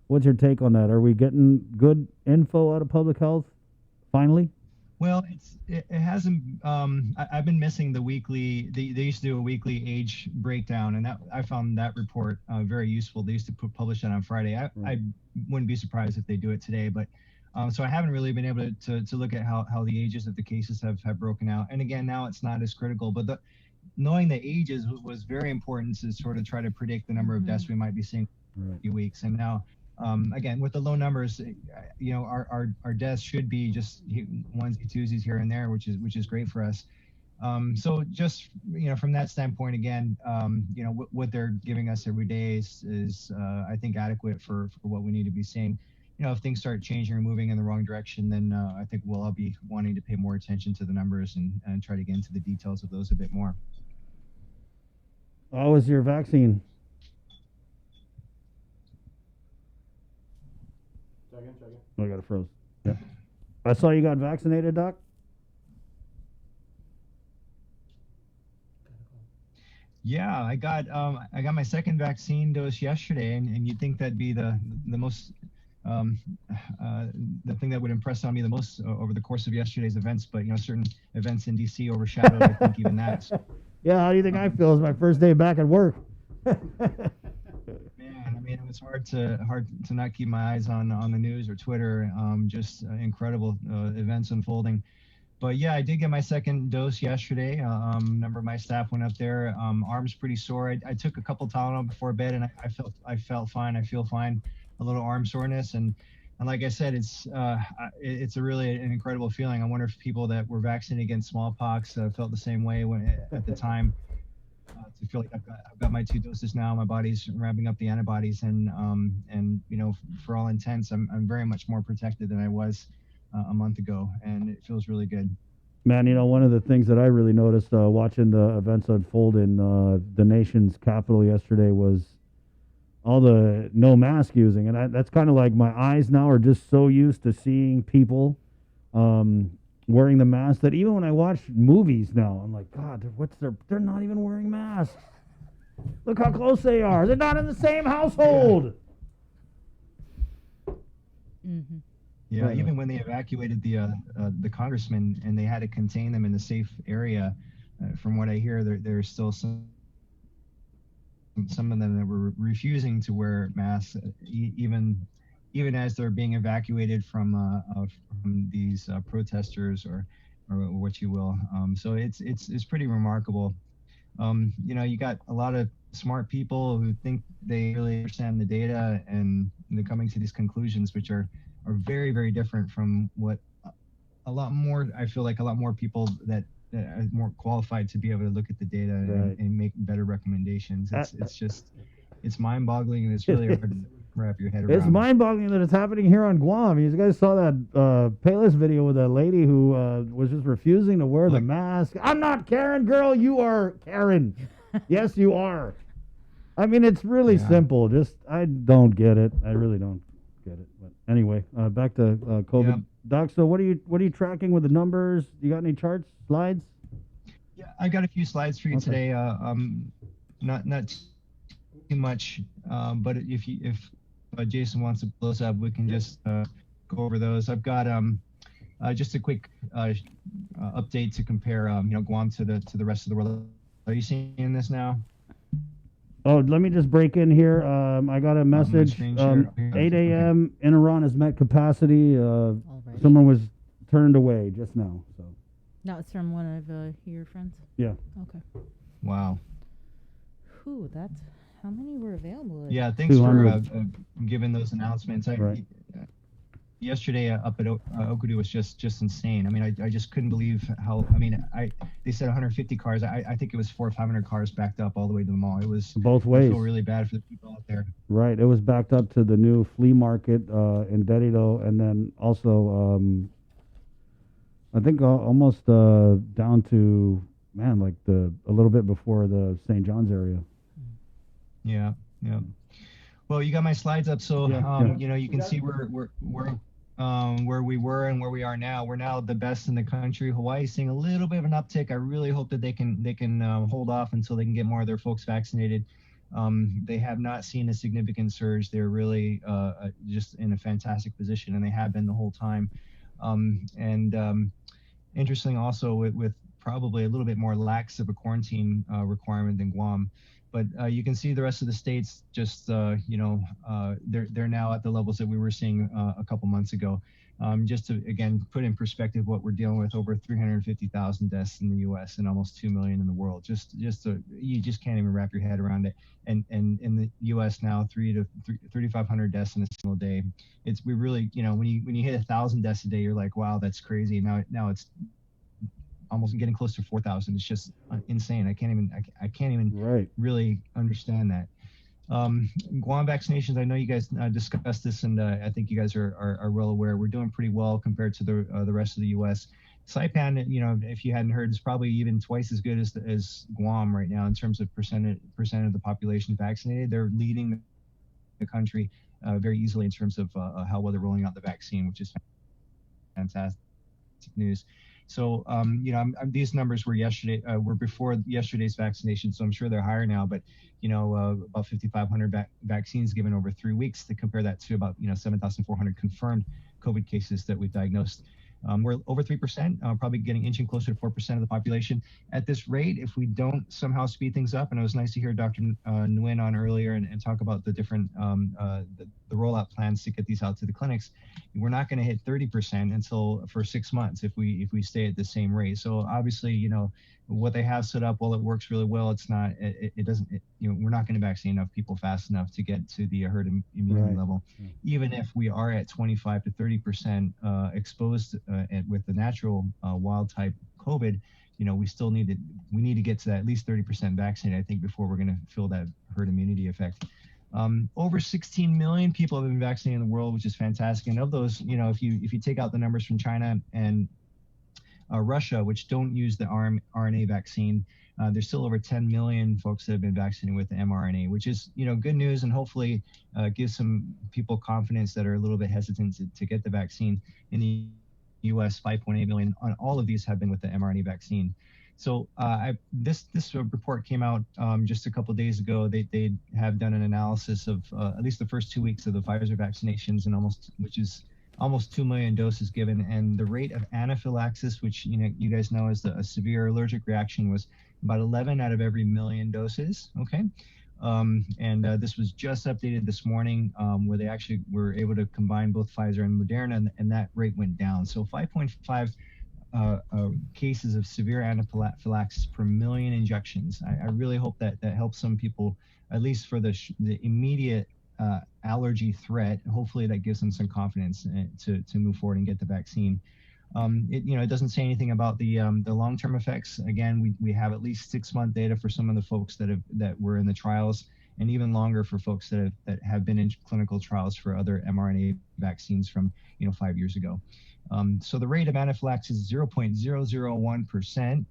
I: What's your take on that? Are we getting good info out of public health finally?
H: Well, it hasn't. I've been missing the weekly. They used to do a weekly age breakdown, and I found that report very useful. They used to publish that on Friday. I wouldn't be surprised if they do it today, but so I haven't really been able to look at how the ages of the cases have broken out. And again, now it's not as critical, but knowing the ages was very important to sort of try to predict the number of deaths we might be seeing in a few weeks. And now, again, with the low numbers, our deaths should be just onesie twosies here and there, which is great for us. So just from that standpoint, again, what they're giving us every day is I think adequate for what we need to be seeing. If things start changing or moving in the wrong direction, then I think we'll all be wanting to pay more attention to the numbers and try to get into the details of those a bit more.
I: How was your vaccine?
K: Check in.
I: Oh, I got it froze. Yeah. I saw you got vaccinated, Doc.
H: Yeah, I got my second vaccine dose yesterday, and you'd think that'd be the most the thing that would impress on me the most over the course of yesterday's events, but certain events in DC overshadowed, I think, even that. So,
I: Yeah, how do you think I feel? It's my first day back at work.
H: man, I mean, it was hard to not keep my eyes on the news or Twitter. Just incredible events unfolding. But yeah, I did get my second dose yesterday. A number of my staff went up there. Arms pretty sore. I took a couple Tylenol before bed, and I felt fine. I feel fine. A little arm soreness, and like I said, it's a really an incredible feeling. I wonder if people that were vaccinated against smallpox felt the same way at the time. To feel like I've got my 2 doses now. My body's ramping up the antibodies, and for all intents, I'm very much more protected than I was a month ago, and it feels really good.
I: Man, one of the things that I really noticed watching the events unfold in the nation's capital yesterday was all the no mask using. And that's kind of like my eyes now are just so used to seeing people wearing the mask that even when I watch movies now, I'm like, God, they're not even wearing masks. Look how close they are. They're not in the same household.
J: Mm-hmm.
H: Yeah, even when they evacuated the congressmen and they had to contain them in a safe area, from what I hear, there's still some of them that were refusing to wear masks, even as they're being evacuated from these protesters or what you will. So it's pretty remarkable. You got a lot of smart people who think they really understand the data, and they're coming to these conclusions, which are very, very different from what I feel like a lot more people that are more qualified to be able to look at the data and make better recommendations. It's mind-boggling, and it's really hard to wrap your head around.
I: It's mind-boggling that it's happening here on Guam. You guys saw that Payless video with a lady who was just refusing to wear the mask. I'm not Karen, girl. You are Karen. Yes, you are. I mean, it's really simple. I don't get it. I really don't get it. But anyway, back to COVID.
H: Yeah.
I: Doc, so what are you tracking with the numbers? You got any charts, slides?
H: Yeah, I got a few slides for you today. Not too much, but if Jason wants to close up, we can just go over those. I've got just a quick update to compare Guam to the rest of the world. Are you seeing this now?
I: Oh, let me just break in here. I got a message. 8 a.m. in Iran has met capacity. Someone was turned away just now. So.
J: No, it's from one of your friends?
I: Yeah.
J: Okay.
H: Wow.
J: Whew, that's how many were available?
H: Yeah, thanks for giving those announcements. Yesterday up at Okudu was just insane. I mean, I just couldn't believe how. I mean, they said 150 cars. I think it was 400 or 500 cars backed up all the way to the mall. It was
I: both ways.
H: I feel really bad for the people out there.
I: Right. It was backed up to the new flea market in Derrida, and then also I think almost down to like a little bit before the St. John's area.
H: Yeah. Well, you got my slides up, so you can see where we were and where we are now. We're now the best in the country. Hawaii's seeing a little bit of an uptick. I really hope that they can hold off until they can get more of their folks vaccinated. They have not seen a significant surge. They're really just in a fantastic position, and they have been the whole time. Interesting also with probably a little bit more lax of a quarantine requirement than Guam. But you can see the rest of the states just, they're now at the levels that we were seeing a couple months ago. Just to, again, put in perspective what we're dealing with, over 350,000 deaths in the U.S. and almost 2 million in the world. You just can't even wrap your head around it. And in the U.S. now, 3,500 deaths in a single day. We really, when you hit 1,000 deaths a day, you're like, wow, that's crazy. Now it's almost getting close to 4,000. It's just insane. I can't even really understand that. Guam vaccinations, I know you guys discussed this, and I think you guys are well aware. We're doing pretty well compared to the rest of the U.S. Saipan, if you hadn't heard, is probably even twice as good as Guam right now in terms of percent of the population vaccinated. They're leading the country very easily in terms of how well they're rolling out the vaccine, which is fantastic news. So, these numbers were were before yesterday's vaccination, so I'm sure they're higher now. But, about 5,500 vaccines given over 3 weeks. To compare that to about 7,400 confirmed COVID cases that we've diagnosed. We're over 3%, probably inching closer to 4% of the population. At this rate, if we don't somehow speed things up, and it was nice to hear Dr. Nguyen on earlier and talk about the different the rollout plans to get these out to the clinics, we're not going to hit 30% until for 6 months if we stay at the same rate. So obviously, what they have set up, while it works really well, it's not, it doesn't, we're not going to vaccinate enough people fast enough to get to the herd immunity level. Even if we are at 25 to 30% exposed with the natural wild type COVID, we still need to get to that at least 30% vaccinated, I think, before we're going to feel that herd immunity effect. Over 16 million people have been vaccinated in the world, which is fantastic. And of those, if you take out the numbers from China and Russia, which don't use the RNA vaccine, there's still over 10 million folks that have been vaccinated with the mRNA, which is, good news, and hopefully gives some people confidence that are a little bit hesitant to get the vaccine. In the U.S., 5.8 million on all of these have been with the mRNA vaccine. So this report came out just a couple of days ago. They have done an analysis of at least the first 2 weeks of the Pfizer vaccinations, and which is almost 2 million doses given, and the rate of anaphylaxis, which you guys know is a severe allergic reaction, was about 11 out of every million doses. Okay, this was just updated this morning, where they actually were able to combine both Pfizer and Moderna, and that rate went down. So 5.5 cases of severe anaphylaxis per million injections. I really hope that helps some people, at least for the immediate allergy threat. Hopefully that gives them some confidence to move forward and get the vaccine. It doesn't say anything about the long-term effects. Again, we have at least 6-month data for some of the folks that were in the trials, and even longer for folks that have been in clinical trials for other mRNA vaccines from 5 years ago. So the rate of anaphylaxis is 0.001%.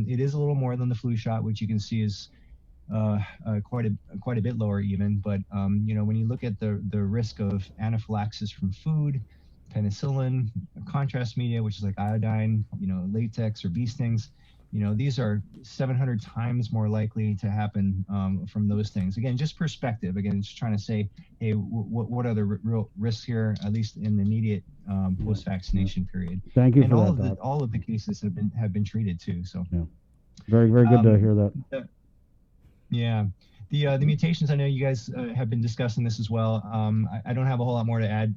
H: It is a little more than the flu shot, which you can see is quite a bit lower even. But when you look at the risk of anaphylaxis from food, penicillin, contrast media, which is like iodine, latex or bee stings, these are 700 times more likely to happen from those things. Again, just perspective. Again, just trying to say, hey, what are the real risks here, at least in the immediate post-vaccination period.
I: Thank you
H: and
I: for that.
H: All of the cases have been treated too. So
I: very, very good to hear that.
H: Yeah. The mutations, I know you guys have been discussing this as well. I don't have a whole lot more to add.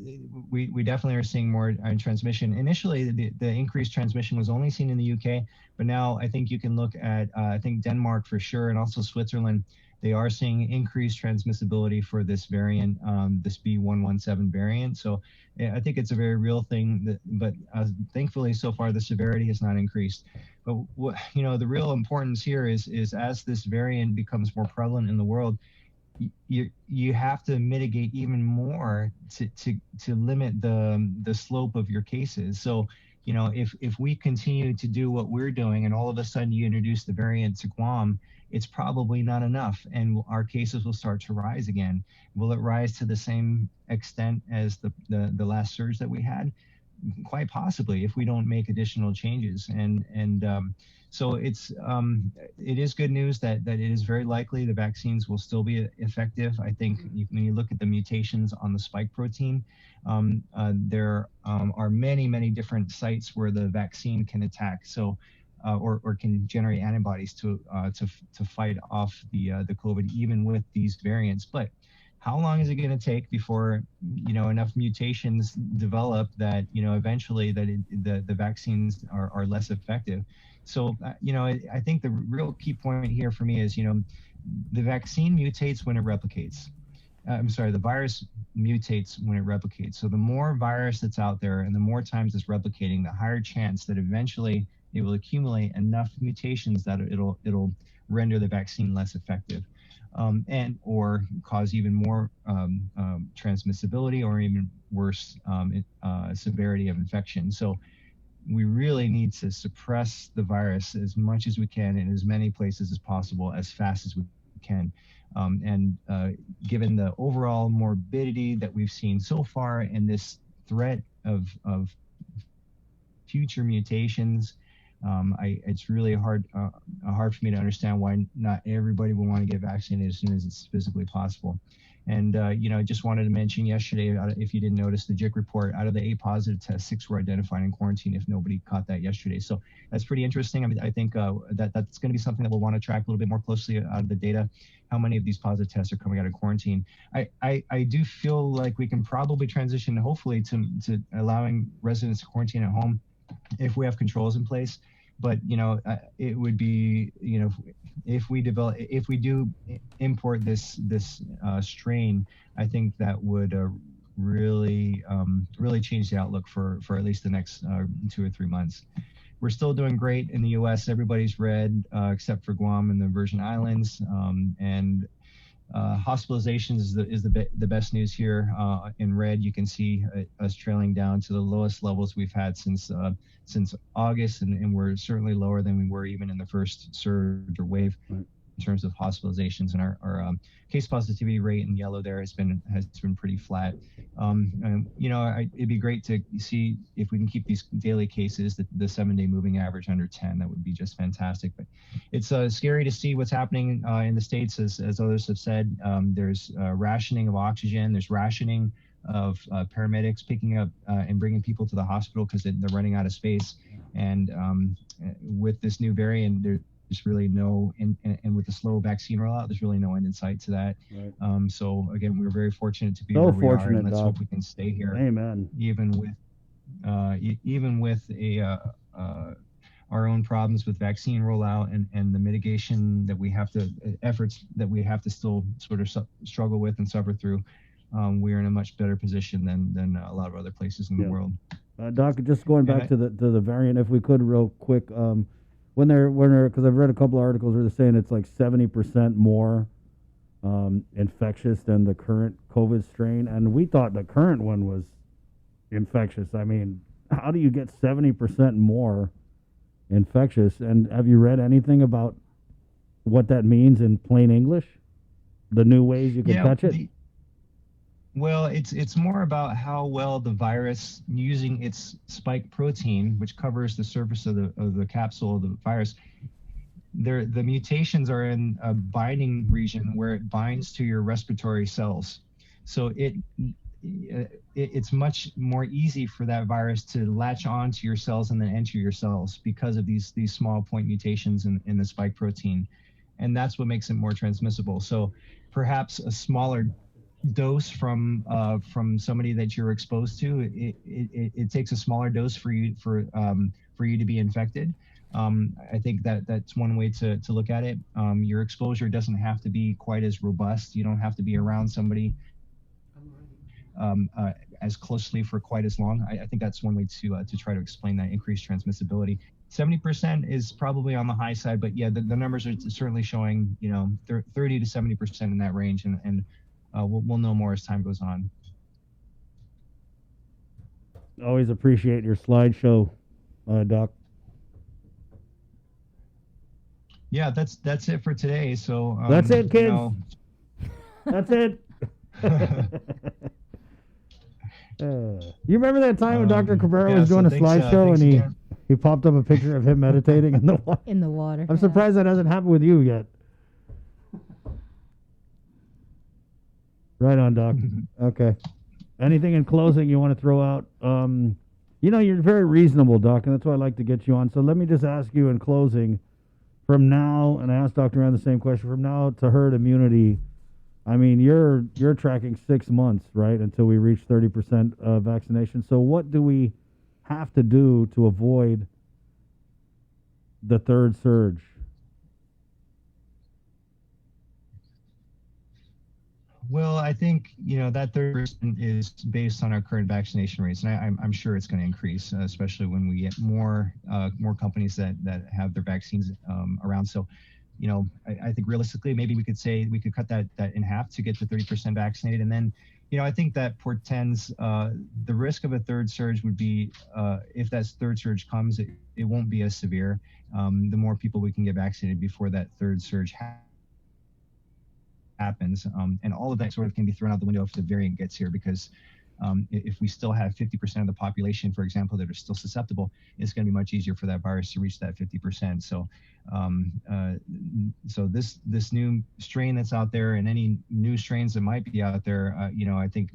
H: We definitely are seeing more transmission. Initially, the increased transmission was only seen in the UK, but now I think you can look at, I think Denmark for sure, and also Switzerland. They are seeing increased transmissibility for this variant, this B117 variant. So I think it's a very real thing, but thankfully so far the severity has not increased. But the real importance here is as this variant becomes more prevalent in the world, you have to mitigate even more to limit the slope of your cases. So if we continue to do what we're doing, and all of a sudden you introduce the variant to Guam, it's probably not enough, and our cases will start to rise again. Will it rise to the same extent as the last surge that we had? Quite possibly, if we don't make additional changes. So it is good news that it is very likely the vaccines will still be effective. I think when you look at the mutations on the spike protein, there are many different sites where the vaccine can attack. So or can generate antibodies to fight off the COVID, even with these variants. But how long is it going to take before enough mutations develop that eventually that the vaccines are less effective? So I think the real key point here for me is the vaccine mutates when it replicates. The virus mutates when it replicates. So the more virus that's out there and the more times it's replicating, the higher chance that eventually it will accumulate enough mutations that it'll render the vaccine less effective, and or cause even more transmissibility or even worse severity of infection. So we really need to suppress the virus as much as we can in as many places as possible, as fast as we can. Given the overall morbidity that we've seen so far and this threat of future mutations,
G: It's really hard for me to understand why not everybody will want to get vaccinated as soon as it's physically possible. And I just wanted to mention yesterday, if you didn't notice, the JIC report, out of the 8 positive tests, 6 were identified in quarantine. If nobody caught that yesterday, so that's pretty interesting. I mean, I think that's going to be something that we'll want to track a little bit more closely out of the data. How many of these positive tests are coming out of quarantine? I do feel like we can probably transition, hopefully, to allowing residents to quarantine at home if we have controls in place. But it would be, if we do import this strain, I think that would really change the outlook for at least the next 2 or 3 months. We're still doing great in the U.S. Everybody's red except for Guam and the Virgin Islands, and hospitalizations is the best news here. In red, you can see us trailing down to the lowest levels we've had since August, and we're certainly lower than we were even in the first surge or wave in terms of hospitalizations. And our case positivity rate in yellow there has been pretty flat. It'd be great to see if we can keep these daily cases, the 7-day moving average, under 10. That would be just fantastic. But it's scary to see what's happening in the States, as others have said. There's rationing of oxygen. There's rationing of paramedics picking up and bringing people to the hospital because they're running out of space. And with this new variant, there's really no, and with the slow vaccine rollout, there's really no end in sight to that. Right. So again, we're very fortunate to be where we are, and let's hope we can stay here.
I: Amen.
G: Even with our own problems with vaccine rollout and the mitigation that we have to efforts that we have to still sort of struggle with and suffer through. We are in a much better position than a lot of other places in the world.
I: Doc, just going back to the variant, if we could, real quick, when they're because I've read a couple of articles where they're saying it's like 70% more infectious than the current COVID strain, and we thought the current one was infectious. I mean, how do you get 70% more infectious? And have you read anything about what that means in plain English? The new ways you can catch it?
G: Well, it's more about how well the virus, using its spike protein, which covers the surface of the capsule of the virus, the mutations are in a binding region where it binds to your respiratory cells. So it's much more easy for that virus to latch onto your cells and then enter your cells because of these small point mutations in the spike protein, and that's what makes it more transmissible. So perhaps a smaller dose from somebody that you're exposed to, it takes a smaller dose for you to be infected. I think that's one way to look at it. Your exposure doesn't have to be quite as robust. You don't have to be around somebody as closely for quite as long. I think that's one way to try to explain that increased transmissibility. 70% is probably on the high side, but yeah, the numbers are certainly showing 30 to 70% in that range, and we'll know more as time goes on.
I: Always appreciate your slideshow, Doc.
G: Yeah, that's it for today. So
I: that's it, kids. That's it. You remember that time when Dr. Cabrera was doing a slideshow and he popped up a picture of him meditating in the water?
J: In the water.
I: I'm surprised that hasn't happened with you yet. Right on, Doc. Okay. Anything in closing you want to throw out? You're very reasonable, Doc, and that's why I like to get you on. So let me just ask you in closing, from now, and I asked Dr. Rand the same question, from now to herd immunity, I mean, you're tracking 6 months, right, until we reach 30% vaccination. So what do we have to do to avoid the third surge?
G: Well, I think that 30% is based on our current vaccination rates, and I'm sure it's going to increase, especially when we get more companies that have their vaccines around. So, I think realistically, maybe we could cut that in half to get to 30% vaccinated, and then, I think that portends the risk of a third surge would be if that third surge comes, it won't be as severe. The more people we can get vaccinated before that third surge happens, and all of that sort of can be thrown out the window if the variant gets here, because
H: If we still have 50% of the population, for example, that are still susceptible, it's going to be much easier for that virus to reach that 50%. So, so this new strain that's out there, and any new strains that might be out there, I think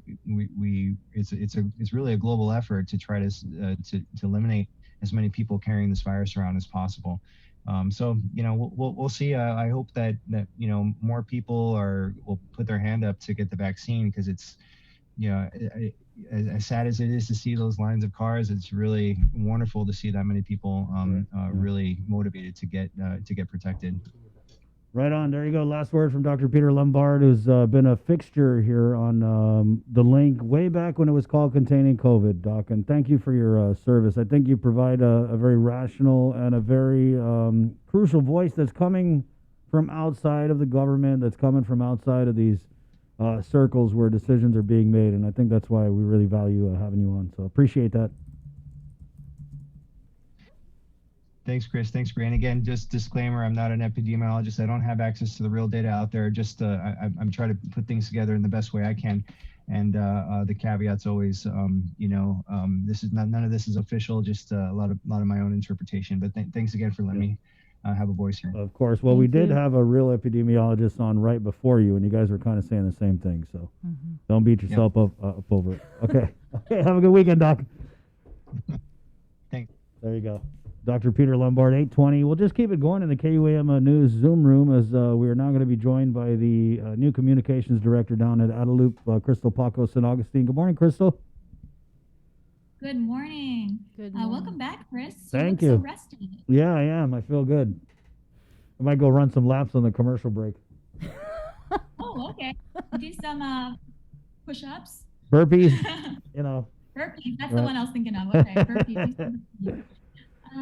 H: it's really a global effort to try to eliminate as many people carrying this virus around as possible. So we'll see. I hope that more people will put their hand up to get the vaccine, because it's as sad as it is to see those lines of cars, it's really wonderful to see that many people really motivated to get protected.
I: Right on. There you go. Last word from Dr. Peter Lombard, who's been a fixture here on The Link way back when it was called Containing COVID, Doc. And thank you for your service. I think you provide a very rational and a very crucial voice that's coming from outside of the government, that's coming from outside of these circles where decisions are being made. And I think that's why we really value having you on. So appreciate that.
H: Thanks, Chris. Thanks, Grant. Again, just disclaimer, I'm not an epidemiologist. I don't have access to the real data out there. Just I'm trying to put things together in the best way I can. And the caveat's always, this is none of this is official, just a lot of my own interpretation. But thanks again for letting me have a voice here.
I: Of course. Well, we did have a real epidemiologist on right before you, and you guys were kind of saying the same thing. So don't beat yourself up over it. Okay. Okay. Have a good weekend, Doc.
H: Thanks.
I: There you go. Dr. Peter Lombard, 820. We'll just keep it going in the KUAM News Zoom room, as we are now going to be joined by the new communications director down at Adelup, Crystal Paco St. Augustine. Good morning, Crystal.
L: Good morning.
J: Good morning.
L: Welcome back, Chris.
I: Thank
L: you.
I: you.
L: Look so rested.
I: Yeah, I am. I feel good. I might go run some laps on the commercial break.
L: Oh, okay. Do some push-ups.
I: Burpees,
L: Burpees. That's
I: Right.
L: the one I was thinking of. Okay, burpees.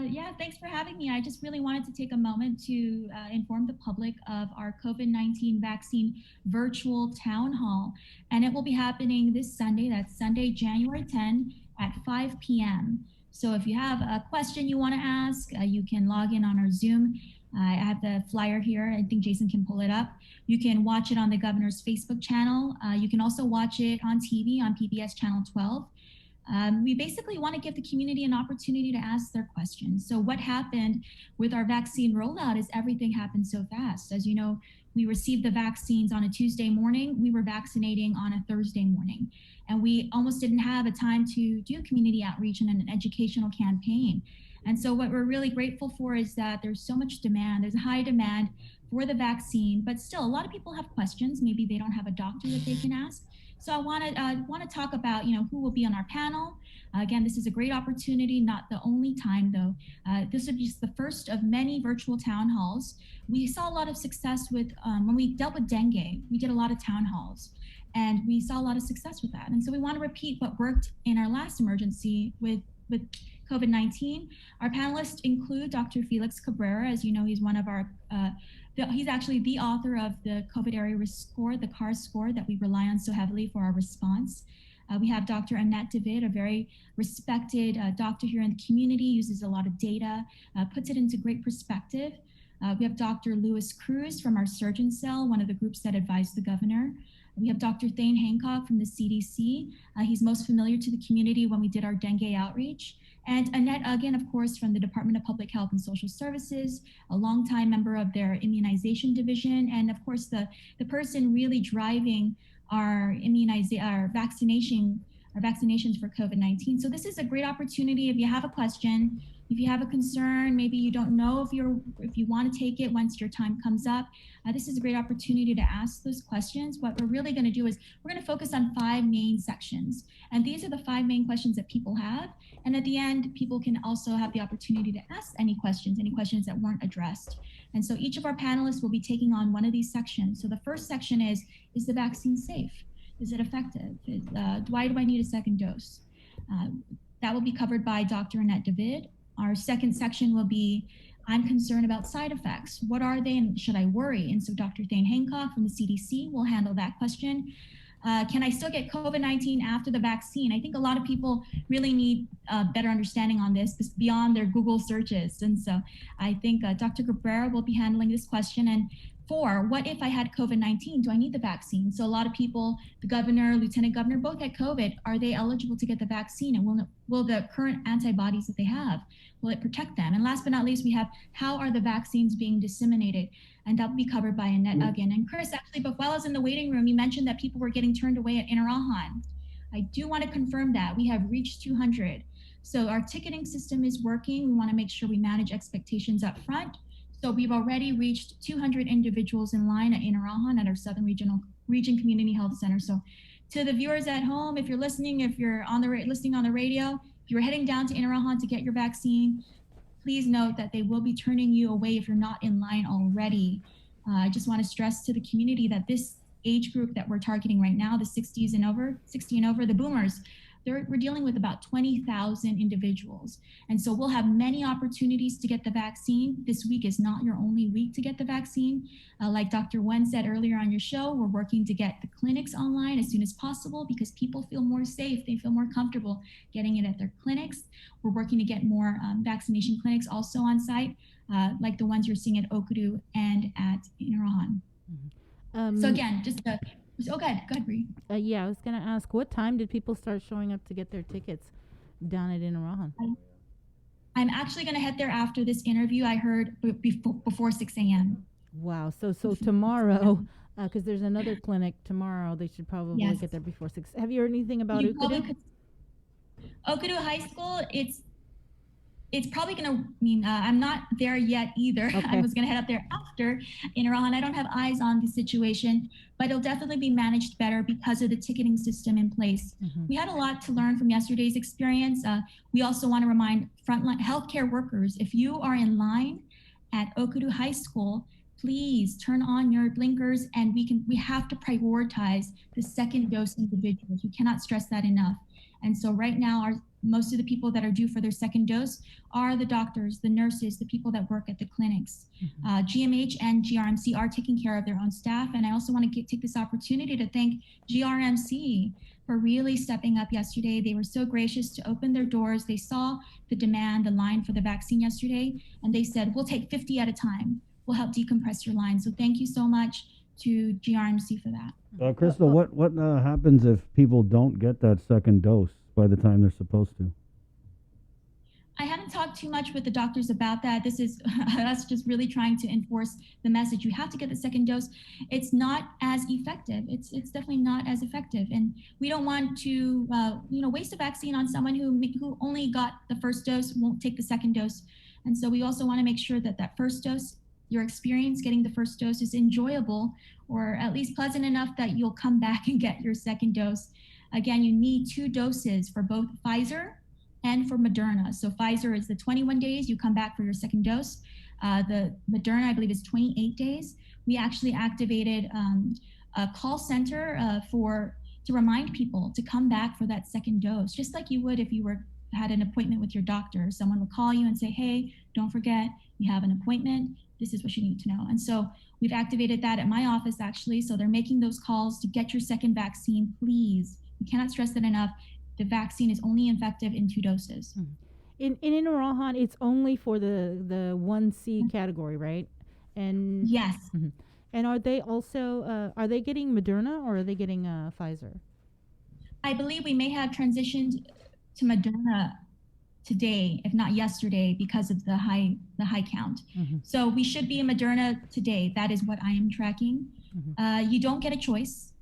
L: Yeah, thanks for having me. I just really wanted to take a moment to inform the public of our COVID-19 vaccine virtual town hall. And it will be happening this Sunday. That's Sunday, January 10 at 5 p.m. So if you have a question you want to ask, you can log in on our Zoom. I have the flyer here. I think Jason can pull it up. You can watch it on the governor's Facebook channel. You can also watch it on TV on PBS Channel 12. We basically want to give the community an opportunity to ask their questions. So what happened with our vaccine rollout is everything happened so fast. As you know, we received the vaccines on a Tuesday morning. We were vaccinating on a Thursday morning. And we almost didn't have a time to do community outreach and an educational campaign. And so what we're really grateful for is that there's so much demand. There's a high demand for the vaccine, but still a lot of people have questions. Maybe they don't have a doctor that they can ask. So I want to talk about, who will be on our panel. Again, this is a great opportunity, not the only time though. This will be just the first of many virtual town halls. We saw a lot of success with, when we dealt with dengue, we did a lot of town halls and we saw a lot of success with that. And so we want to repeat what worked in our last emergency with COVID-19. Our panelists include Dr. Felix Cabrera. As you know, he's one of our, he's actually the author of the COVID area risk score, the CARS score that we rely on so heavily for our response. We have Dr. Annette David, a very respected doctor here in the community, uses a lot of data, puts it into great perspective. We have Dr. Louis Cruz from our Surgeon Cell, one of the groups that advised the governor. We have Dr. Thane Hancock from the CDC. He's most familiar to the community when we did our dengue outreach. And Annette Uggan, of course, from the Department of Public Health and Social Services, a longtime member of their immunization division, and of course, the person really driving our vaccinations for COVID-19. So this is a great opportunity. If you have a question, if you have a concern, maybe you don't know if you want to take it once your time comes up, this is a great opportunity to ask those questions. What we're really going to do is we're going to focus on 5 main sections. And these are the 5 main questions that people have. And at the end, people can also have the opportunity to ask any questions that weren't addressed. And so each of our panelists will be taking on one of these sections. So the first section is the vaccine safe? Is it effective? Why do I need a second dose? That will be covered by Dr. Annette David. Our second section will be, I'm concerned about side effects. What are they and should I worry? And so Dr. Thane Hancock from the CDC will handle that question. Can I still get COVID-19 after the vaccine? I think a lot of people really need a better understanding on this beyond their Google searches. And so I think Dr. Cabrera will be handling this question. And for what if I had COVID-19? Do I need the vaccine? So a lot of people, the governor, lieutenant governor, both had COVID. Are they eligible to get the vaccine? And will the current antibodies that they have, will it protect them? And last but not least, we have how are the vaccines being disseminated? And that will be covered by Annette Uggan. And Chris, actually, but while I was in the waiting room, you mentioned that people were getting turned away at Inarajan. I do want to confirm that we have reached 200. So our ticketing system is working. We want to make sure we manage expectations up front. So we've already reached 200 individuals in line at Inarajan at our Southern Region Community Health Center. So to the viewers at home, if you're listening, if you're listening on the radio, if you're heading down to Inarajan to get your vaccine, please note that they will be turning you away if you're not in line already. I just want to stress to the community that this age group that we're targeting right now, the 60 and over, the boomers, we're dealing with about 20,000 individuals. And so we'll have many opportunities to get the vaccine. This week is not your only week to get the vaccine. Like Dr. Wen said earlier on your show, we're working to get the clinics online as soon as possible because people feel more safe. They feel more comfortable getting it at their clinics. We're working to get more vaccination clinics also on site, like the ones you're seeing at Okudu and at Inarajan. So again, go ahead, Bree.
J: Yeah, I was going to ask, what time did people start showing up to get their tickets down at Inarajan?
L: I'm actually going to head there after this interview. I heard before 6 a.m.
J: Wow. So tomorrow, because there's another clinic tomorrow, they should probably get there before 6. Have you heard anything about Okudu?
L: Okudu High School, it's probably going to I'm not there yet either. Okay. I was going to head up there after Inarajan. I don't have eyes on the situation, but it'll definitely be managed better because of the ticketing system in place. Mm-hmm. We had a lot to learn from yesterday's experience. We also want to remind frontline healthcare workers, if you are in line at Okudu High School, please turn on your blinkers, and we have to prioritize the second dose individuals. We cannot stress that enough. And so right now, most of the people that are due for their second dose are the doctors, the nurses, the people that work at the clinics. Mm-hmm. GMH and GRMC are taking care of their own staff. And I also want to take this opportunity to thank GRMC for really stepping up yesterday. They were so gracious to open their doors. They saw the demand, the line for the vaccine yesterday, and they said, we'll take 50 at a time. We'll help decompress your line. So thank you so much to GRMC for that.
I: Crystal, what happens if people don't get that second dose by the time they're supposed to?
L: I haven't talked too much with the doctors about that. This is us just really trying to enforce the message. You have to get the second dose. It's not as effective. It's definitely not as effective. And we don't want to waste a vaccine on someone who only got the first dose, won't take the second dose. And so we also want to make sure that first dose, your experience getting the first dose is enjoyable, or at least pleasant enough that you'll come back and get your second dose. Again, you need 2 doses for both Pfizer and for Moderna. So Pfizer is the 21 days, you come back for your second dose. The Moderna, I believe, is 28 days. We actually activated a call center to remind people to come back for that second dose, just like you would if you had an appointment with your doctor. Someone would call you and say, hey, don't forget, you have an appointment. This is what you need to know. And so we've activated that at my office, actually. So they're making those calls to get your second vaccine, please. We cannot stress that enough. The vaccine is only effective in 2 doses.
J: In Inarajan, it's only for the 1C category, right? And
L: yes.
J: Mm-hmm. And are they also are they getting Moderna or are they getting Pfizer?
L: I believe we may have transitioned to Moderna today, if not yesterday, because of the high count. Mm-hmm. So we should be in Moderna today. That is what I am tracking. Mm-hmm. You don't get a choice.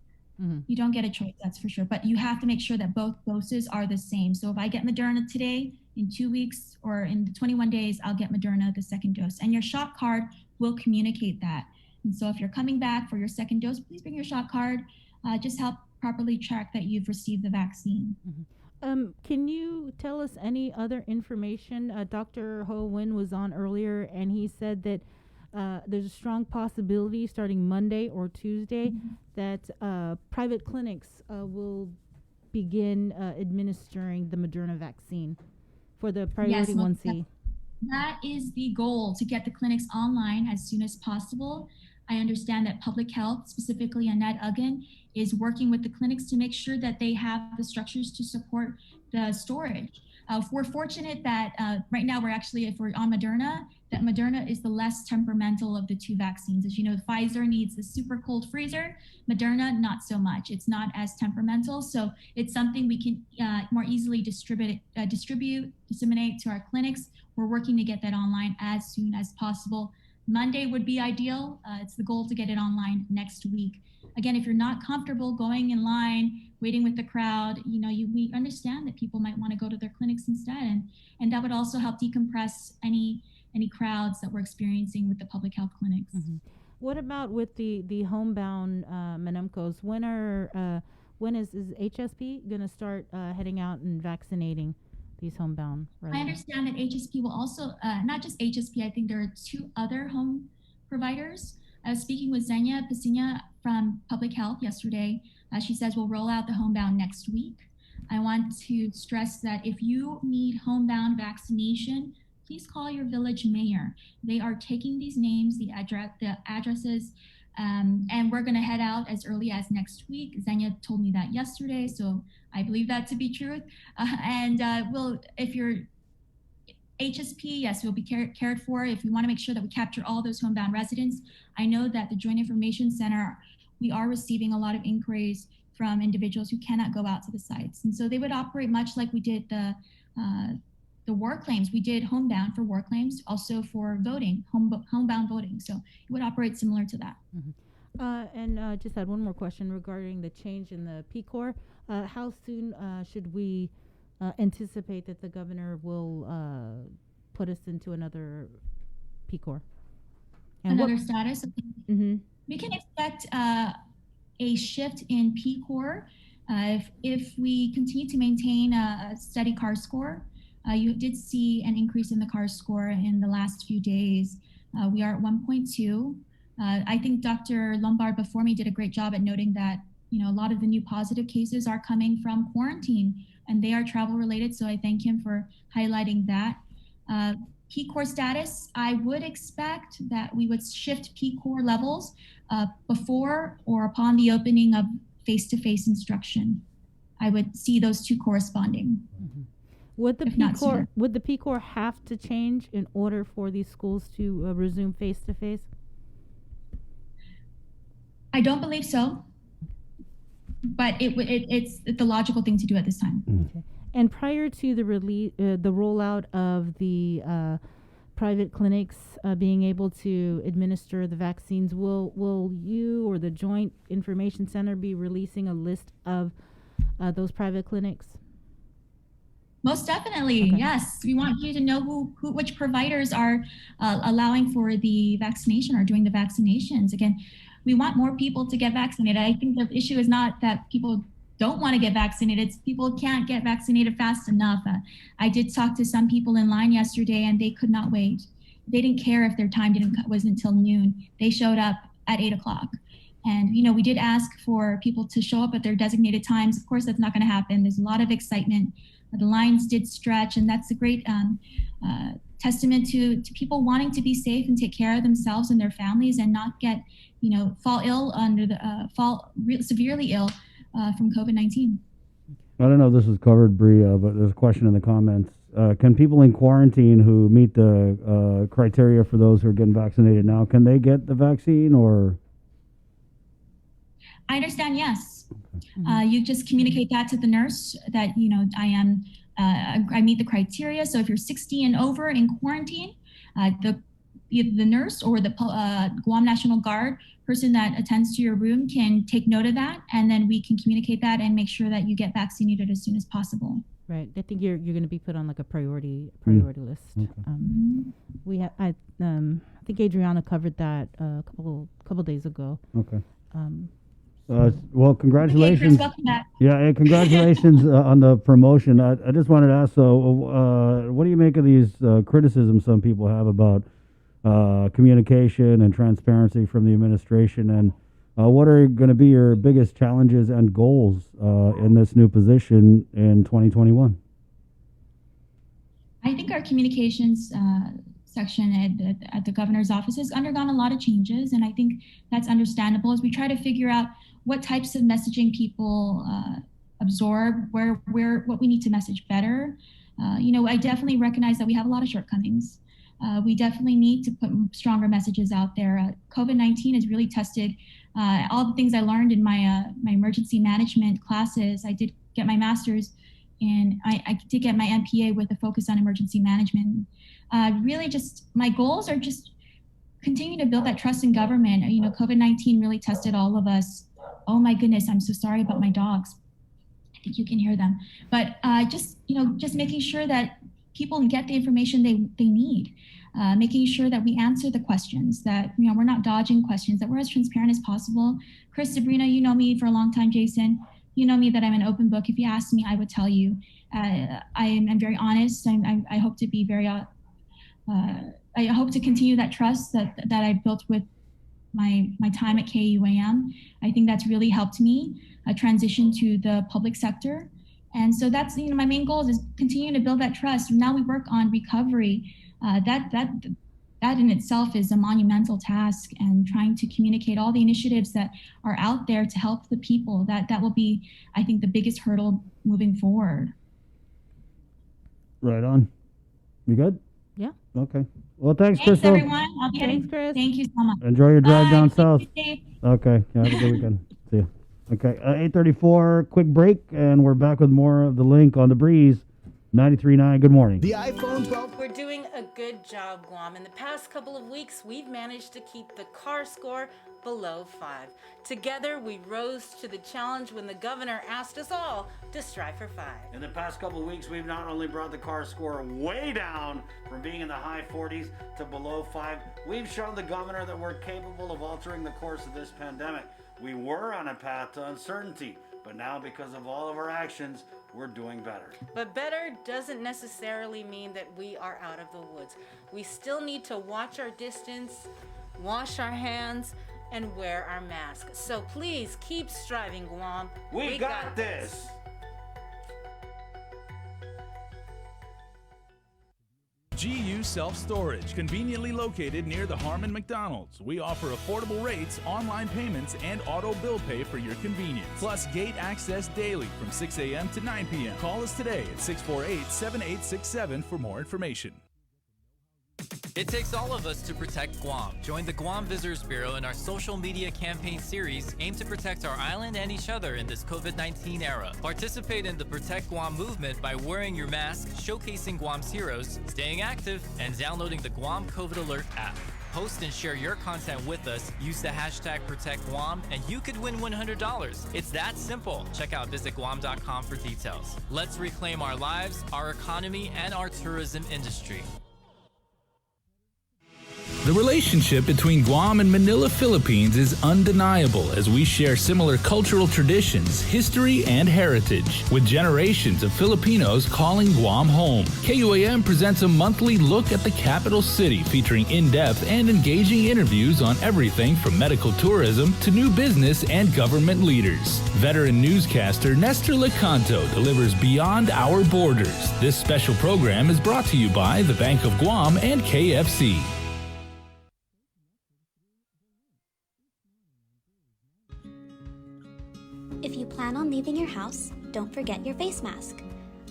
L: Mm-hmm. You don't get a choice, that's for sure. But you have to make sure that both doses are the same. So if I get Moderna today, in 2 weeks or in 21 days, I'll get Moderna, the second dose. And your shot card will communicate that. And so if you're coming back for your second dose, please bring your shot card. Just help properly track that you've received the vaccine.
J: Mm-hmm. Can you tell us any other information? Dr. Ho Win was on earlier, and he said that there's a strong possibility starting Monday or Tuesday that private clinics will begin administering the Moderna vaccine for the priority 1C.
L: That is the goal, to get the clinics online as soon as possible. I understand that public health, specifically Annette Uggan, is working with the clinics to make sure that they have the structures to support the storage. We're fortunate that right now if we're on Moderna, that Moderna is the less temperamental of the two vaccines. As you know, Pfizer needs the super cold freezer, Moderna not so much. It's not as temperamental, so it's something we can more easily disseminate to our clinics. We're working to get that online as soon as possible. Monday would be ideal. It's the goal to get it online next week. Again, if you're not comfortable going in line, waiting with the crowd, we understand that people might want to go to their clinics instead, and that would also help decompress any crowds that we're experiencing with the public health clinics.
J: What about with the homebound Menemcos? When is HSP going to start heading out and vaccinating these homebound residents?
L: I understand that HSP will also, not just HSP, I think there are 2 other home providers. I was speaking with Xenia Piscina from Public Health yesterday. She says we'll roll out the homebound next week. I want to stress that if you need homebound vaccination, please call your village mayor. They are taking these names, the addresses, and we're going to head out as early as next week. Xenia told me that yesterday, so I believe that to be true. If you're HSP, yes, we'll be cared for. If we want to make sure that we capture all those homebound residents, I know that the Joint Information Center, we are receiving a lot of inquiries from individuals who cannot go out to the sites. And so they would operate much like we did the war claims. We did homebound for war claims, also for voting, homebound voting. So it would operate similar to that.
J: And just had one more question regarding the change in the PCOR. How soon should we anticipate that the governor will put us into another PCOR? And
L: another status? We can expect a shift in PCOR if we continue to maintain a steady CAR score. You did see an increase in the CAR score in the last few days. We are at 1.2. I think Dr. Lombard before me did a great job at noting that a lot of the new positive cases are coming from quarantine, and they are travel related. So I thank him for highlighting that. PCOR status, I would expect that we would shift PCOR levels before or upon the opening of face-to-face instruction. I would see those two corresponding.
J: Would the PCOR have to change in order for these schools to resume face-to-face?
L: I don't believe so, but it's the logical thing to do at this time.
J: Okay. And prior to the rollout of the private clinics being able to administer the vaccines, will you or the Joint Information Center be releasing a list of those private clinics?
L: Most definitely, okay. Yes. We want you to know which providers are allowing for the vaccination or doing the vaccinations. Again, we want more people to get vaccinated. I think the issue is not that people don't want to get vaccinated. It's people can't get vaccinated fast enough. I did talk to some people in line yesterday, and they could not wait. They didn't care if their time wasn't until noon. They showed up at 8 o'clock. And, we did ask for people to show up at their designated times. Of course, that's not going to happen. There's a lot of excitement. The lines did stretch, and that's a great testament to people wanting to be safe and take care of themselves and their families and not get, fall ill severely ill from COVID-19.
I: I don't know if this is covered, Bree, but there's a question in the comments. Can people in quarantine who meet the criteria for those who are getting vaccinated now, can they get the vaccine or?
L: I understand, yes. You just communicate that to the nurse that, I meet the criteria. So if you're 60 and over in quarantine, the nurse or the Guam National Guard person that attends to your room can take note of that, and then we can communicate that and make sure that you get vaccinated as soon as possible.
J: Right. I think you're going to be put on like a priority list. Okay. I think Adriana covered that a couple days ago.
I: Okay. Well, congratulations.
L: Welcome back.
I: Yeah, congratulations on the promotion. I just wanted to ask, what do you make of these criticisms some people have about communication and transparency from the administration, and what are going to be your biggest challenges and goals in this new position in 2021?
L: I think our communications section at the governor's office has undergone a lot of changes, and I think that's understandable as we try to figure out what types of messaging people absorb, what we need to message better. I definitely recognize that we have a lot of shortcomings. We definitely need to put stronger messages out there. COVID-19 has really tested all the things I learned in my emergency management classes. I did get my master's, and I did get my MPA with a focus on emergency management. Really, just my goals are just continue to build that trust in government. COVID-19 really tested all of us. Oh my goodness, I'm so sorry about my dogs. I think you can hear them. But just making sure that people get the information they need, making sure that we answer the questions, that we're not dodging questions, that we're as transparent as possible. Chris, Sabrina, you know me for a long time, Jason. You know me that I'm an open book. If you asked me, I would tell you. I'm very honest. I hope to be very. I hope to continue that trust that I built with my time at KUAM. I think that's really helped me transition to the public sector. And so that's my main goal is continuing to build that trust. Now we work on recovery. That in itself is a monumental task, and trying to communicate all the initiatives that are out there to help the people. That will be, I think, the biggest hurdle moving forward.
I: Right on. You good?
J: Yeah.
I: Okay. Well, thanks,
L: Thanks,
I: Crystal.
L: everyone. I'll be heading. Thank you so much.
I: Enjoy your drive
L: Bye.
I: down
L: Keep
I: south.
L: safe.
I: Okay. Yeah, have a good weekend. See you. Okay. 8:34. Quick break, and we're back with more of The Link on the Breeze. 93.9. Good morning.
M: The iPhone 12.
S: We're doing a good job, Guam. In the past couple of weeks, we've managed to keep the CAR score below 5. Together, we rose to the challenge when the governor asked us all to strive for 5.
T: In the past couple of weeks, we've not only brought the CAR score way down from being in the high 40s to below 5, we've shown the governor that we're capable of altering the course of this pandemic. We were on a path to uncertainty, but now because of all of our actions, we're doing better.
S: But better doesn't necessarily mean that we are out of the woods. We still need to watch our distance, wash our hands, and wear our masks. So please keep striving, Guam.
T: We got this.
R: GU Self-Storage, conveniently located near the Harmon McDonald's. We offer affordable rates, online payments, and auto bill pay for your convenience. Plus gate access daily from 6 a.m. to 9 p.m. Call us today at 648-7867 for more information.
U: It takes all of us to protect Guam. Join the Guam Visitors Bureau in our social media campaign series aimed to protect our island and each other in this COVID-19 era. Participate in the Protect Guam movement by wearing your mask, showcasing Guam's heroes, staying active, and downloading the Guam COVID Alert app. Post and share your content with us, use the hashtag ProtectGuam, and you could win $100. It's that simple. Check out visitguam.com for details. Let's reclaim our lives, our economy, and our tourism industry.
R: The relationship between Guam and Manila, Philippines is undeniable as we share similar cultural traditions, history, and heritage, with generations of Filipinos calling Guam home. KUAM presents a monthly look at the capital city featuring in-depth and engaging interviews on everything from medical tourism to new business and government leaders. Veteran newscaster Nestor Lecanto delivers Beyond Our Borders. This special program is brought to you by the Bank of Guam and KFC.
O: If you plan on leaving your house, don't forget your face mask.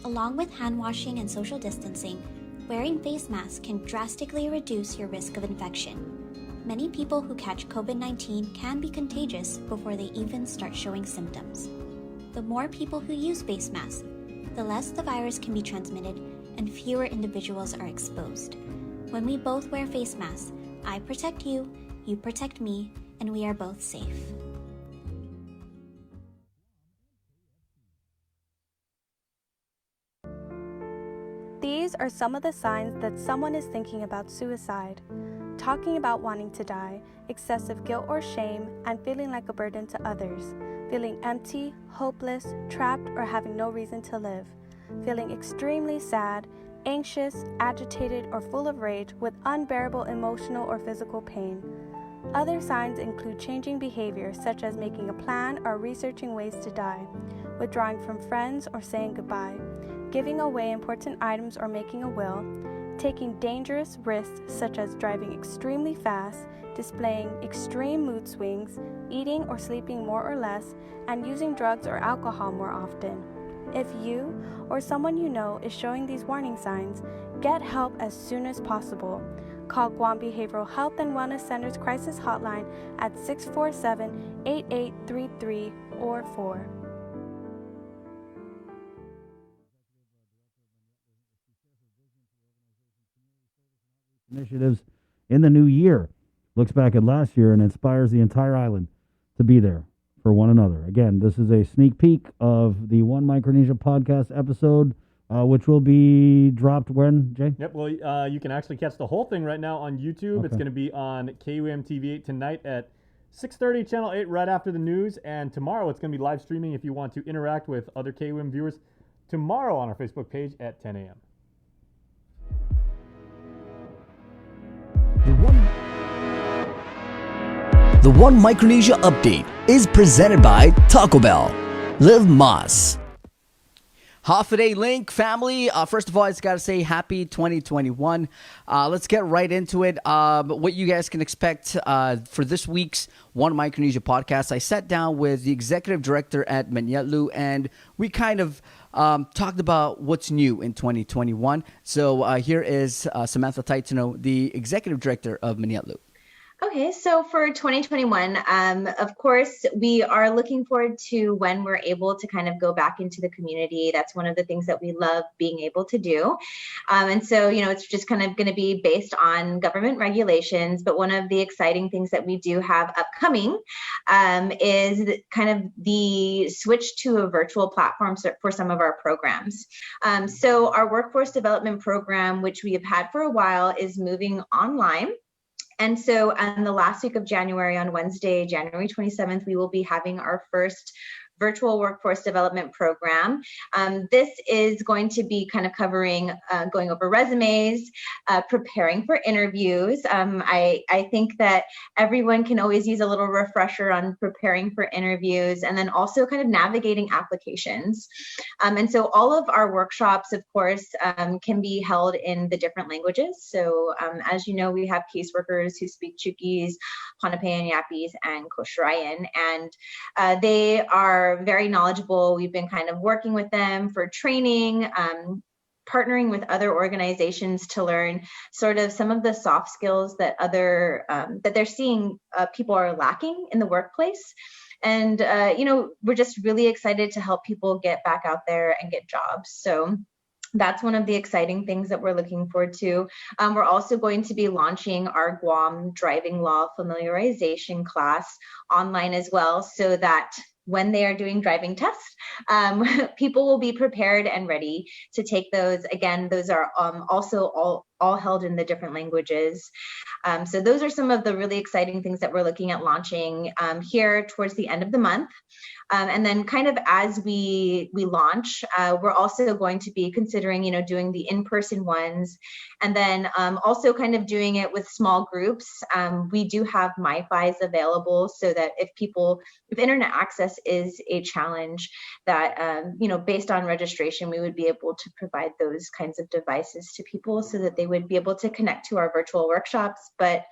O: Along with hand washing and social distancing, wearing face masks can drastically reduce your risk of infection. Many people who catch COVID-19 can be contagious before they even start showing symptoms. The more people who use face masks, the less the virus can be transmitted and fewer individuals are exposed. When we both wear face masks, I protect you, you protect me, and we are both safe.
P: These are some of the signs that someone is thinking about suicide. Talking about wanting to die, excessive guilt or shame, and feeling like a burden to others. Feeling empty, hopeless, trapped, or having no reason to live. Feeling extremely sad, anxious, agitated, or full of rage with unbearable emotional or physical pain. Other signs include changing behavior, such as making a plan or researching ways to die, withdrawing from friends or saying goodbye, giving away important items or making a will, taking dangerous risks such as driving extremely fast, displaying extreme mood swings, eating or sleeping more or less, and using drugs or alcohol more often. If you or someone you know is showing these warning signs, get help as soon as possible. Call Guam Behavioral Health and Wellness Center's crisis hotline at 647-8833 or 4.
I: Initiatives in the new year. Looks back at last year and inspires the entire island to be there for one another. Again, this is a sneak peek of the One Micronesia podcast episode, which will be dropped when, Jay?
K: Yep, well, you can actually catch the whole thing right now on YouTube.
I: Okay.
K: It's going to be on KUAM TV 8 tonight at 6:30, Channel 8, right after the news. And tomorrow it's going to be live streaming if you want to interact with other KUAM viewers tomorrow on our Facebook page at 10 a.m.
M: The One Micronesia update is presented by Taco Bell. Live Mas. Half a day link, family. First of all, I just got to say happy 2021. Let's get right into it. What you guys can expect for this week's One Micronesia podcast. I sat down with the executive director at Manyetlu, and we kind of talked about what's new in 2021. So here is Samantha Taitano, the executive director of Manyetlu.
N: Okay, so for 2021, of course, we are looking forward to when we're able to kind of go back into the community. That's one of the things that we love being able to do. And so, it's just kind of going to be based on government regulations. But one of the exciting things that we do have upcoming is kind of the switch to a virtual platform for some of our programs. So our workforce development program, which we have had for a while, is moving online. And so on the last week of January, on Wednesday, January 27th, we will be having our first virtual workforce development program. This is going to be kind of covering going over resumes, preparing for interviews. I think that everyone can always use a little refresher on preparing for interviews, and then also kind of navigating applications. And so all of our workshops, of course, can be held in the different languages. So as you know, we have caseworkers who speak Chuukese, Pohnpeian, Yapese, and Kosraean, and they are very knowledgeable. We've been kind of working with them for training, partnering with other organizations to learn sort of some of the soft skills that that they're seeing people are lacking in the workplace. And, we're just really excited to help people get back out there and get jobs. So that's one of the exciting things that we're looking forward to. We're also going to be launching our Guam driving law familiarization class online as well, so that when they are doing driving tests, people will be prepared and ready to take those. Again, those are also all held in the different languages. So those are some of the really exciting things that we're looking at launching here towards the end of the month. And then kind of as we launch, we're also going to be considering, doing the in-person ones, and then also kind of doing it with small groups. We do have MiFis available so that if internet access is a challenge, that, based on registration, we would be able to provide those kinds of devices to people so that they would be able to connect to our virtual workshops. But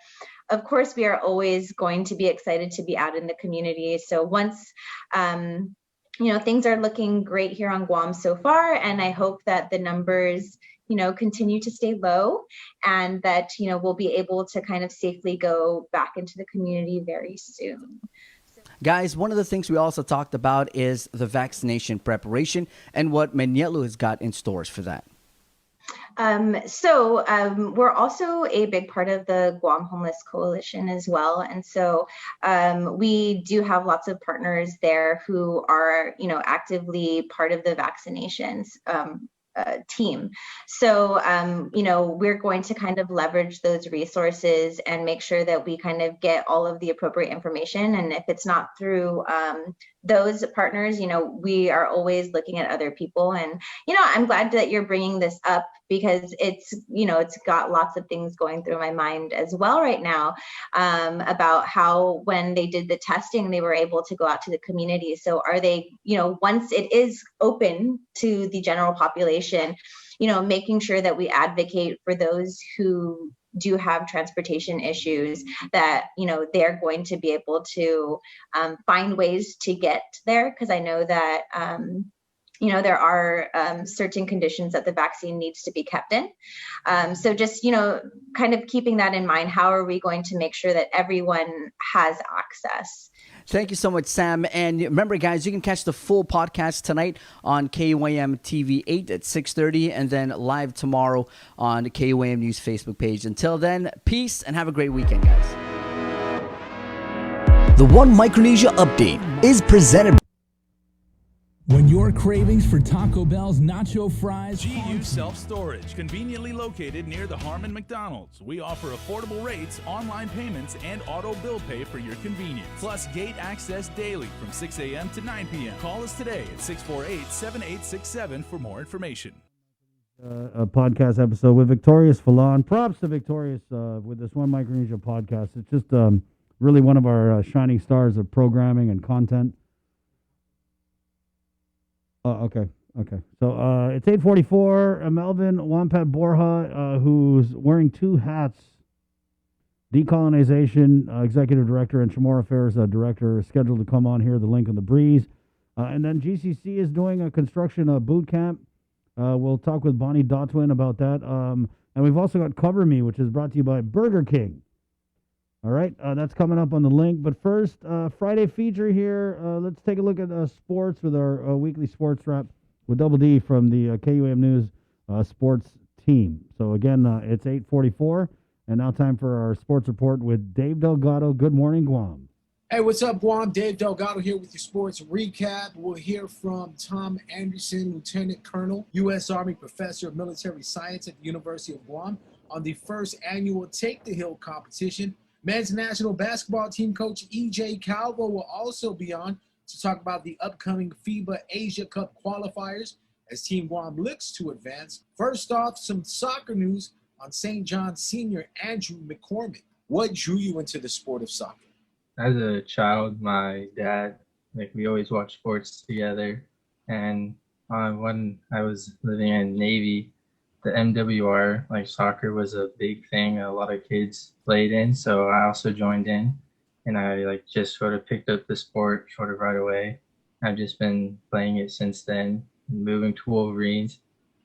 N: of course, we are always going to be excited to be out in the community. So once, things are looking great here on Guam so far, and I hope that the numbers, continue to stay low, and that, we'll be able to kind of safely go back into the community very soon.
M: Guys, one of the things we also talked about is the vaccination preparation and what Manyetlu has got in stores for that.
N: We're also a big part of the Guam Homeless Coalition as well. And so we do have lots of partners there who are, actively part of the vaccinations team. So, we're going to kind of leverage those resources and make sure that we kind of get all of the appropriate information. And if it's not through those partners, we are always looking at other people. And, I'm glad that you're bringing this up, because it's got lots of things going through my mind as well right now, about how when they did the testing, they were able to go out to the community. So are they, once it is open to the general population, making sure that we advocate for those who do have transportation issues, that they're going to be able to find ways to get there, because I know that there are certain conditions that the vaccine needs to be kept in. So just kind of keeping that in mind, how are we going to make sure that everyone has access?
M: Thank you so much, Sam. And remember, guys, you can catch the full podcast tonight on KUAM TV 8 at 6:30, and then live tomorrow on the KUAM News Facebook page. Until then, peace and have a great weekend, guys.
B: The One Micronesia Update is presented.
R: When your cravings for Taco Bell's nacho fries, GU Self-Storage, conveniently located near the Harmon McDonald's. We offer affordable rates, online payments, and auto bill pay for your convenience. Plus gate access daily from 6 a.m. to 9 p.m. Call us today at 648-7867 for more information.
I: A podcast episode with Victorious Falon. Props to Victorious with this One Micronesia podcast. It's just really one of our shining stars of programming and content. Okay. So it's 8:44. Melvin Wampat Borja, who's wearing two hats, Decolonization Executive Director and Chamorro Affairs Director, is scheduled to come on here, the link on the breeze. And then GCC is doing a construction boot camp. We'll talk with Bonnie Dotwin about that. And we've also got Cover Me, which is brought to you by Burger King. All right, that's coming up on the link. But first, Friday feature here. Let's take a look at sports with our weekly sports wrap with Double D from the KUAM News sports team. So again, it's 8:44, and now time for our sports report with Dave Delgado. Good morning, Guam.
Q: Hey, what's up, Guam? Dave Delgado here with your sports recap. We'll hear from Tom Anderson, Lieutenant Colonel, U.S. Army Professor of Military Science at the University of Guam, on the first annual Take the Hill competition. Men's national basketball team coach E.J. Calvo will also be on to talk about the upcoming FIBA Asia Cup qualifiers as Team Guam looks to advance. First off, some soccer news on St. John's senior Andrew McCormick. What drew you into the sport of soccer?
V: As a child, my dad, we always watched sports together. And when I was living in Navy, the MWR, soccer was a big thing a lot of kids played in. So I also joined in, and I just sort of picked up the sport sort of right away. I've just been playing it since then. Moving to Wolverines,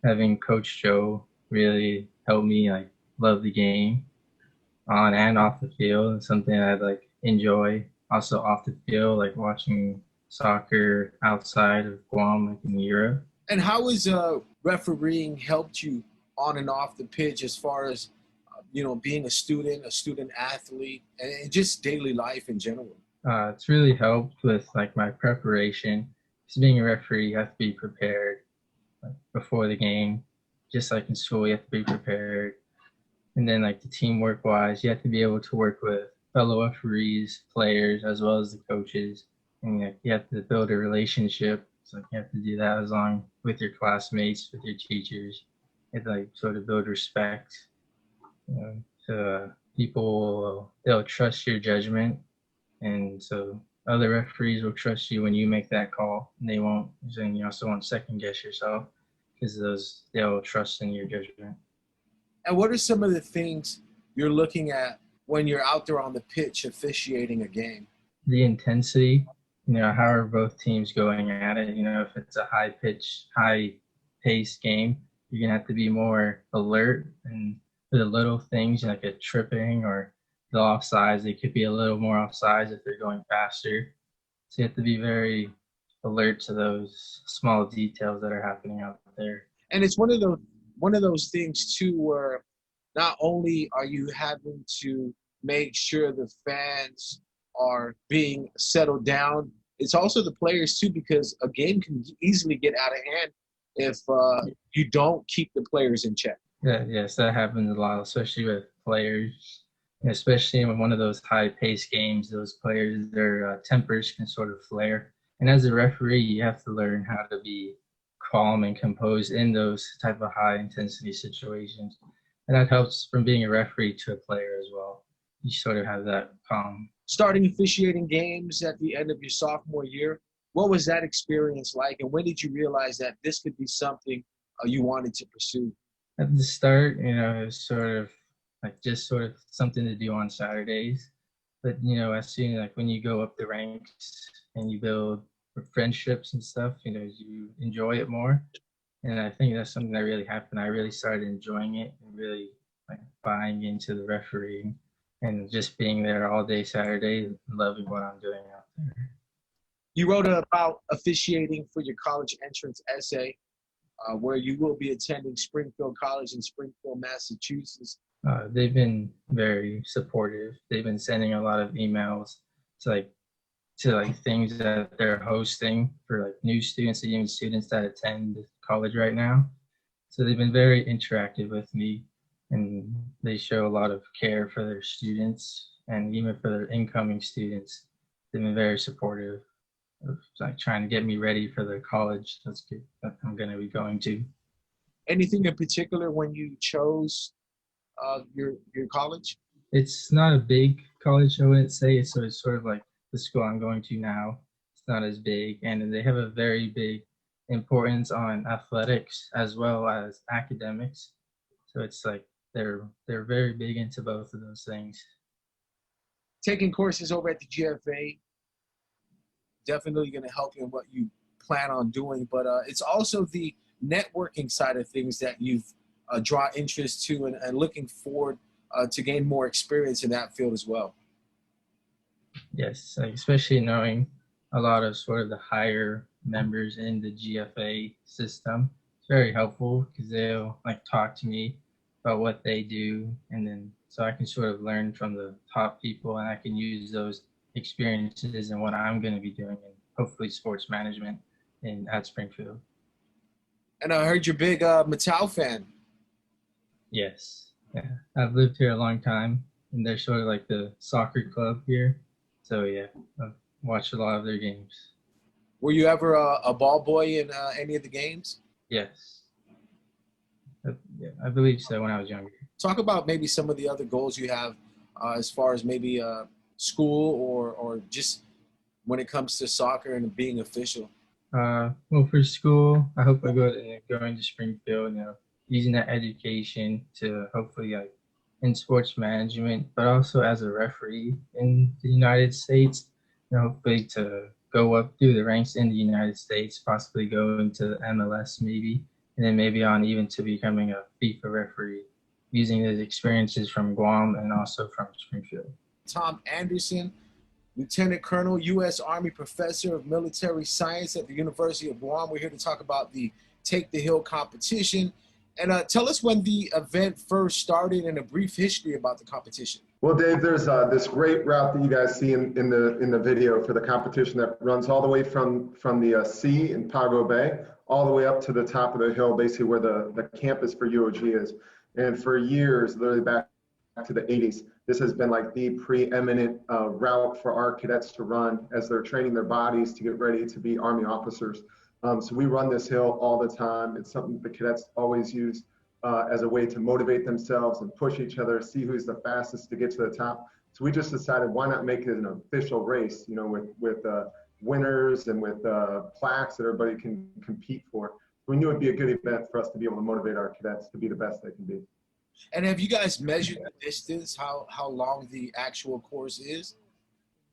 V: having Coach Joe really helped me love the game on and off the field. It's something I enjoy. Also off the field, watching soccer outside of Guam, in Europe.
Q: And how has refereeing helped you on and off the pitch as far as, being a student athlete, and just daily life in general?
V: It's really helped with my preparation. Because being a referee, you have to be prepared before the game. Just like in school, you have to be prepared. And then the teamwork wise, you have to be able to work with fellow referees, players, as well as the coaches. And you have to build a relationship. So you have to do that along with your classmates, with your teachers. You have to sort of build respect. So people, they'll trust your judgment. And so other referees will trust you when you make that call. And they won't, and you also won't second guess yourself because they'll trust in your judgment.
Q: And what are some of the things you're looking at when you're out there on the pitch officiating a game?
V: The intensity. How are both teams going at it? If it's a high-pitched, high-paced game, you're going to have to be more alert. And for the little things, like a tripping or the offsides, they could be a little more offsides if they're going faster. So you have to be very alert to those small details that are happening out there.
Q: And it's one of those things, too, where not only are you having to make sure the fans are being settled down, it's also the players too, because a game can easily get out of hand if you don't keep the players in check.
V: Yes, that happens a lot, especially with players, especially in one of those high-paced games. Those players, their tempers can sort of flare. And as a referee, you have to learn how to be calm and composed in those type of high-intensity situations. And that helps from being a referee to a player as well. You sort of have that calm.
Q: Starting officiating games at the end of your sophomore year, what was that experience like? And when did you realize that this could be something you wanted to pursue?
V: At the start, it was sort of something to do on Saturdays. But, as soon like when you go up the ranks and you build friendships and stuff, you enjoy it more. And I think that's something that really happened. I really started enjoying it and really like buying into the refereeing and just being there all day Saturday and loving what I'm doing out there.
Q: You wrote about officiating for your college entrance essay, where you will be attending Springfield College in Springfield, Massachusetts.
V: They've been very supportive. They've been sending a lot of emails to things that they're hosting for like new students and even students that attend college right now. So they've been very interactive with me, and they show a lot of care for their students and even for their incoming students. They've been very supportive of like trying to get me ready for the college that I'm going to be going to.
Q: Anything in particular when you chose your college?
V: It's not a big college, I wouldn't say. So it's sort of like the school I'm going to now. It's not as big, and they have a very big importance on athletics as well as academics. So it's like they're very big into both of those things.
Q: Taking courses over at the GFA definitely going to help you in what you plan on doing, but it's also the networking side of things that you've drawn interest to and looking forward to gain more experience in that field as well.
V: Yes, like especially knowing a lot of sort of the higher members in the GFA system. It's very helpful because they'll like talk to me about what they do, and then so I can sort of learn from the top people, and I can use those experiences in what I'm going to be doing in hopefully sports management at Springfield.
Q: And I heard you're a big Mattel fan.
V: Yes, yeah, I've lived here a long time, and they're sort of like the soccer club here. So yeah, I've watched a lot of their games.
Q: Were you ever a ball boy in any of the games?
V: Yes. Yeah, I believe so when I was younger.
Q: Talk about maybe some of the other goals you have as far as maybe school or just when it comes to soccer and being official.
V: Well, for school, I hope I go into Springfield, using that education to hopefully like in sports management, but also as a referee in the United States, hopefully to go up through the ranks in the United States, possibly go into MLS maybe, and then maybe on even to becoming a FIFA referee, using those experiences from Guam and also from Springfield.
Q: Tom Anderson, Lieutenant Colonel, U.S. Army Professor of Military Science at the University of Guam. We're here to talk about the Take the Hill competition. And tell us when the event first started and a brief history about the competition.
A: Well, Dave, there's this great route that you guys see in the video for the competition that runs all the way from the sea in Pago Bay all the way up to the top of the hill, basically where the campus for UOG is. And for years, literally back to the 80s, this has been like the preeminent route for our cadets to run as they're training their bodies to get ready to be Army officers. So we run this hill all the time. It's something the cadets always use as a way to motivate themselves and push each other, see who's the fastest to get to the top. So we just decided, why not make it an official race, with winners and with plaques that everybody can compete for. We knew it'd be a good event for us to be able to motivate our cadets to be the best they can be.
Q: And have you guys measured the distance, how long the actual course is?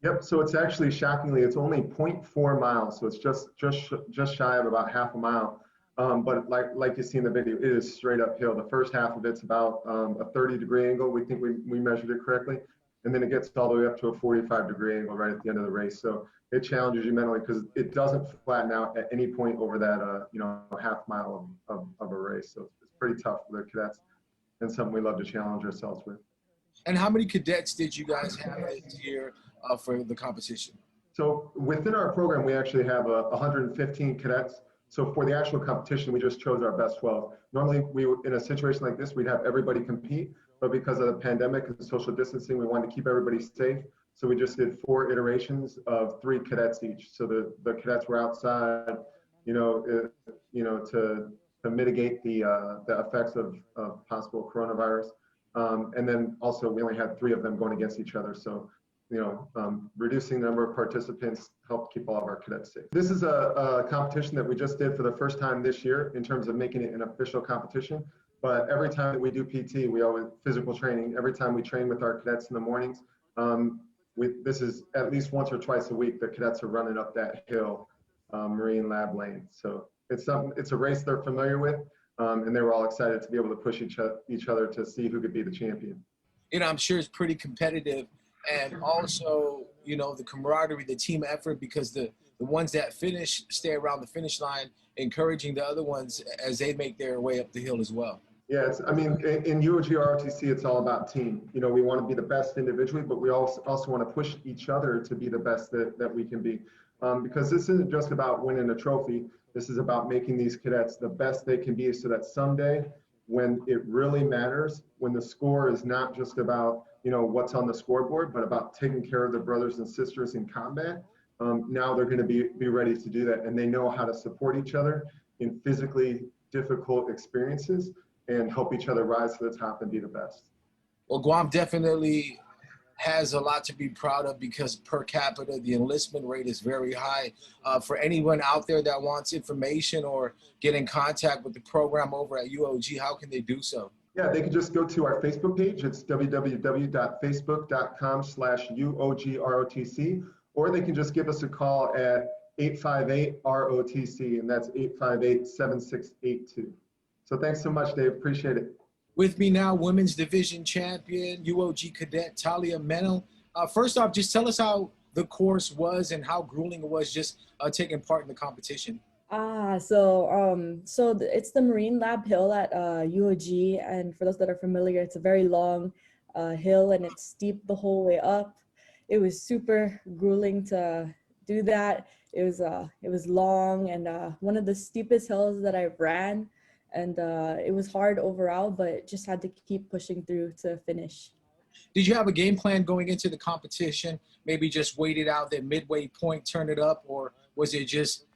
A: Yep, so it's actually shockingly, it's only 0.4 miles, so it's just shy of about half a mile. But like you see in the video, it is straight uphill. The first half of it's about a 30-degree angle. We think we measured it correctly. And then it gets all the way up to a 45-degree angle right at the end of the race. So it challenges you mentally because it doesn't flatten out at any point over that, half mile of a race. So it's pretty tough for the cadets and something we love to challenge ourselves with.
Q: And how many cadets did you guys have this year for the competition?
A: So within our program, we actually have 115 cadets. So for the actual competition, we just chose our best 12. Normally, in a situation like this, we'd have everybody compete, but because of the pandemic and social distancing, we wanted to keep everybody safe. So we just did 4 iterations of 3 cadets each. So the cadets were outside, to mitigate the effects of possible coronavirus. And then also we only had 3 of them going against each other. So reducing the number of participants helped keep all of our cadets safe. This is a competition that we just did for the first time this year in terms of making it an official competition. But every time that we do PT, we always physical training. Every time we train with our cadets in the mornings, this is at least once or twice a week. The cadets are running up that hill, Marine Lab Lane. So it's a race they're familiar with, and they were all excited to be able to push each other to see who could be the champion.
Q: I'm sure it's pretty competitive, and also, the camaraderie, the team effort, because the ones that finish stay around the finish line, encouraging the other ones as they make their way up the hill as well.
A: Yeah, in UOG ROTC, it's all about team. We want to be the best individually, but we also want to push each other to be the best that we can be. Because this isn't just about winning a trophy. This is about making these cadets the best they can be so that someday when it really matters, when the score is not just about, what's on the scoreboard, but about taking care of their brothers and sisters in combat, now they're going to be ready to do that. And they know how to support each other in physically difficult experiences and help each other rise to the top and be the best.
Q: Well, Guam definitely has a lot to be proud of because per capita, the enlistment rate is very high. For anyone out there that wants information or get in contact with the program over at UOG, how can they do so?
A: Yeah, they can just go to our Facebook page. It's www.facebook.com/UOGROTC, or they can just give us a call at 858-ROTC, and that's 858-7682. So thanks so much, Dave. Appreciate it.
Q: With me now, women's division champion, UOG cadet Talia Menel. First off, just tell us how the course was and how grueling it was just taking part in the competition.
E: So it's the Marine Lab Hill at UOG, and for those that are familiar, it's a very long hill and it's steep the whole way up. It was super grueling to do that. It was long and one of the steepest hills that I ran. And it was hard overall, but just had to keep pushing through to finish.
Q: Did you have a game plan going into the competition? Maybe just wait it out, that midway point, turn it up? Or was it just,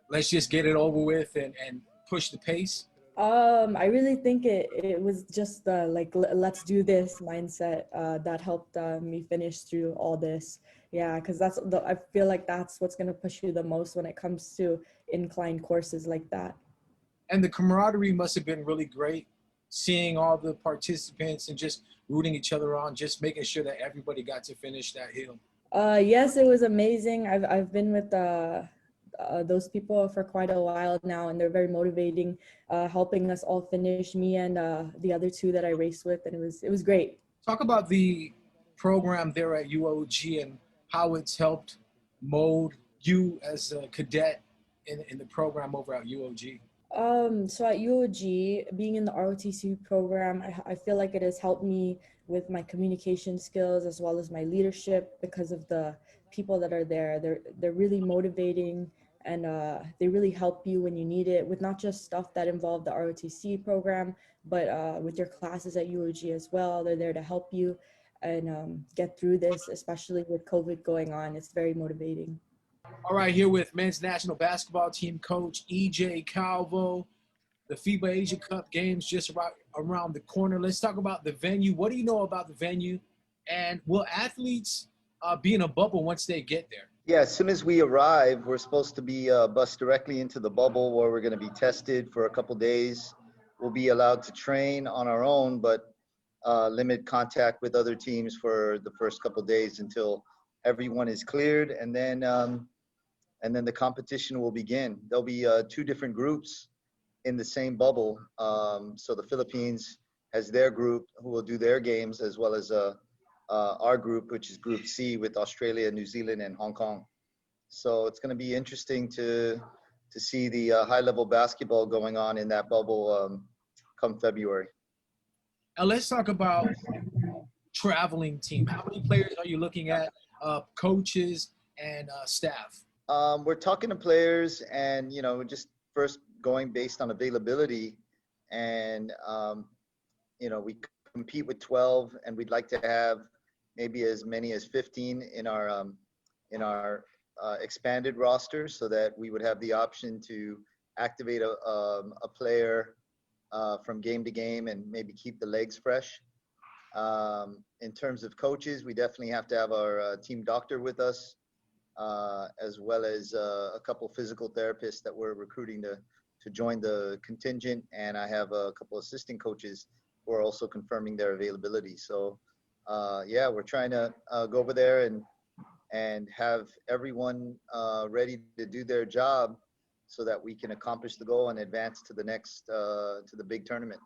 Q: let's just get it over with and push the pace?
E: I really think it was just the let's do this mindset that helped me finish through all this. Yeah, because I feel like that's what's going to push you the most when it comes to inclined courses like that.
Q: And the camaraderie must have been really great, seeing all the participants and just rooting each other on, just making sure that everybody got to finish that hill.
E: Yes, it was amazing. I've been with those people for quite a while now, and they're very motivating, helping us all finish, me and the other two that I raced with, and it was great.
Q: Talk about the program there at UOG and how it's helped mold you as a cadet in the program over at UOG.
E: So at UOG, being in the ROTC program, I feel like it has helped me with my communication skills as well as my leadership because of the people that are there. They're really motivating, and they really help you when you need it with not just stuff that involve the ROTC program, but with your classes at UOG as well. They're there to help you and get through this, especially with COVID going on. It's very motivating.
Q: All right, here with men's national basketball team coach EJ Calvo. The FIBA Asia Cup games just around the corner. Let's talk about the venue. What do you know about the venue? And will athletes be in a bubble once they get there?
F: Yeah, as soon as we arrive, we're supposed to be bused directly into the bubble where we're going to be tested for a couple days. We'll be allowed to train on our own, but limit contact with other teams for the first couple days until everyone is cleared, and then the competition will begin. There'll be two different groups in the same bubble. So the Philippines has their group who will do their games, as well as our group, which is Group C, with Australia, New Zealand, and Hong Kong. So it's going to be interesting to see the high-level basketball going on in that bubble come February.
Q: Now let's talk about traveling team. How many players are you looking at, coaches and staff?
F: We're talking to players, and just first going based on availability, and we compete with 12, and we'd like to have maybe as many as 15 in our expanded roster, so that we would have the option to activate a player from game to game and maybe keep the legs fresh. In terms of coaches, we definitely have to have our team doctor with us, as well as a couple physical therapists that we're recruiting to join the contingent. And I have a couple assistant coaches who are also confirming their availability. So yeah, we're trying to go over there and have everyone ready to do their job so that we can accomplish the goal and advance to the next, to the big tournament.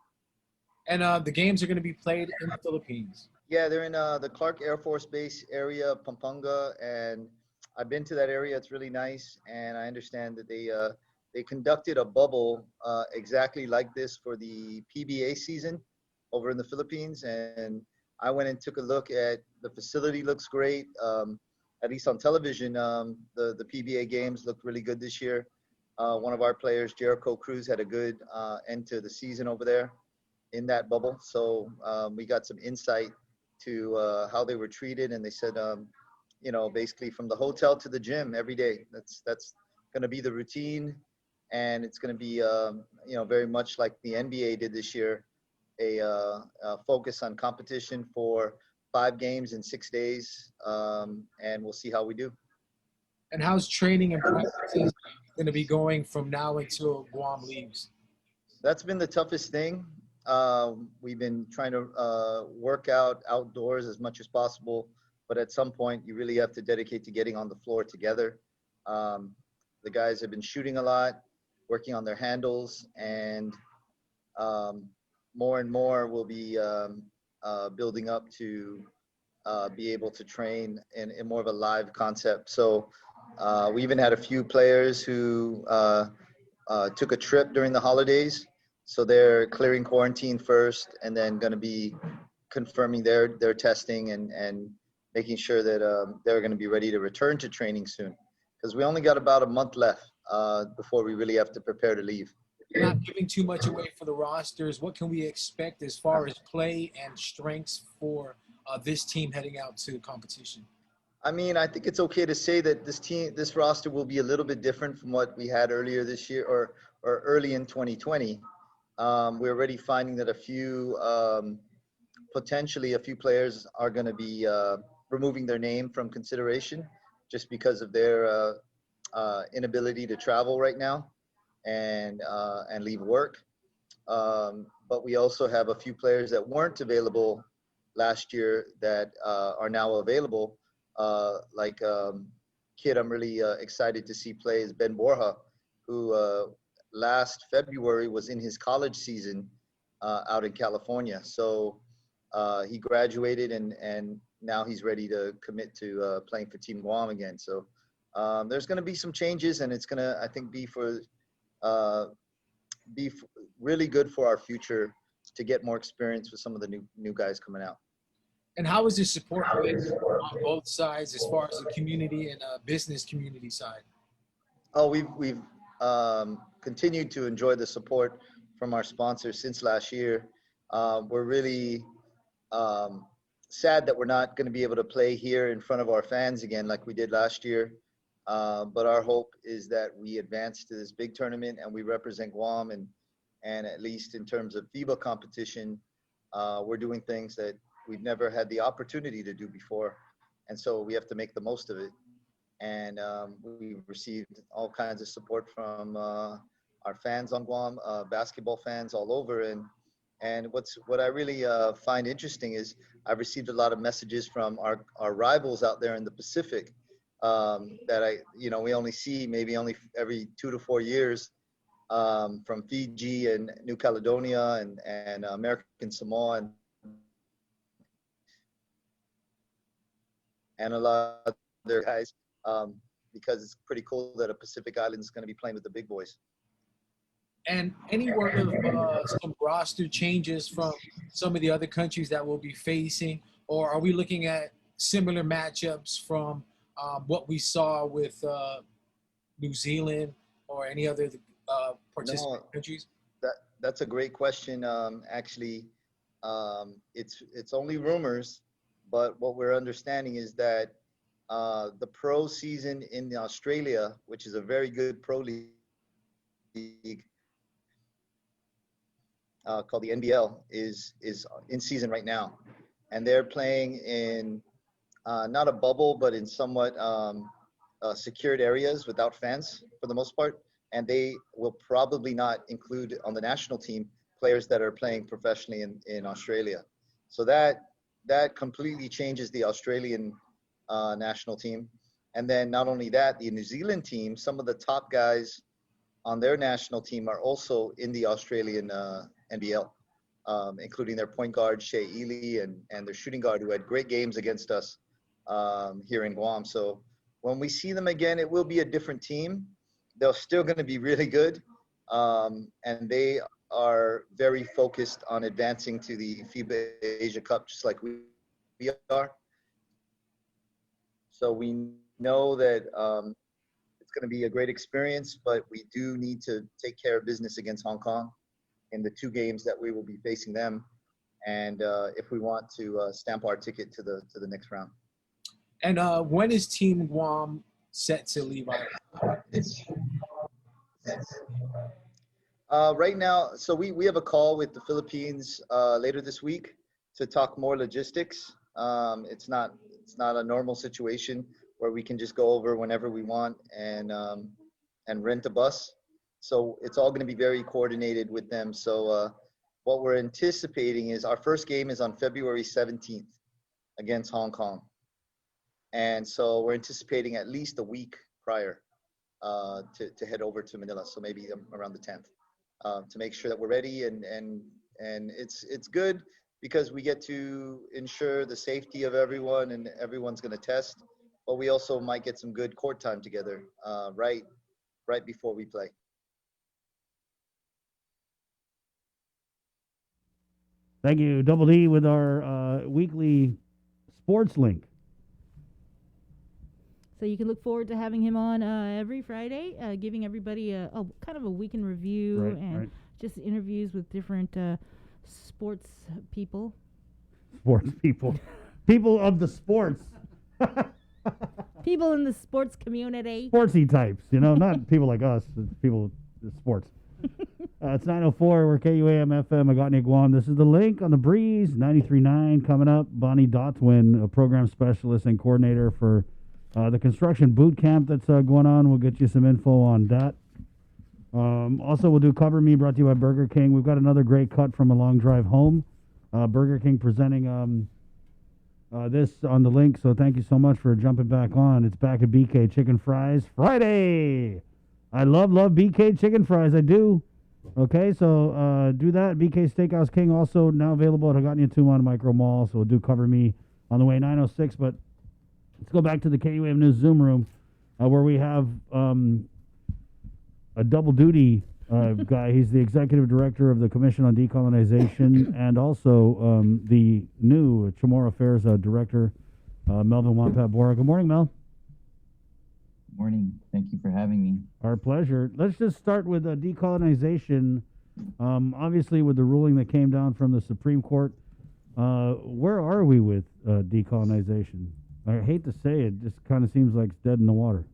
Q: And the games are going to be played in the Philippines.
F: Yeah, they're in the Clark Air Force Base area, Pampanga, and I've been to that area. It's really nice, and I understand that they conducted a bubble exactly like this for the PBA season over in the Philippines, and I went and took a look at the facility. Looks great, at least on television. The PBA games look really good this year. One of our players, Jericho Cruz, had a good end to the season over there in that bubble. So we got some insight to how they were treated, and they said, you know, basically from the hotel to the gym every day. That's going to be the routine, and it's going to be you know, very much like the NBA did this year, a focus on competition for 5 games in 6 days, and we'll see how we do.
Q: And how's training and practice going to be going from now until Guam leaves?
F: That's been the toughest thing. We've been trying to work out outdoors as much as possible, but at some point you really have to dedicate to getting on the floor together. The guys have been shooting a lot, working on their handles, and more and more will be building up to be able to train in more of a live concept. So we even had a few players who took a trip during the holidays. So they're clearing quarantine first, and then going to be confirming their testing and making sure that they're going to be ready to return to training soon. Because we only got about a month left before we really have to prepare to leave.
Q: Not giving too much away for the rosters, what can we expect as far as play and strengths for this team heading out to competition?
F: I mean, I think it's okay to say that this roster will be a little bit different from what we had earlier this year or early in 2020. We're already finding that potentially a few players are going to be removing their name from consideration just because of their inability to travel right now and leave work. But we also have a few players that weren't available last year that are now available. Like kid I'm really excited to see play is Ben Borja, who last February was in his college season out in California. So he graduated and now he's ready to commit to playing for Team Guam again. So there's going to be some changes, and it's going to, I think, be really good for our future to get more experience with some of the new guys coming out.
Q: And how is the support on both sides as far as the community and business community side?
F: Oh, we've continued to enjoy the support from our sponsors since last year. We're really sad that we're not going to be able to play here in front of our fans again like we did last year. But our hope is that we advance to this big tournament and we represent Guam, and at least in terms of FIBA competition, we're doing things that we've never had the opportunity to do before. And so we have to make the most of it. And we've received all kinds of support from our fans on Guam, basketball fans all over. And what I really find interesting is I've received a lot of messages from our rivals out there in the Pacific that we only see maybe only every 2 to 4 years, from Fiji and New Caledonia and American Samoa and a lot of other guys, because it's pretty cool that a Pacific Island is going to be playing with the big boys.
Q: And any word of some roster changes from some of the other countries that we'll be facing, or are we looking at similar matchups from what we saw with New Zealand or any other participating countries?
F: That's a great question. Actually, it's only rumors, but what we're understanding is that the pro season in Australia, which is a very good pro league called the NBL, is in season right now. and they're playing in not a bubble, but in somewhat secured areas without fans for the most part. And they will probably not include on the national team players that are playing professionally in Australia. So that completely changes the Australian national team. And then not only that, the New Zealand team, some of the top guys on their national team are also in the Australian NBL, including their point guard, Shea Ely, and their shooting guard, who had great games against us here in Guam. So when we see them again, it will be a different team. They're still going to be really good. And they are very focused on advancing to the FIBA Asia Cup, just like we are. So we know that it's going to be a great experience, but we do need to take care of business against Hong Kong in the 2 games that we will be facing them, and if we want to stamp our ticket to the next round.
Q: And when is Team Guam set to leave Ireland?
F: Right now, so we have a call with the Philippines later this week to talk more logistics. It's not a normal situation where we can just go over whenever we want and rent a bus. So it's all going to be very coordinated with them. So what we're anticipating is our first game is on February 17th against Hong Kong. And so we're anticipating at least a week prior to head over to Manila. So maybe around the 10th to make sure that we're ready. And it's good because we get to ensure the safety of everyone, and everyone's going to test. But we also might get some good court time together right before we play.
I: Thank you, Double D, with our weekly sports link.
J: So you can look forward to having him on every Friday, giving everybody a kind of a weekend review and just interviews with different sports people.
I: Sports people. People of the sports.
J: People in the sports community.
I: Sportsy types, not people like us, people the sports. It's 9:04. We're KUAM FM, Agotni, Guam. This is the link on the breeze, 93.9 coming up. Bonnie Dotwin, a program specialist and coordinator for the construction boot camp that's going on. We'll get you some info on that. Also, we'll do Cover Me, brought to you by Burger King. We've got another great cut from A Long Drive Home. Burger King presenting this on the link, so thank you so much for jumping back on. It's back at BK Chicken Fries Friday. I love BK Chicken Fries. I do. Okay, so do that. BK Steakhouse King also now available at Hagåtña Tumon Micro Mall. So we'll do Cover Me on the way 9:06. But let's go back to the KUAM News Zoom room where we have a double duty guy. He's the executive director of the Commission on Decolonization and also the new Chamorro Affairs director, Melvin Wampat Bora. Good morning, Mel.
C: Morning. Thank you for having me.
I: Our pleasure. Let's just start with decolonization. Obviously, with the ruling that came down from the Supreme Court, where are we with decolonization? I hate to say it, just kind of seems like it's dead in the water.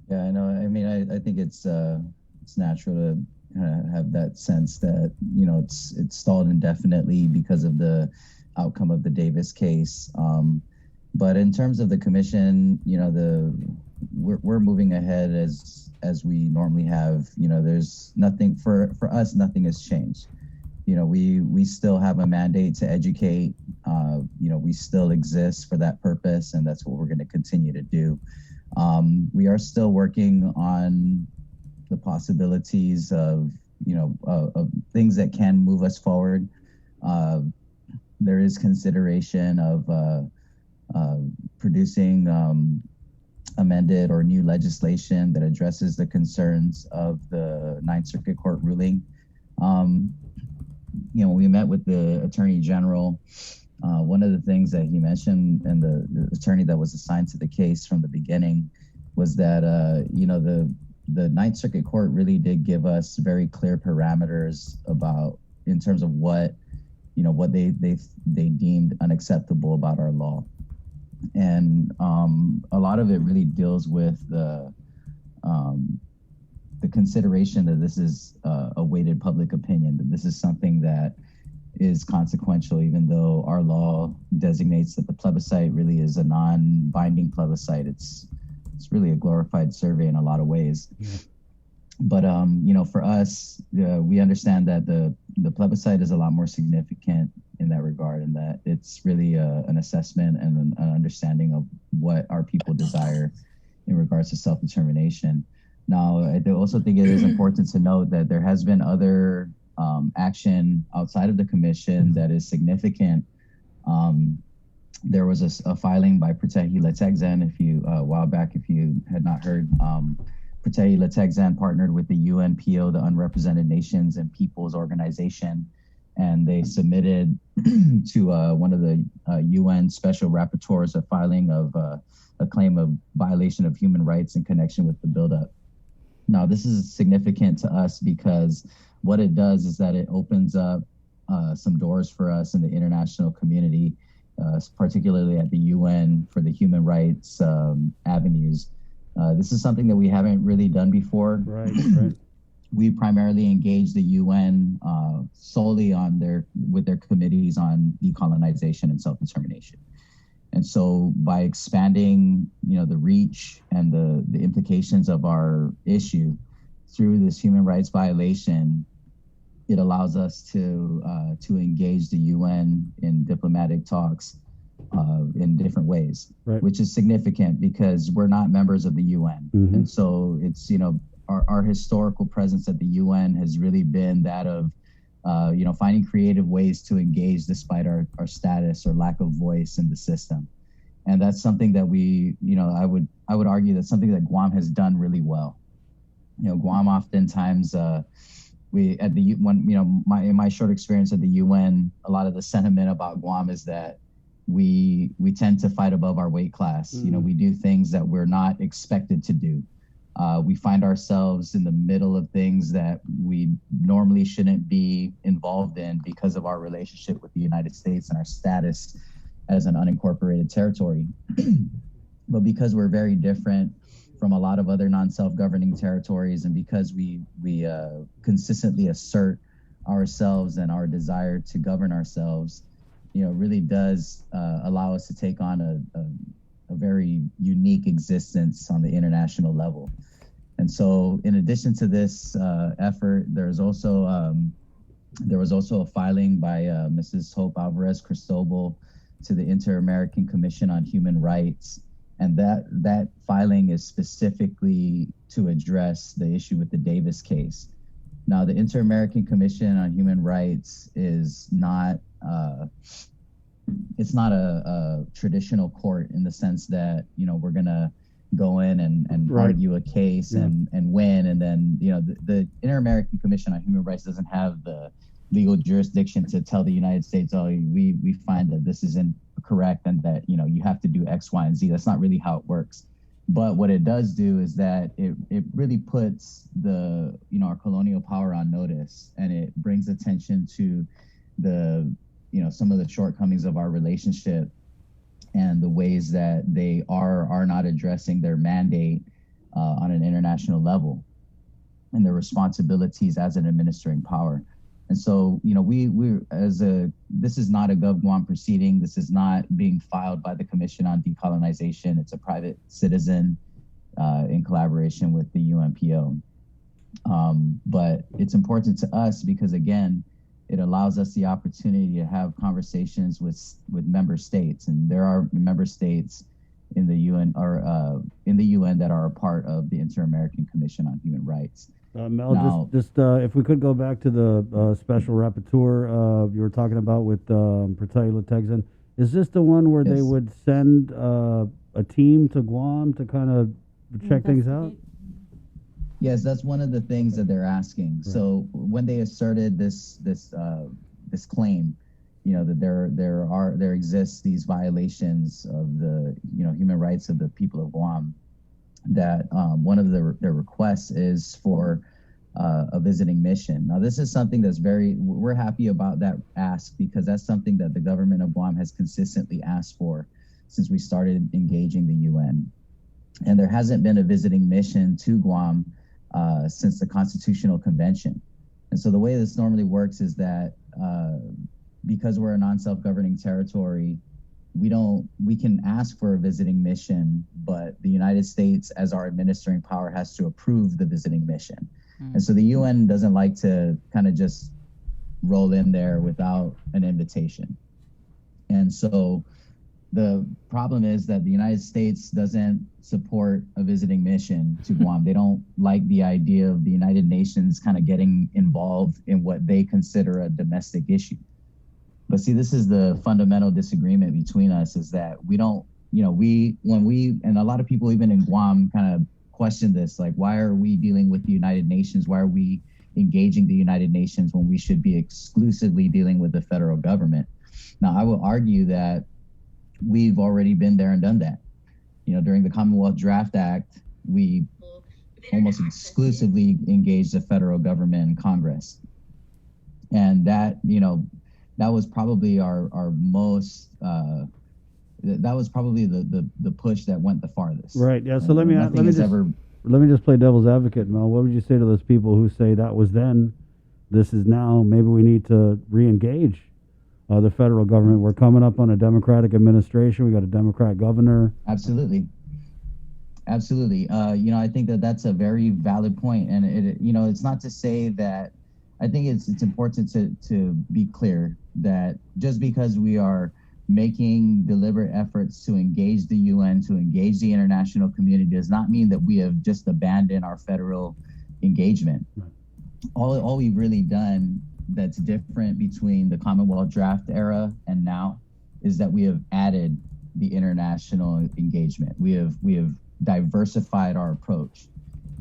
C: Yeah, I know. I mean, I think it's natural to have that sense that it's stalled indefinitely because of the outcome of the Davis case. But in terms of the commission, we're moving ahead as we normally have. There's nothing for us. Nothing has changed. We still have a mandate to educate. We still exist for that purpose, and that's what we're going to continue to do. We are still working on the possibilities of things that can move us forward. There is consideration of producing amended or new legislation that addresses the concerns of the Ninth Circuit Court ruling. We met with the Attorney General. One of the things that he mentioned, and the attorney that was assigned to the case from the beginning, was that the Ninth Circuit Court really did give us very clear parameters in terms of what they deemed unacceptable about our law. And a lot of it really deals with the consideration that this is a weighted public opinion, that this is something that is consequential, even though our law designates that the plebiscite really is a non-binding plebiscite. It's really a glorified survey in a lot of ways. But for us, we understand that the plebiscite is a lot more significant in that regard, and that it's really an assessment and an understanding of what our people desire in regards to self-determination. Now, I also think it is important to note that there has been other action outside of the commission that is significant. There was a filing by Pratehi Letegzan, a while back, if you had not heard. Pratehi Letegzan partnered with the UNPO, the Unrepresented Nations and Peoples Organization, and they submitted to one of the UN Special Rapporteurs a filing of a claim of violation of human rights in connection with the buildup. Now, this is significant to us because what it does is that it opens up some doors for us in the international community, particularly at the UN for the human rights avenues. This is something that we haven't really done before.
I: Right.
C: We primarily engage the UN solely with their committees on decolonization and self-determination. And so by expanding, the reach and the implications of our issue through this human rights violation, it allows us to engage the UN in diplomatic talks in different ways, which is significant because we're not members of the UN. And so it's, our historical presence at the UN has really been that of, finding creative ways to engage despite our status or lack of voice in the system. And that's something that I would argue that's something that Guam has done really well. Guam oftentimes, in my short experience at the UN, a lot of the sentiment about Guam is that we tend to fight above our weight class. We do things that we're not expected to do. We find ourselves in the middle of things that we normally shouldn't be involved in because of our relationship with the United States and our status as an unincorporated territory. But because we're very different from a lot of other non-self-governing territories, and because we consistently assert ourselves and our desire to govern ourselves, really does allow us to take on a very unique existence on the international level. And so in addition to this effort, there was also a filing by Mrs. Hope Alvarez Cristobal to the Inter-American Commission on Human Rights. And that filing is specifically to address the issue with the Davis case. Now, the Inter-American Commission on Human Rights is not it's not a traditional court in the sense that, we're going to go in and argue a case and win. And then, the Inter-American Commission on Human Rights doesn't have the legal jurisdiction to tell the United States, oh, we find that this isn't correct and that, you have to do X, Y, and Z. That's not really how it works. But what it does do is that it really puts our colonial power on notice, and it brings attention to some of the shortcomings of our relationship and the ways that they are not addressing their mandate on an international level and their responsibilities as an administering power. And so, this is not a GovGuam proceeding. This is not being filed by the Commission on Decolonization. It's a private citizen in collaboration with the UNPO. But it's important to us because, again, it allows us the opportunity to have conversations with member states, and there are member states in the UN that are a part of the Inter-American Commission on Human Rights.
I: Mel,
C: Now,
I: just if we could go back to the special rapporteur you were talking about with Pratehi Letegzan, is this the one where they would send a team to Guam to kind of check things out?
C: Yes, that's one of the things that they're asking. Right. So when they asserted this claim, that there exists these violations of the human rights of the people of Guam, that one of their requests is for a visiting mission. Now, this is something we're happy about that ask because that's something that the government of Guam has consistently asked for since we started engaging the UN. And there hasn't been a visiting mission to Guam since the Constitutional Convention. And so the way this normally works is that because we're a non-self-governing territory, we can ask for a visiting mission, but the United States, as our administering power, has to approve the visiting mission. And so the UN doesn't like to kind of just roll in there without an invitation. And so the problem is that the United States doesn't support a visiting mission to Guam. They don't like the idea of the United Nations kind of getting involved in what they consider a domestic issue. But see, this is the fundamental disagreement between us, is that we don't, and a lot of people even in Guam kind of question this, like, why are we dealing with the United Nations? Why are we engaging the United Nations when we should be exclusively dealing with the federal government? Now, I will argue that we've already been there and done that. During the Commonwealth Draft Act, we almost exclusively engaged the federal government and Congress. And that, that was probably our most, that was probably the push that went the farthest.
I: Right. Yeah. So let me just play devil's advocate, Mel. What would you say to those people who say that was then, this is now? Maybe we need to re-engage the federal government. We're coming up on a Democratic administration. We got a Democrat governor.
C: Absolutely. I think that that's a very valid point, and it's not to say that. I think it's important to be clear that just because we are making deliberate efforts to engage the UN, to engage the international community, does not mean that we have just abandoned our federal engagement. Right. All we've really done that's different between the Commonwealth Draft era and now is that we have added the international engagement. We have diversified our approach.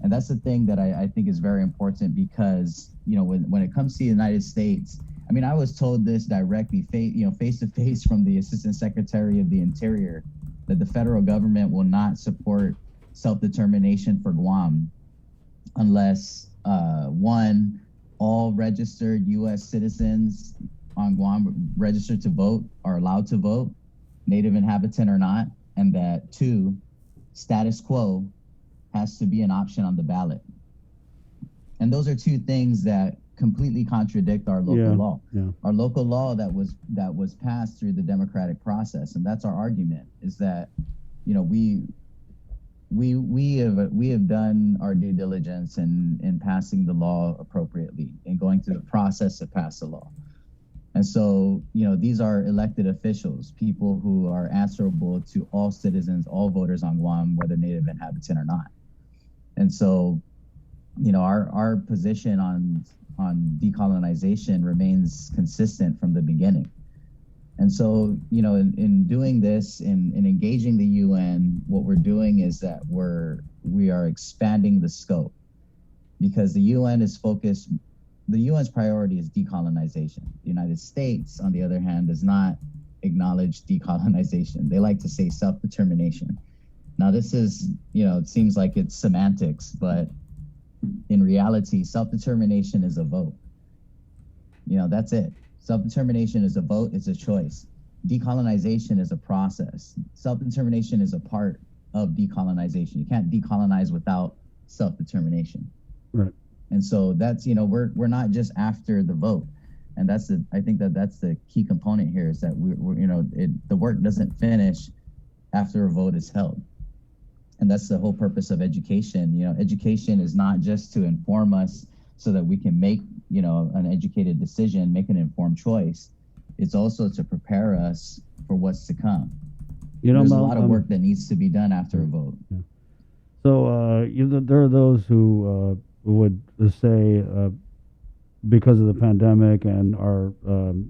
C: And that's the thing that I think is very important, because, when it comes to the United States, I mean, I was told this directly, face to face from the Assistant Secretary of the Interior, that the federal government will not support self-determination for Guam unless, one, all registered U.S. citizens on Guam registered to vote are allowed to vote, native inhabitant or not, and that, two, status quo has to be an option on the ballot. And those are two things that completely contradict our local law. Yeah. Our local law that was passed through the democratic process, and that's our argument, is that we have done our due diligence in passing the law appropriately and going through the process to pass the law. And so, these are elected officials, people who are answerable to all citizens, all voters on Guam, whether native inhabitant or not. And so, our position on decolonization remains consistent from the beginning. And so, in doing this, in engaging the UN, what we're doing is that we are expanding the scope, because the UN is focused. The UN's priority is decolonization. The United States, on the other hand, does not acknowledge decolonization. They like to say self-determination. Now, this is, it seems like it's semantics, but in reality, self-determination is a vote. That's it. Self-determination is a vote, it's a choice. Decolonization is a process. Self-determination is a part of decolonization. You can't decolonize without self-determination.
I: Right.
C: And so that's, we're not just after the vote. And I think that's the key component here, is that the work doesn't finish after a vote is held. And that's the whole purpose of education. Education is not just to inform us so that we can make, an educated decision, make an informed choice. It's also to prepare us for what's to come. There's a lot of work that needs to be done after a vote.
I: Yeah. So there are those who would say, because of the pandemic and our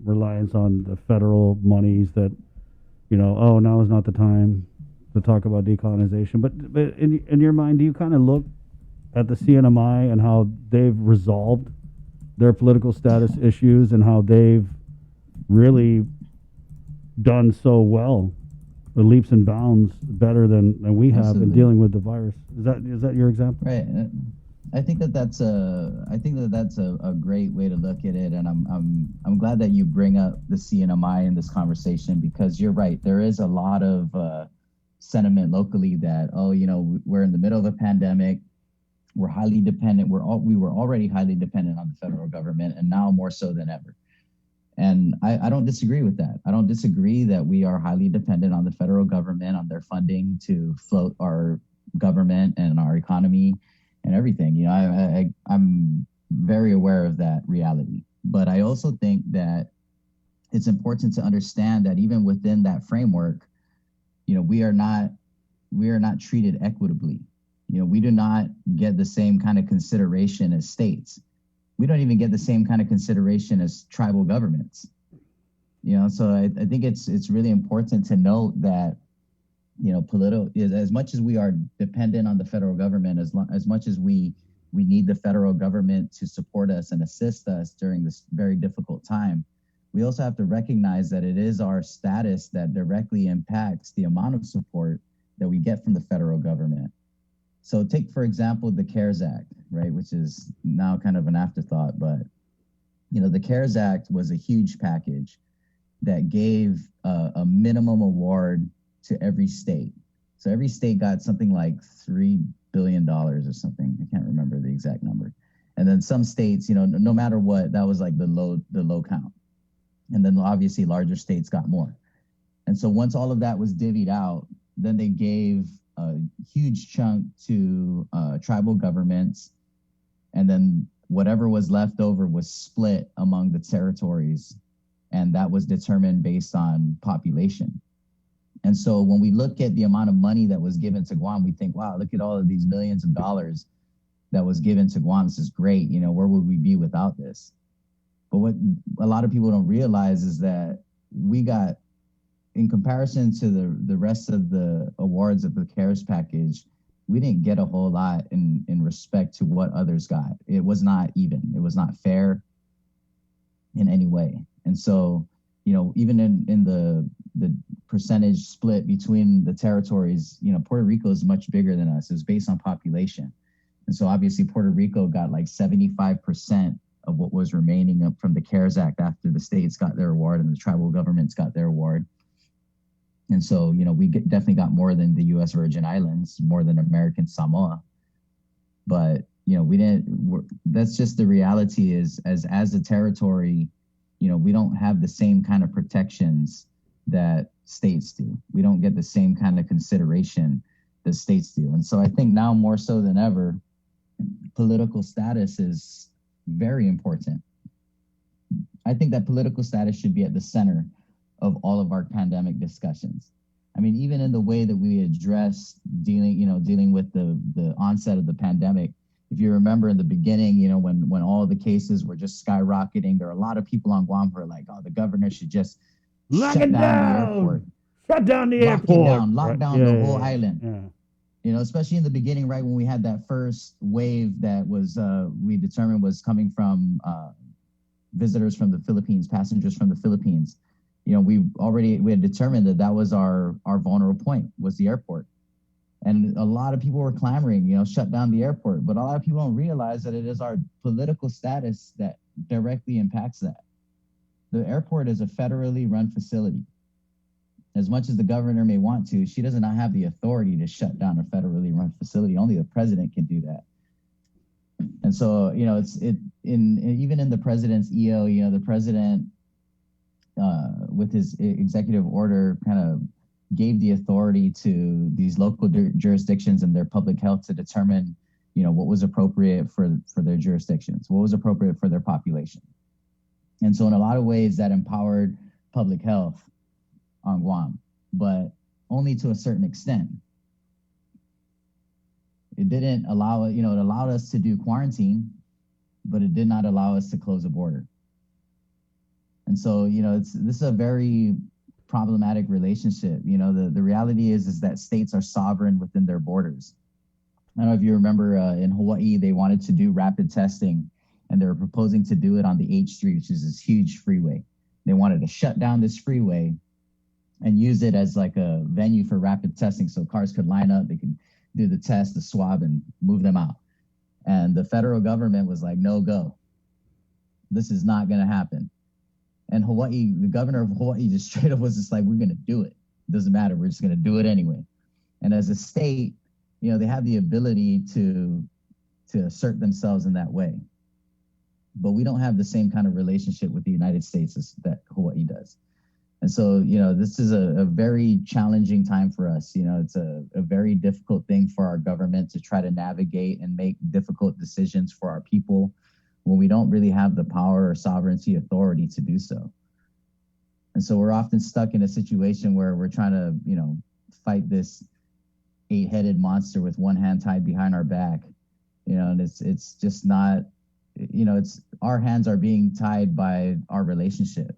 I: reliance on the federal monies, that, now is not the time to talk about decolonization. But in your mind, do you kind of look at the CNMI and how they've resolved their political status issues and how they've really done so well, the leaps and bounds better than we have in dealing with the virus? Is that your example?
C: Right. I think that's a great way to look at it, and I'm glad that you bring up the CNMI in this conversation, because you're right. There is a lot of sentiment locally that, we're in the middle of a pandemic, we're highly dependent. We were already highly dependent on the federal government, and now more so than ever. And I don't disagree with that. I don't disagree that we are highly dependent on the federal government, on their funding to float our government and our economy and everything. You know, I'm very aware of that reality. But I also think that it's important to understand that even within that framework, you know, we are not treated equitably. You know, we do not get the same kind of consideration as states. We don't even get the same kind of consideration as tribal governments. You know, so I think it's really important to note that, you know, as much as we are dependent on the federal government, as much as we need the federal government to support us and assist us during this very difficult time, we also have to recognize that it is our status that directly impacts the amount of support that we get from the federal government. So take, for example, the CARES Act, right, which is now kind of an afterthought, but, you know, the CARES Act was a huge package that gave a minimum award to every state. So every state got something like $3 billion or something. I can't remember the exact number. And then some states, you know, no matter what, that was like the low count. And then obviously larger states got more. And so once all of that was divvied out, then they gave a huge chunk to tribal governments, and then whatever was left over was split among the territories, and that was determined based on population. And so when we look at the amount of money that was given to Guam, we think, wow, look at all of these millions of dollars that was given to Guam. This is great. You know, where would we be without this? But what a lot of people don't realize is that we got, in comparison to the rest of the awards of the CARES package, we didn't get a whole lot in respect to what others got. It was not even. It was not fair in any way. And so, you know, even in the percentage split between the territories, you know, Puerto Rico is much bigger than us. It's based on population. And so obviously Puerto Rico got like 75% of what was remaining up from the CARES Act after the states got their award and the tribal governments got their award. And so, you know, we definitely got more than the U.S. Virgin Islands, more than American Samoa. But, you know, that's just the reality is as a territory, you know, we don't have the same kind of protections that states do. We don't get the same kind of consideration that states do. And so I think now more so than ever, political status is very important. I think that political status should be at the center of all of our pandemic discussions. I mean, even in the way that we address dealing with the onset of the pandemic, if you remember in the beginning, you know, when all the cases were just skyrocketing, there are a lot of people on Guam who are like, oh, the governor should just
I: Lock it
C: down the
I: down.
C: airport.
I: Shut down the
C: Lock
I: airport.
C: it down. Lock
I: Right.
C: down
I: Yeah,
C: the whole
I: yeah,
C: island.
I: yeah.
C: You know, especially in the beginning, right, when we had that first wave that was, we determined was coming from visitors from the Philippines, passengers from the Philippines. You know, we had determined that was our vulnerable point, was the airport. And a lot of people were clamoring, you know, shut down the airport. But a lot of people don't realize that it is our political status that directly impacts that. The airport is a federally run facility. As much as the governor may want to, she does not have the authority to shut down a federally run facility. Only the president can do that. And so, you know, even in the president's EO, you know, the president, with his executive order, kind of gave the authority to these local jurisdictions and their public health to determine, you know, what was appropriate for their jurisdictions, what was appropriate for their population. And so in a lot of ways that empowered public health on Guam, but only to a certain extent. It didn't allow it, you know, it allowed us to do quarantine, but it did not allow us to close a border. And so, you know, this is a very problematic relationship. You know, the reality is that states are sovereign within their borders. I don't know if you remember in Hawaii, they wanted to do rapid testing and they were proposing to do it on the H3, which is this huge freeway. They wanted to shut down this freeway and use it as like a venue for rapid testing. So cars could line up, they could do the test, the swab, and move them out. And the federal government was like, no go. This is not going to happen. And Hawaii, the governor of Hawaii just straight up was just like, we're going to do it. It doesn't matter. We're just going to do it anyway. And as a state, you know, they have the ability to assert themselves in that way. but we don't have the same kind of relationship with the United States as that Hawaii does. And so, this is a very challenging time for us. It's a very difficult thing for our government to try to navigate and make difficult decisions for our people when we don't really have the power or sovereignty authority to do so. And so we're often stuck in a situation where we're trying to, fight this 8-headed monster with one hand tied behind our back, and it's just not, it's our hands are being tied by our relationship,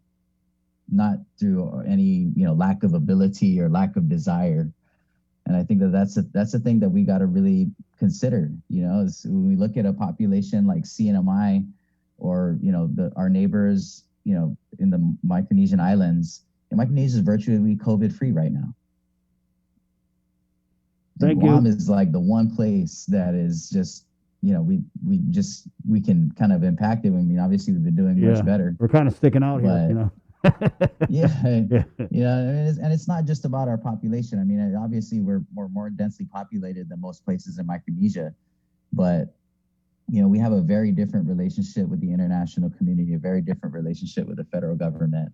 C: not through any, lack of ability or lack of desire. And I think that's a thing that we got to really consider, is when we look at a population like CNMI or, our neighbors, in the Micronesian islands, and Micronesia is virtually COVID free right now.
I: Thank
C: Guam
I: you.
C: is like the one place that is just, we can kind of impact it. I mean, obviously we've been doing much better.
I: We're kind of sticking out here,
C: Yeah, and it's not just about our population. I mean, obviously we're more densely populated than most places in Micronesia, but we have a very different relationship with the international community, a very different relationship with the federal government,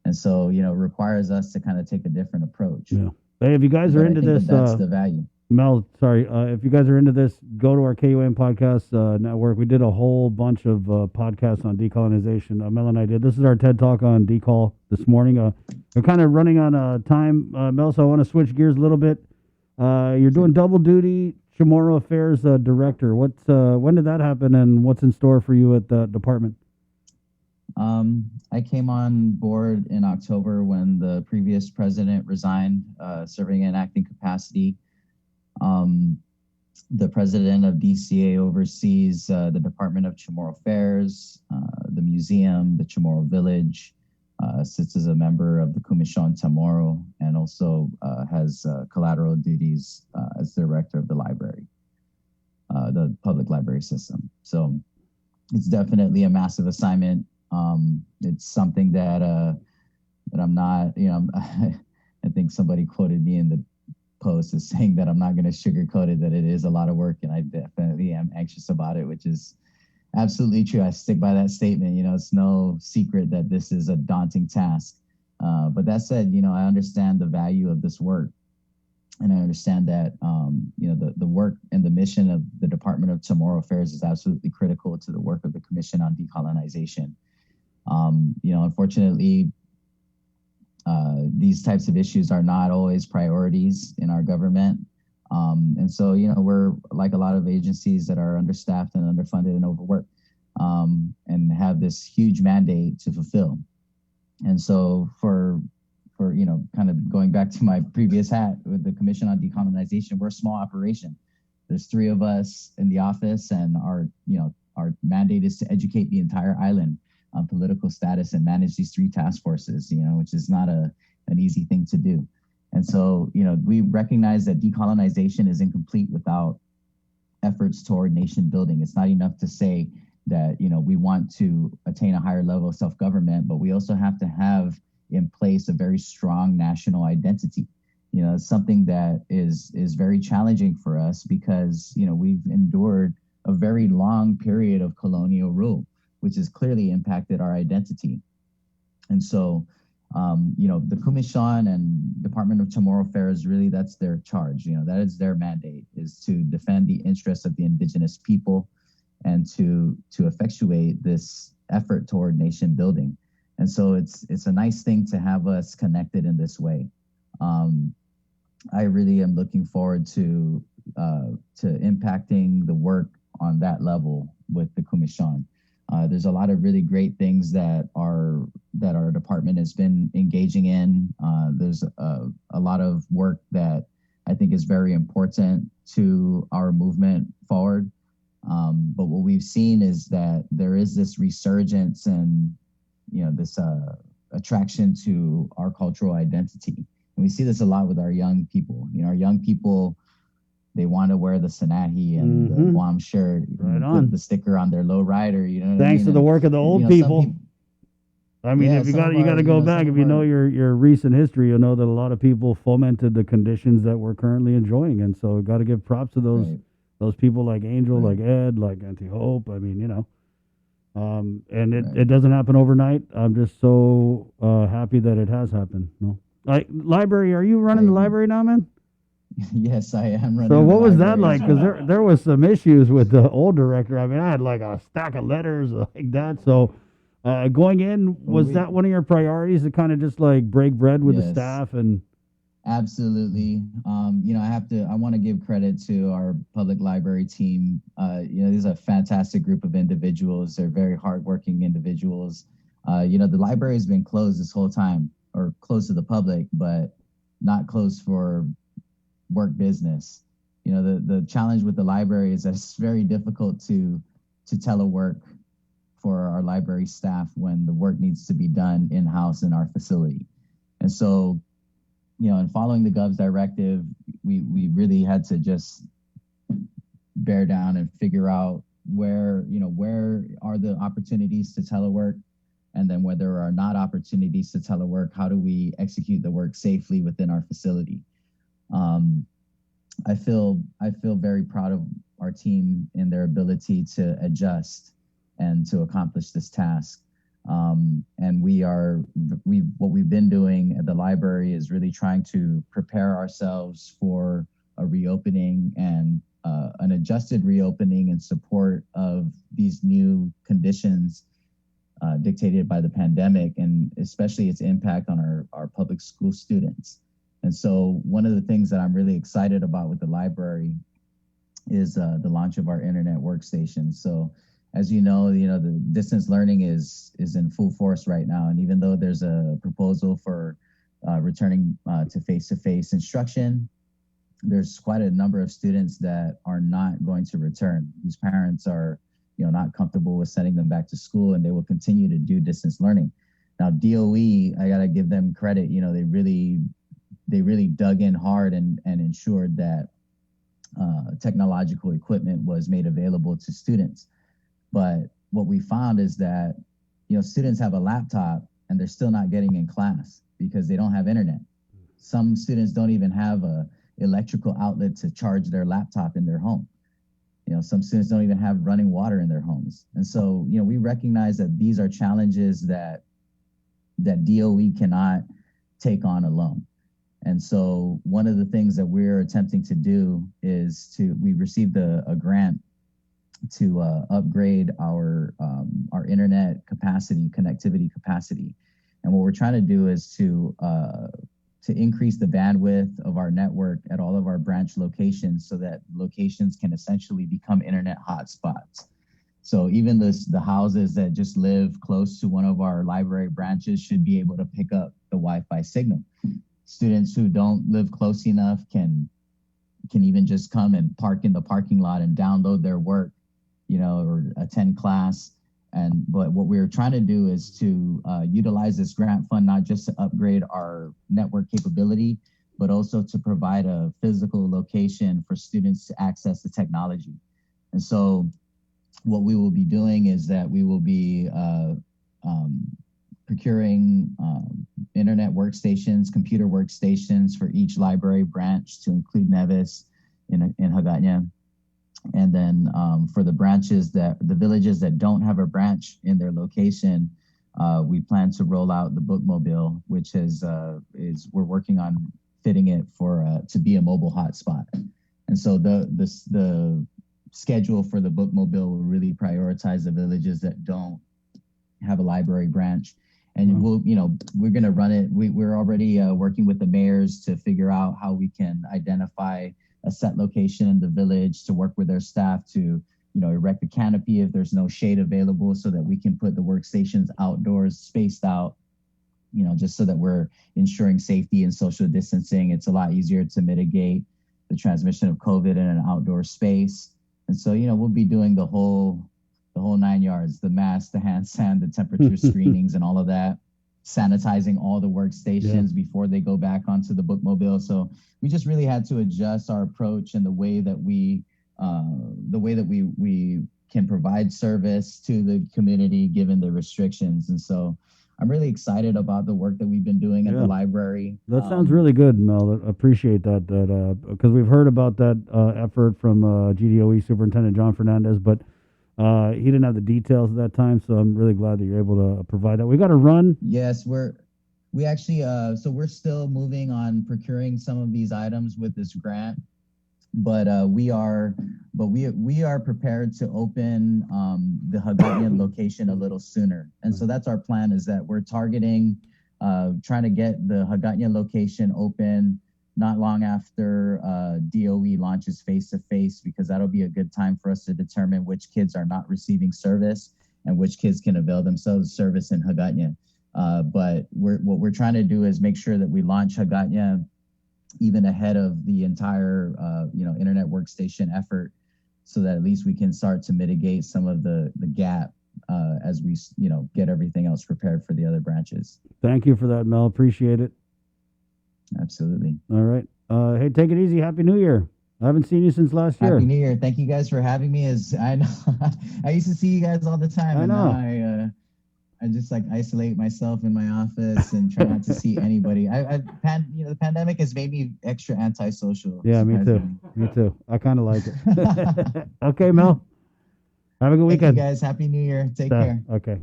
C: and so it requires us to kind of take a different approach.
I: Yeah. Hey, if you guys are into this,
C: that's the value.
I: Mel, sorry, if you guys are into this, go to our KUM podcast network. We did a whole bunch of podcasts on decolonization. Mel and I did. This is our TED Talk on decol this morning. We're kind of running on time, Mel, so I want to switch gears a little bit. You're doing double duty, Chamorro Affairs Director. When did that happen, and what's in store for you at the department?
C: I came on board in October when the previous president resigned, serving in acting capacity. The president of DCA oversees the Department of Chamorro Affairs, the museum, the Chamorro Village, sits as a member of the Commission Chamorro, and also has collateral duties as director of the library, the public library system. So it's definitely a massive assignment. It's something that I'm not, I think somebody quoted me in the post as saying that I'm not going to sugarcoat it, that it is a lot of work, and I definitely am anxious about it, which is absolutely true. I stick by that statement. It's no secret that this is a daunting task. But that said, I understand the value of this work, and I understand that, the work and the mission of the Department of Chamorro Affairs is absolutely critical to the work of the Commission on Decolonization. Unfortunately, these types of issues are not always priorities in our government. And so, we're like a lot of agencies that are understaffed and underfunded and overworked, and have this huge mandate to fulfill. And so for kind of going back to my previous hat with the Commission on Decolonization, we're a small operation. There's 3 of us in the office, and our mandate is to educate the entire island on political status and manage these 3 task forces, which is not an easy thing to do. And so, we recognize that decolonization is incomplete without efforts toward nation building. It's not enough to say that, we want to attain a higher level of self-government, but we also have to have in place a very strong national identity. It's something that is very challenging for us because, we've endured a very long period of colonial rule, which has clearly impacted our identity. And so, the Commission and Department of Chamorro Affairs, really, that's their charge. That is their mandate, is to defend the interests of the indigenous people and to effectuate this effort toward nation building. And so it's a nice thing to have us connected in this way. I really am looking forward to impacting the work on that level with the Commission. There's a lot of really great things that our department has been engaging in. There's a lot of work that I think is very important to our movement forward. But what we've seen is that there is this resurgence and this attraction to our cultural identity. And we see this a lot with our young people. Our young people, they want to wear the Sanahi and the Guam shirt, put the sticker on their low rider.
I: Thanks to the work of the old people. I mean, if you got to go back, if you know your recent history, you'll know that a lot of people fomented the conditions that we're currently enjoying, and so got to give props to those people like Angel, like Ed, like Auntie Hope. I mean, And it doesn't happen overnight. I'm just so happy that it has happened. No, like library. Are you running the library now, man?
C: Yes, I am running.
I: So
C: the
I: what was that
C: library
I: like?
C: as
I: Because
C: well.
I: there was some issues with the old director. I mean, I had like a stack of letters like that. So going in, was that one of your priorities to kind of just like break bread with the
C: Yes.
I: staff and?
C: Absolutely. I want to give credit to our public library team. This is a fantastic group of individuals. They're very hardworking individuals. The library has been closed this whole time, or closed to the public, but not closed for work business. The challenge with the library is that it's very difficult to telework for our library staff when the work needs to be done in-house in our facility. And so, in following the Gov's directive, we really had to just bear down and figure out where are the opportunities to telework, and then where there are not opportunities to telework, how do we execute the work safely within our facility? I feel very proud of our team in their ability to adjust and to accomplish this task. And what we've been doing at the library is really trying to prepare ourselves for a reopening and an adjusted reopening in support of these new conditions dictated by the pandemic, and especially its impact on our public school students. And so one of the things that I'm really excited about with the library is the launch of our internet workstation. So as you know, the distance learning is in full force right now. And even though there's a proposal for returning to face-to-face instruction, there's quite a number of students that are not going to return, whose parents are not comfortable with sending them back to school, and they will continue to do distance learning. Now, DOE, I got to give them credit. They really dug in hard and ensured that technological equipment was made available to students. But what we found is that, students have a laptop and they're still not getting in class because they don't have internet. Some students don't even have a electrical outlet to charge their laptop in their home. Some students don't even have running water in their homes. And so, we recognize that these are challenges that DOE cannot take on alone. And so one of the things that we're attempting to do is we received a grant to upgrade our internet capacity, connectivity capacity. And what we're trying to do is to increase the bandwidth of our network at all of our branch locations so that locations can essentially become internet hotspots. So even the houses that just live close to one of our library branches should be able to pick up the Wi-Fi signal. Students who don't live close enough can even just come and park in the parking lot and download their work, or attend class. But what we're trying to do is to utilize this grant fund, not just to upgrade our network capability, but also to provide a physical location for students to access the technology. And so what we will be doing is that we will be procuring internet workstations, computer workstations for each library branch, to include Nevis in Hagåtña. And then for the villages that don't have a branch in their location, we plan to roll out the Bookmobile, which we're working on fitting it to be a mobile hotspot. And so the schedule for the Bookmobile will really prioritize the villages that don't have a library branch. And we're going to run it. We're already working with the mayors to figure out how we can identify a set location in the village to work with their staff to, erect a canopy if there's no shade available, so that we can put the workstations outdoors, spaced out, just so that we're ensuring safety and social distancing. It's a lot easier to mitigate the transmission of COVID in an outdoor space. And so, we'll be doing the whole 9 yards, the mask, the hand sand, the temperature screenings and all of that, sanitizing all the workstations before they go back onto the Bookmobile. So we just really had to adjust our approach and the way that we can provide service to the community given the restrictions. And so I'm really excited about the work that we've been doing at the library.
I: That sounds really good, Mel. I appreciate that because we've heard about that effort from GDOE Superintendent John Fernandez, but He didn't have the details at that time, so I'm really glad that you're able to provide that. We got to run.
C: Yes, we actually so we're still moving on procuring some of these items with this grant, but we are prepared to open the Hagåtña location a little sooner, and so that's our plan. Is that we're targeting trying to get the Hagåtña location open not long after DOE launches face-to-face, because that'll be a good time for us to determine which kids are not receiving service and which kids can avail themselves of service in Hagåtña. But what we're trying to do is make sure that we launch Hagåtña even ahead of the entire internet workstation effort, so that at least we can start to mitigate some of the gap as we get everything else prepared for the other branches.
I: Thank you for that, Mel. Appreciate it.
C: Absolutely.
I: All right. Hey, take it easy. Happy New Year. I haven't seen you since last year.
C: Happy New Year. Thank you guys for having me. I know I used to see you guys all the time.
I: I know.
C: Now I just isolate myself in my office and try not to see anybody. The pandemic has made me extra antisocial.
I: Yeah, me too. Me too. I kind of like it. Okay, Mel. Have a good weekend.
C: Thank you guys. Happy New Year. Take care.
I: Okay.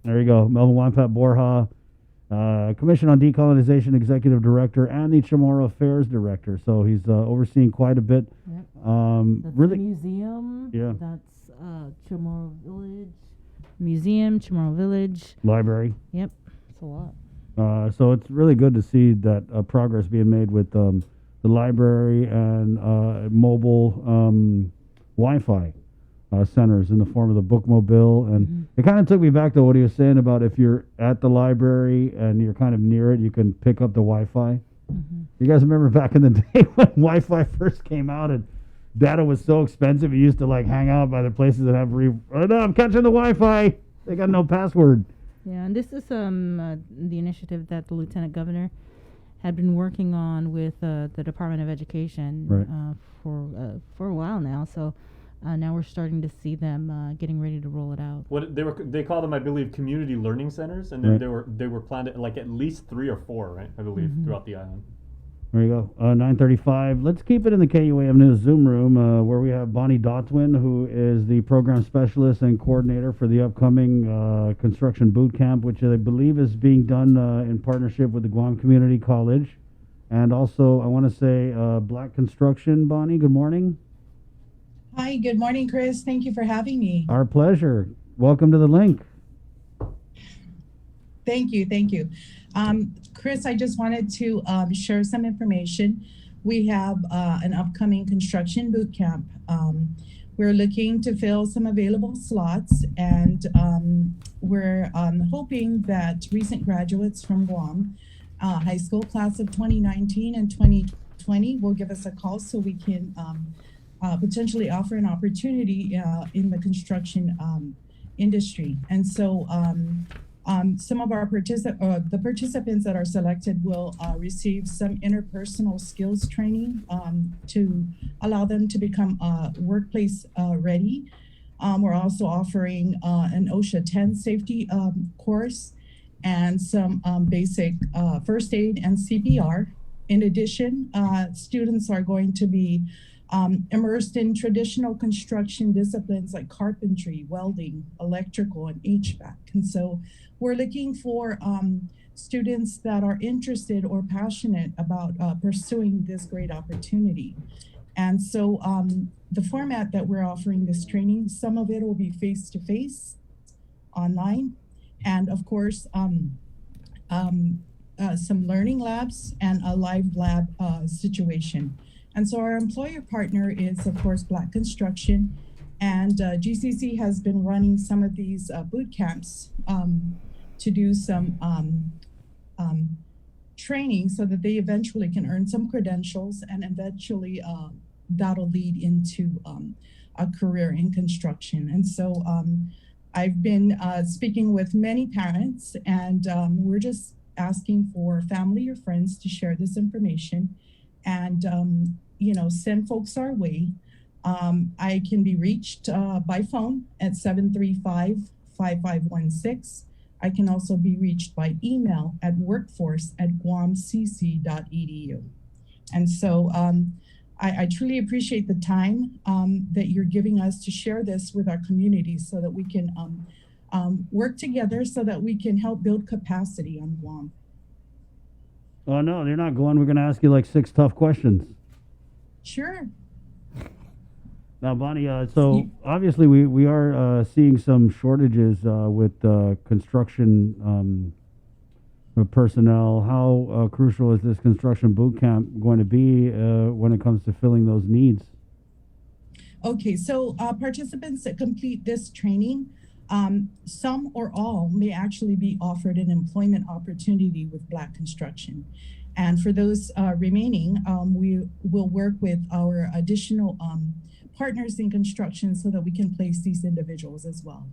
I: There you go. Melvin Weinpat Borja, Commission on Decolonization Executive Director and the Chamorro Affairs Director. So he's overseeing quite a bit.
J: Yep. That's
I: Really,
J: the museum.
I: Yeah.
J: That's Chamorro Village. Museum, Chamorro Village.
I: library.
J: Yep. It's a lot.
I: So it's really good to see that progress being made with the library and mobile Wi-Fi centers in the form of the Bookmobile. And it kind of took me back to what he was saying about if you're at the library and you're kind of near it, you can pick up the Wi-Fi. You guys remember back in the day when Wi-Fi first came out and data was so expensive, you used to hang out by the places that have oh no, I'm catching the Wi-Fi. They got no password.
J: Yeah, and this is the initiative that the Lieutenant Governor had been working on with the Department of Education for a while now. So now we're starting to see them getting ready to roll it out.
K: What they call them, I believe, community learning centers, and they were planned at at least 3 or 4, right? I believe throughout the island.
I: There you go. 9:35. Let's keep it in the KUAM News Zoom room where we have Bonnie Dotwin, who is the program specialist and coordinator for the upcoming construction boot camp, which I believe is being done in partnership with the Guam Community College. And also, I want to say Black Construction. Bonnie, good morning.
D: Hi, good morning, Chris. Thank you for having me.
I: Our pleasure. Welcome to the link.
D: Thank you. Thank you. Chris, I just wanted to share some information. We have an upcoming construction boot camp. We're looking to fill some available slots, and we're hoping that recent graduates from Guam, high school class of 2019 and 2020, will give us a call so we can potentially offer an opportunity in the construction industry. And so some of our the participants that are selected will receive some interpersonal skills training to allow them to become workplace ready. We're also offering an OSHA 10 safety course and some basic first aid and CPR. In addition, students are going to be immersed in traditional construction disciplines like carpentry, welding, electrical, and HVAC. And so we're looking for students that are interested or passionate about pursuing this great opportunity. And so the format that we're offering this training, some of it will be face-to-face, online, and of course, some learning labs and a live lab situation. And so our employer partner is, of course, Black Construction, and GCC has been running some of these boot camps to do some training so that they eventually can earn some credentials, and eventually that'll lead into a career in construction. And so I've been speaking with many parents, and we're just asking for family or friends to share this information and send folks our way. I can be reached by phone at 735-5516. I can also be reached by email at workforce@guamcc.edu. And so I truly appreciate the time that you're giving us to share this with our community so that we can work together so that we can help build capacity on Guam.
I: Oh, no, they're not going. We're going to ask you like 6 tough questions.
D: Sure.
I: Now, Bonnie, so obviously we are seeing some shortages with construction personnel. How crucial is this construction boot camp going to be when it comes to filling those needs?
D: Okay, so participants that complete this training, some or all may actually be offered an employment opportunity with Black Construction. And for those remaining, we will work with our additional partners in construction so that we can place these individuals as well.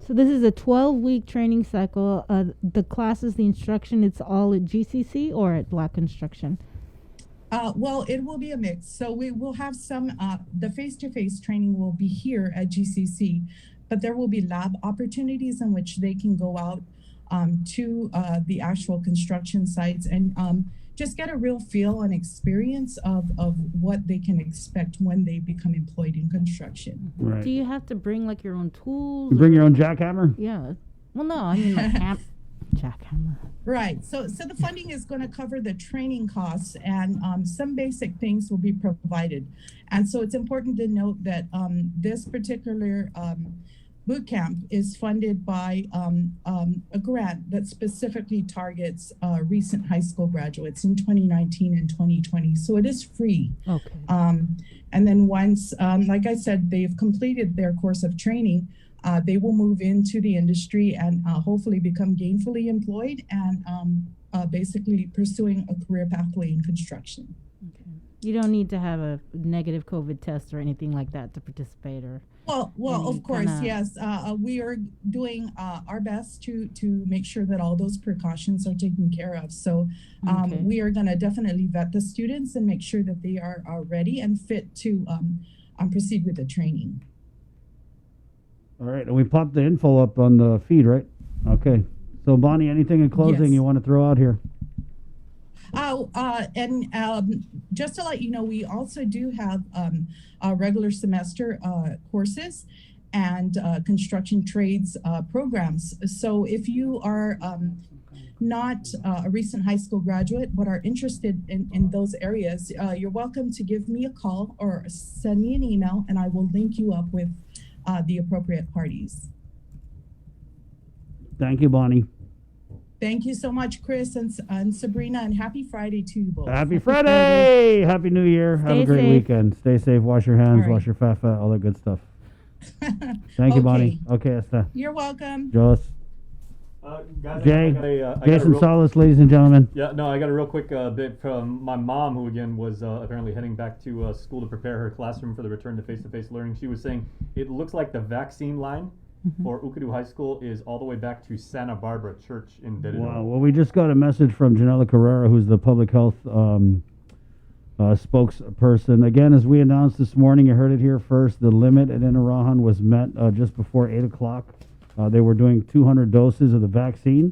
J: So this is a 12-week training cycle. The classes, the instruction, it's all at GCC or at Black Construction?
D: Well, it will be a mix. So we will have some, the face-to-face training will be here at GCC, but there will be lab opportunities in which they can go out to the actual construction sites and just get a real feel and experience of what they can expect when they become employed in construction.
I: Right.
J: Do you have to bring like your own tools?
I: You bring
J: or-
I: your own jackhammer?
J: Yeah. Well, no, I mean like jackhammer.
D: Right. So the funding is going to cover the training costs, and some basic things will be provided. And so it's important to note that this particular boot camp is funded by a grant that specifically targets recent high school graduates in 2019 and 2020. So it is free.
J: Okay.
D: And then once, like I said, they've completed their course of training, they will move into the industry and hopefully become gainfully employed and basically pursuing a career pathway in construction.
J: Okay. You don't need to have a negative COVID test or anything like that to participate, or
D: Well, of course, yes. We are doing our best to make sure that all those precautions are taken care of. So
J: Okay.
D: we are going to definitely vet the students and make sure that they are ready and fit to proceed with the training.
I: All right, and we popped the info up on the feed, right? Okay. So, Bonnie, anything in closing
D: Yes.
I: you want to throw out here?
D: Just to let you know, we also do have regular semester courses and construction trades programs. So if you are not a recent high school graduate but are interested in those areas, you're welcome to give me a call or send me an email, and I will link you up with the appropriate parties.
I: Thank you, Bonnie.
D: Thank you so much, Chris and Sabrina, and happy Friday to you both.
I: Happy Friday! Happy New Year. Have a
D: Stay
I: great
D: safe.
I: weekend. Stay safe. Wash your hands.
D: All right.
I: Wash your fat, all that good stuff. Thank you, Bonnie. Okay, Esther.
D: You're welcome.
I: Jos.
K: Guys,
I: Jay.
K: I got a
I: Jason
K: real-
I: Salas, ladies and gentlemen.
K: Yeah, no, I got a real quick bit from my mom, who again was apparently heading back to school to prepare her classroom for the return to face-to-face learning. She was saying it looks like the vaccine line for Ukadu High School is all the way back to Santa Barbara Church in Dededo.
I: Wow. Well, we just got a message from Janela Carrera, who's the public health spokesperson. Again, as we announced this morning, you heard it here first, the limit at Inarahan was met just before 8 o'clock. They were doing 200 doses of the vaccine.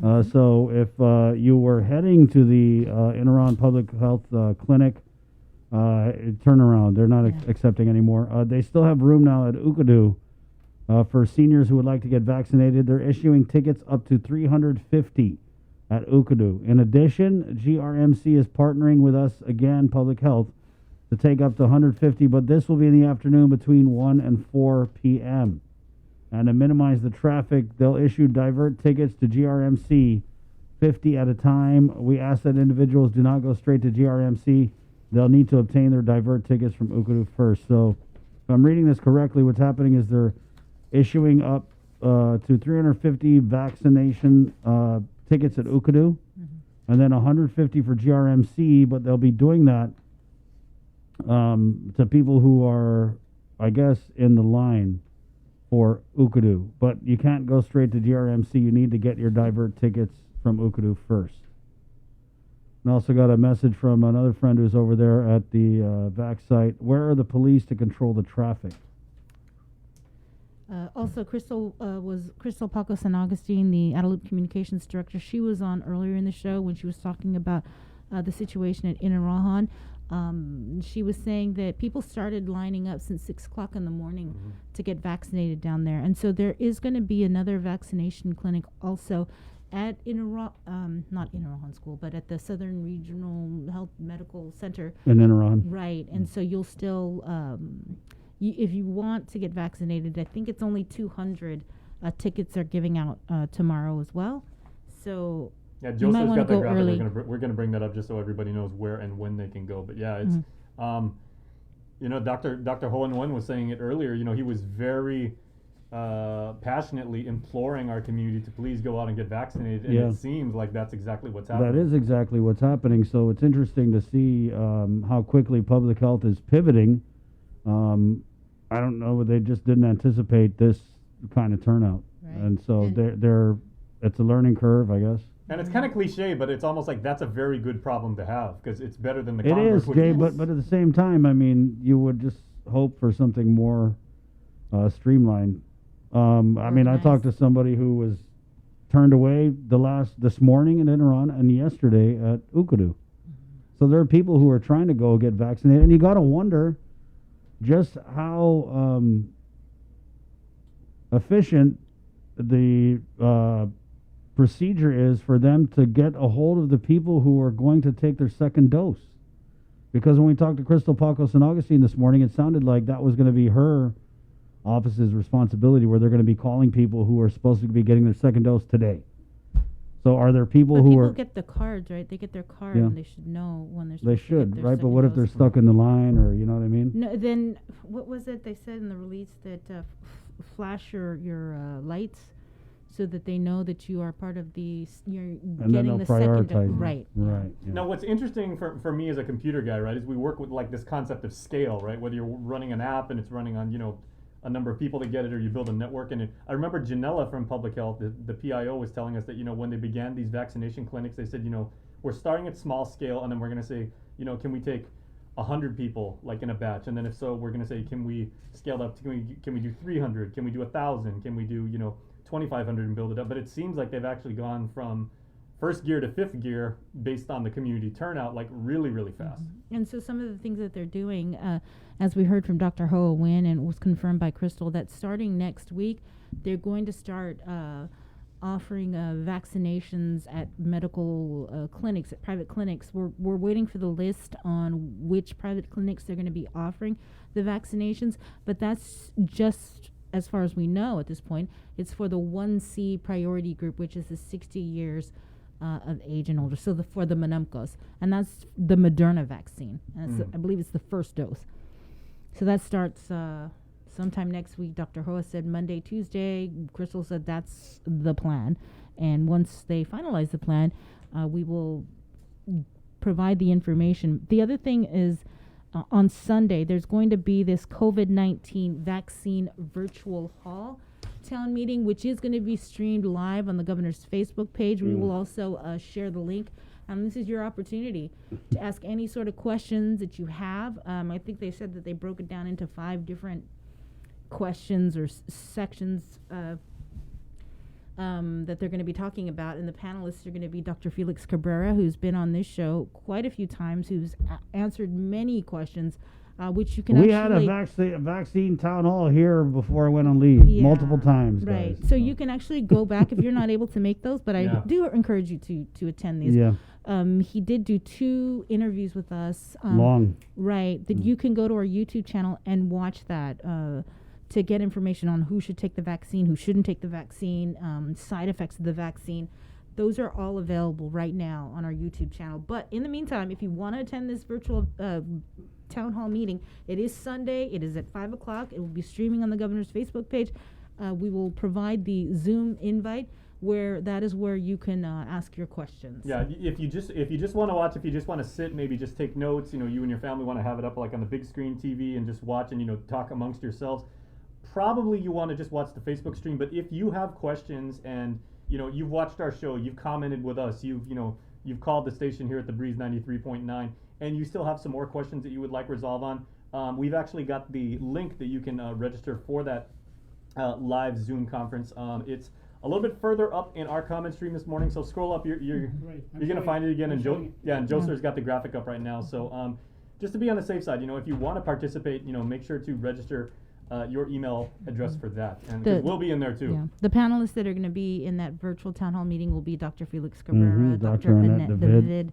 I: So if you were heading to the Inarahan Public Health Clinic, turn around. They're not accepting anymore. They still have room now at Ukadu for seniors who would like to get vaccinated. They're issuing tickets up to 350 at Ukadu. In addition, GRMC is partnering with us again, Public Health, to take up to 150, but this will be in the afternoon between 1 and 4 p.m. And to minimize the traffic, they'll issue divert tickets to GRMC, 50 at a time. We ask that individuals do not go straight to GRMC. They'll need to obtain their divert tickets from Ukadu first. So if I'm reading this correctly, what's happening is they're issuing up to 350 vaccination tickets at Ukadu, and then 150 for GRMC, but they'll be doing that to people who are, I guess, in the line for Ukadu. But you can't go straight to GRMC. You need to get your divert tickets from Ukadu first. And also got a message from another friend who's over there at the vac site. Where are the police to control the traffic?
J: Also, Crystal Paco San Augustine, the Adelup Communications Director, she was on earlier in the show when she was talking about the situation at Inarahan. She was saying that people started lining up since 6 o'clock in the morning to get vaccinated down there. And so there is going to be another vaccination clinic also at not Inaron School, but at the Southern Regional Health Medical Center.
I: In Inaron.
J: Right. And so you'll still, if you want to get vaccinated, I think it's only 200 tickets are giving out tomorrow as well. So
K: yeah,
J: you might
K: Joseph's
J: want
K: got
J: to
K: that
J: go
K: graphic.
J: early.
K: We're gonna bring that up just so everybody knows where and when they can go. But yeah, it's you know, Dr. Hohen was saying it earlier. You know, he was very passionately imploring our community to please go out and get vaccinated, and it seems like that's exactly what's happening.
I: That is exactly what's happening. So it's interesting to see how quickly public health is pivoting. I don't know, they just didn't anticipate this kind of turnout, and so they're it's a learning curve, I guess.
K: And it's kind of cliche, but it's almost like that's a very good problem to have because it's better than the
I: It
K: converse.
I: is,
K: which
I: Jay, but at the same time, I mean, you would just hope for something more streamlined. I mean, I talked to somebody who was turned away this morning in Inaron and yesterday at Ukadu. So there are people who are trying to go get vaccinated, and you got to wonder just how efficient the procedure is for them to get a hold of the people who are going to take their second dose. Because when we talked to Crystal Paco San Augustine this morning, it sounded like that was going to be her office's responsibility, where they're going to be calling people who are supposed to be getting their second dose today. So are there people
J: But
I: who
J: people
I: are...
J: get the cards, right? They get their card,
I: Yeah.
J: and they should know when they're
I: They
J: supposed to get
I: should,
J: their
I: right? But
J: second
I: what if they're
J: dose.
I: stuck in the line, or you know what I mean?
J: No, then what was it they said in the release that flash your lights so that they know that you are part of you're
I: then
J: getting
I: they'll
J: the second
I: prioritize
J: dose.
I: it.
J: Right.
I: Right. Yeah.
K: Now, what's interesting for me as a computer guy, right, is we work with like this concept of scale, right? Whether you're running an app and it's running on, you know, a number of people that get it, or you build a network. And I remember Janella from Public Health, the PIO, was telling us that, you know, when they began these vaccination clinics, they said, you know, we're starting at small scale, and then we're going to say, you know, can we take 100 people like in a batch? And then if so, we're going to say, can we scale up? Can we do 300? Can we do 1,000? Can we do, you know, 2,500 and build it up? But it seems like they've actually gone from first gear to fifth gear based on the community turnout, like really, really fast.
J: And so some of the things that they're doing, as we heard from Dr. Hoa Nguyen, and it was confirmed by Crystal, that starting next week, they're going to start offering vaccinations at medical clinics, at private clinics. We're waiting for the list on which private clinics they're going to be offering the vaccinations, but that's just, as far as we know at this point, it's for the 1C priority group, which is the 60 years of age and older. So for the Menumcos, and that's the Moderna vaccine. And I believe it's the first dose. So that starts sometime next week. Dr. Hoa said Monday, Tuesday. Crystal said that's the plan. And once they finalize the plan, we will provide the information. The other thing is, on Sunday, there's going to be this COVID-19 vaccine virtual hall town meeting, which is going to be streamed live on the governor's Facebook page. We will also share the link. This is your opportunity to ask any sort of questions that you have. I think they said that they broke it down into 5 different questions or sections that they're going to be talking about. And the panelists are going to be Dr. Felix Cabrera, who's been on this show quite a few times, who's answered many questions, which you can
I: We
J: actually...
I: had a vaccine town hall here before I went on leave, multiple times,
J: Right.
I: guys.
J: So you can actually go back if you're not able to make those, but I do encourage you to attend these.
I: Yeah.
J: He did do 2 interviews with us.
I: Long.
J: Right. That you can go to our YouTube channel and watch that to get information on who should take the vaccine, who shouldn't take the vaccine, side effects of the vaccine. Those are all available right now on our YouTube channel. But in the meantime, if you want to attend this virtual town hall meeting, it is Sunday. It is at 5 o'clock. It will be streaming on the governor's Facebook page. We will provide the Zoom invite, where that is where you can ask your questions.
K: Yeah, if you just want to watch, if you just want to sit, maybe just take notes, you know, you and your family want to have it up like on the big screen TV and just watch and, you know, talk amongst yourselves, probably you want to just watch the Facebook stream. But if you have questions and, you know, you've watched our show, you've commented with us, you've called the station here at the Breeze 93.9, and you still have some more questions that you would like resolve on, we've actually got the link that you can register for that live Zoom conference. It's a little bit further up in our comment stream this morning, so scroll up. You're gonna find it again, and Joester's got the graphic up right now. So just to be on the safe side, if you want to participate, make sure to register your email address for that, and 'cause we'll be in there too.
J: Yeah. The panelists that are going to be in that virtual town hall meeting will be Dr. Felix Cabrera,
I: Dr. Annette David,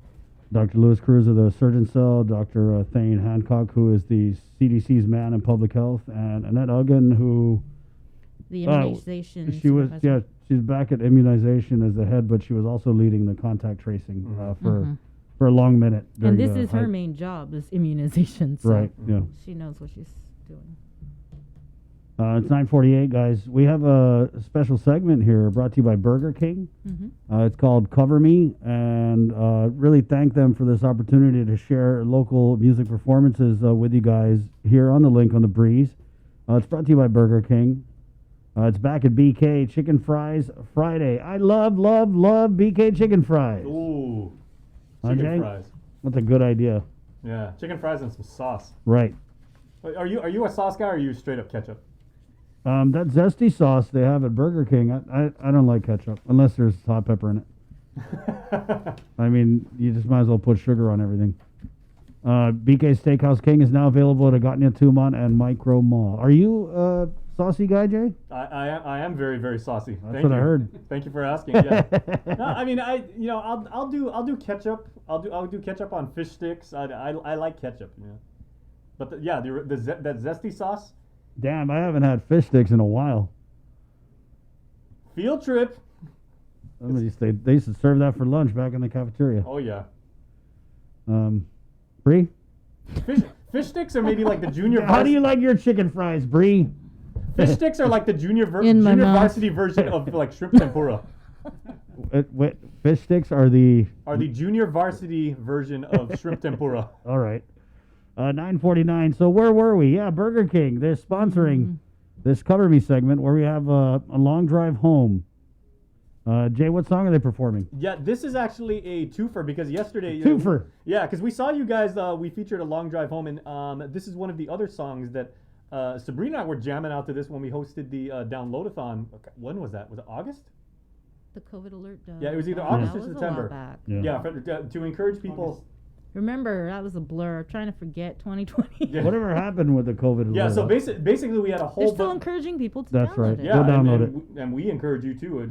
I: Dr. Louis Cruz of the Surgeon Cell, Dr. Thane Hancock, who is the CDC's man in public health, and Annette Uggan, who
J: the immunization.
I: she was she's back at immunization as the head, but she was also leading the contact tracing for a long minute.
J: And this is her main job, is immunization. So
I: right. Yeah.
J: She knows what she's doing.
I: It's 9:48, guys. We have a special segment here brought to you by Burger King. It's called Cover Me, and really thank them for this opportunity to share local music performances with you guys here on the Link on the Breeze. It's brought to you by Burger King. It's back at BK Chicken Fries Friday. I love BK Chicken Fries.
K: Ooh,
I: Chicken
K: chicken fries.
I: That's a good idea.
K: Yeah, chicken fries and some sauce.
I: Right.
K: Are you a sauce guy, or are you straight up ketchup?
I: That zesty sauce they have at Burger King, I don't like ketchup unless there's hot pepper in it. I mean, you just might as well put sugar on everything. BK Steakhouse King is now available at Agotnia, Tumon, and Micro Mall. Are you a saucy guy, Jay?
K: I am very, very saucy.
I: That's what I heard.
K: Thank you for asking. Yeah. No, I mean, I'll do ketchup. I'll do ketchup on fish sticks. I like ketchup. Yeah. But that zesty sauce.
I: Damn, I haven't had fish sticks in a while.
K: Field trip.
I: They used to serve that for lunch back in the cafeteria.
K: Oh yeah.
I: Bree?
K: Fish sticks are maybe like the junior.
I: How do you like your chicken fries, Bree?
K: Fish sticks are like the junior varsity version of like shrimp tempura.
I: Fish sticks are the
K: junior varsity version of shrimp tempura.
I: All right. 9:49. So where were we? Yeah, Burger King. They're sponsoring this Cover Me segment where we have a long drive home. Jay, what song are they performing?
K: Yeah, this is actually a twofer because yesterday.
I: Twofer.
K: Because we saw you guys. We featured a long drive home, and this is one of the other songs that Sabrina and I were jamming out to this when we hosted the Downloadathon. When was that? Was it August?
J: The COVID alert.
K: Yeah, it was either August or September. Yeah, to encourage people.
J: Remember, that was a blur. Trying to forget 2020.
I: Yeah. Whatever happened with the COVID?
K: Yeah, so basically we had a whole.
J: They're still encouraging people to
I: That's
J: download
I: right.
J: it.
I: Yeah, go download it.
K: And we encourage you too.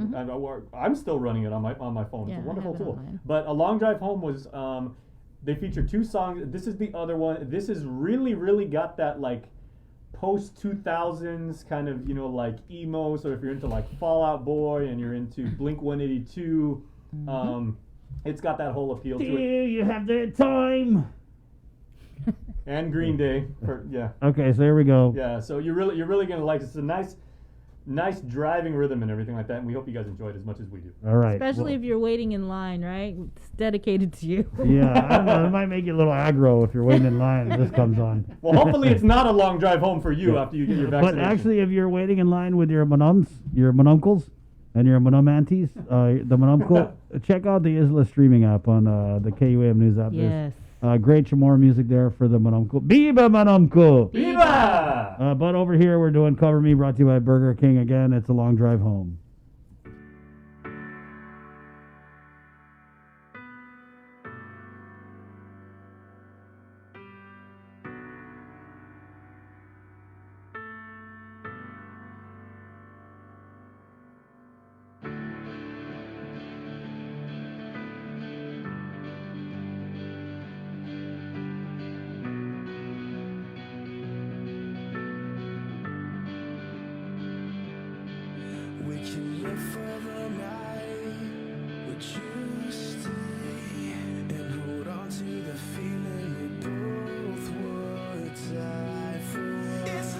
K: I'm still running it on my phone.
J: Yeah,
K: it's a wonderful
J: I have it
K: tool.
J: on mine.
K: But A Long Drive Home was they featured two songs. This is the other one. This is really got that like post 2000s kind of like emo. So if you're into like Fall Out Boy and you're into Blink 182, it's got that whole appeal to it.
I: Do you have the time?
K: And Green Day,
I: Okay, so here we go.
K: Yeah, so you're really gonna like it. It's a nice driving rhythm and everything like that, and we hope you guys enjoy it as much as we do.
I: All right.
J: Especially if you're waiting in line, right? It's dedicated to you.
I: Yeah, I don't know. It might make you a little aggro if you're waiting in line and this comes on.
K: Well, hopefully it's not a long drive home for you after you get your vaccination.
I: But actually, if you're waiting in line with your monuncles, and your monum aunties, the monumcle, check out the Isla streaming app on the KUAM News app.
J: Yes.
I: There's great Chamorro music there for the monumcle. Biba monumcle!
K: Biba!
I: But over here, we're doing Cover Me, brought to you by Burger King. Again, it's a long drive home.
G: We can live for the night with you stay and hold on to the feeling we both would die for. It's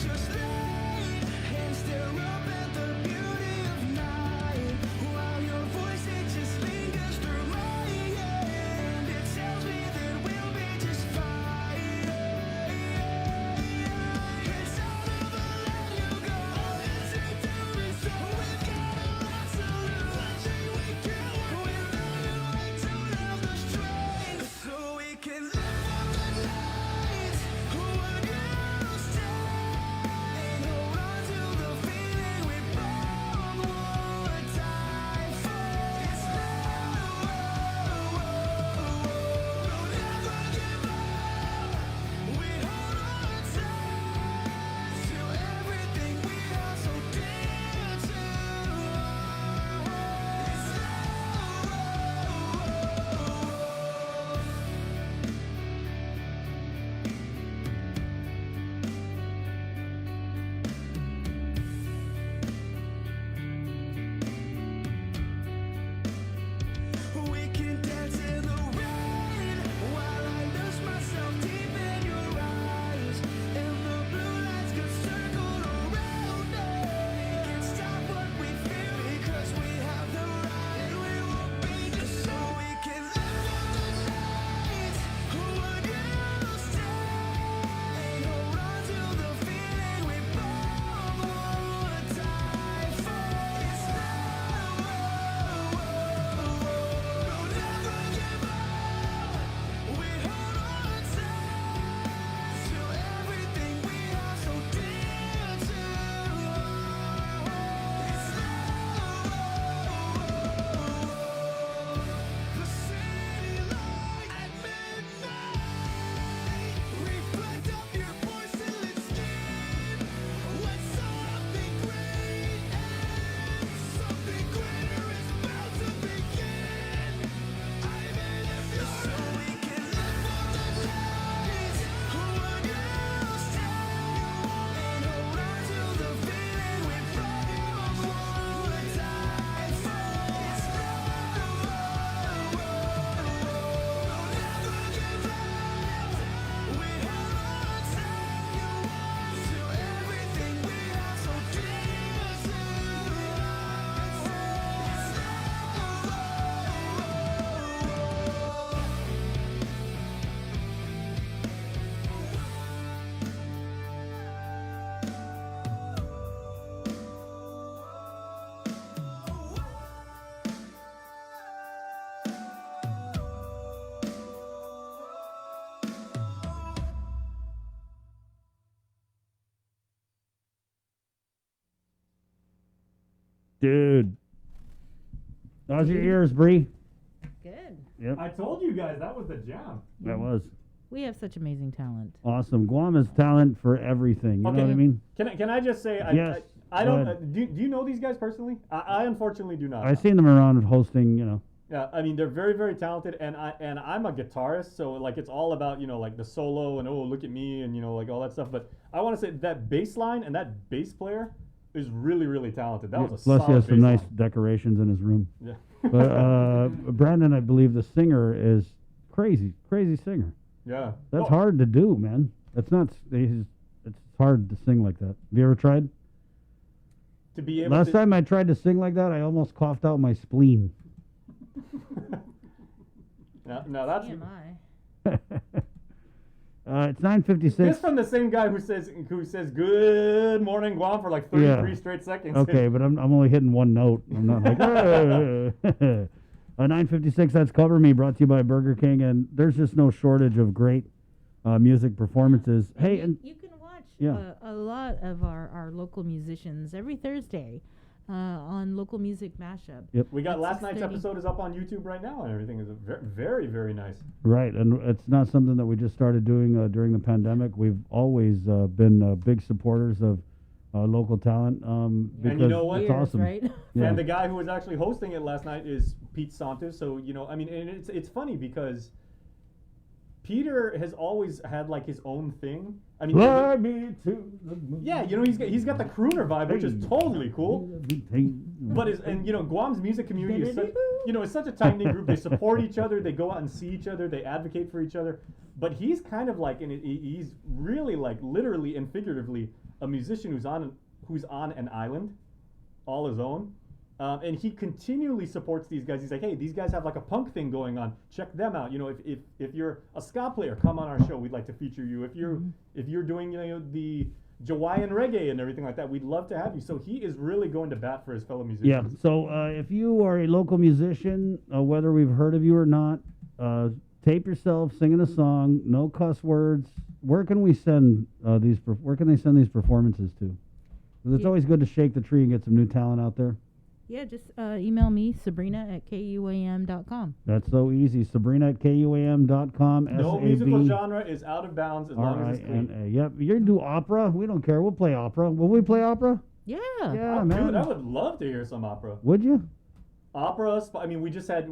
G: just stay and stare up at the beauty of night.
I: Dude. How's your ears, Bree?
J: Good.
I: Yep,
K: I told you guys that was the jam.
I: that was
J: We have such amazing talent.
I: awesome. Guam is talent for everything. You know what I mean?
K: Can I just say
I: Yes,
K: I
I: go
K: don't
I: ahead.
K: do you know these guys personally? I unfortunately do not.
I: I've seen them around hosting, you know.
K: Yeah, I mean they're very very talented, and I'm a guitarist, so like it's all about like the solo and oh look at me and like all that stuff. But I want to say that bass line and that bass player is really really talented. That was a
I: Plus, he
K: solid
I: has some
K: bass
I: nice
K: line.
I: decorations in his room.
K: Yeah.
I: But Brandon, I believe the singer is crazy singer.
K: Yeah.
I: That's
K: Oh,
I: hard to do, man. That's not. It's hard to sing like that. Have you ever tried?
K: to be able
I: Last
K: to.
I: time I tried to sing like that, I almost coughed out my spleen.
K: Now that's
I: It's 9:56.
K: this from the same guy who says good morning Guam for like 33
I: Yeah.
K: straight seconds.
I: Okay, but I'm only hitting one note. I'm not like 9:56. That's Cover Me, brought to you by Burger King, and there's just no shortage of great music performances. Hey, and
J: You can watch
I: yeah.
J: a lot of our local musicians every Thursday on Local Music Mashup.
I: Yep.
K: We got
J: At
K: last night's
J: 6:30.
K: episode is up on YouTube right now, and everything is very very very nice.
I: Right, and it's not something that we just started doing during the pandemic. We've always been big supporters of local talent because
K: And you know what?
I: it's awesome. Yeah.
K: And the guy who was actually hosting it last night is Pete Santos. So I mean, and it's funny because Peter has always had like his own thing. I mean,
I: Fly me to the moon.
K: yeah, he's got the crooner vibe, which is totally cool. But Guam's music community is such, it's such a tight knit group. They support each other. They go out and see each other. They advocate for each other. But he's kind of like, he's really like literally and figuratively a musician who's on an island, all his own. And he continually supports these guys. He's like, hey, these guys have like a punk thing going on. Check them out. If you're a ska player, come on our show. We'd like to feature you. If you're doing the Hawaiian reggae and everything like that, we'd love to have you. So he is really going to bat for his fellow musicians.
I: Yeah. So if you are a local musician, whether we've heard of you or not, tape yourself singing a song. No cuss words. Where can we send these? Where can they send these performances to? 'Cause it's always good to shake the tree and get some new talent out there.
J: Yeah, just email me, Sabrina@kuam.com.
I: That's so easy. Sabrina at KUAM.com.
K: No musical genre is out of bounds as long as it's clean.
I: R-I-N-A. Yep. You're going to do opera? We don't care. We'll play opera. Will we play opera?
J: Yeah.
I: Yeah,
K: Oh,
I: man.
K: dude, I would love to hear some opera.
I: Would you?
K: Opera. I mean, we had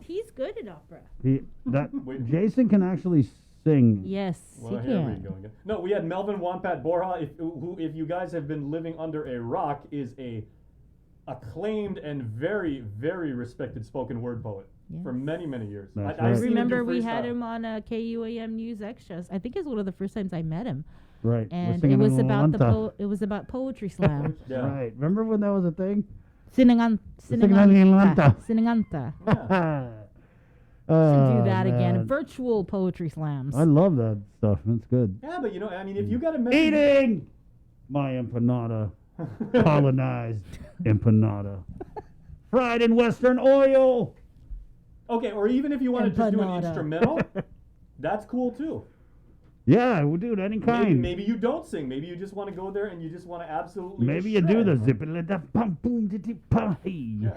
J: He's good at opera.
K: Wait.
I: Jason can actually sing.
J: Yes,
K: Well,
J: he
K: here we
J: can.
K: go again. No, we had Melvin Wampat Borja, who, if you guys have been living under a rock, is a acclaimed and very, very respected spoken word poet for many, many years.
I: That's
K: I've
I: right.
K: seen him do
J: Remember, we had
K: freestyle.
J: him on KUAM News Extras. I think it was one of the first times I met him.
I: Right. We're
J: And
I: singing
J: it was
I: in
J: about
I: Atlanta.
J: it was about poetry slam.
I: Right. Remember when that was a thing?
J: Sininganta.
I: Sininganta.
J: Sininganta.
I: Oh,
J: Should do that again.
I: man.
J: Virtual poetry slams.
I: I love that stuff. That's good.
K: Yeah, but I mean, if you got a message.
I: Eating my empanada. Colonized empanada. Fried in Western oil.
K: Okay, or even if you want to just do an
J: Empanada.
K: instrumental, that's cool too.
I: Yeah, we'll do it any kind.
K: Maybe you don't sing. Maybe you just want to go there and you just want to absolutely.
I: Maybe you do the
K: shred.
I: zippity bum boom diddy pum hey.
K: Yeah.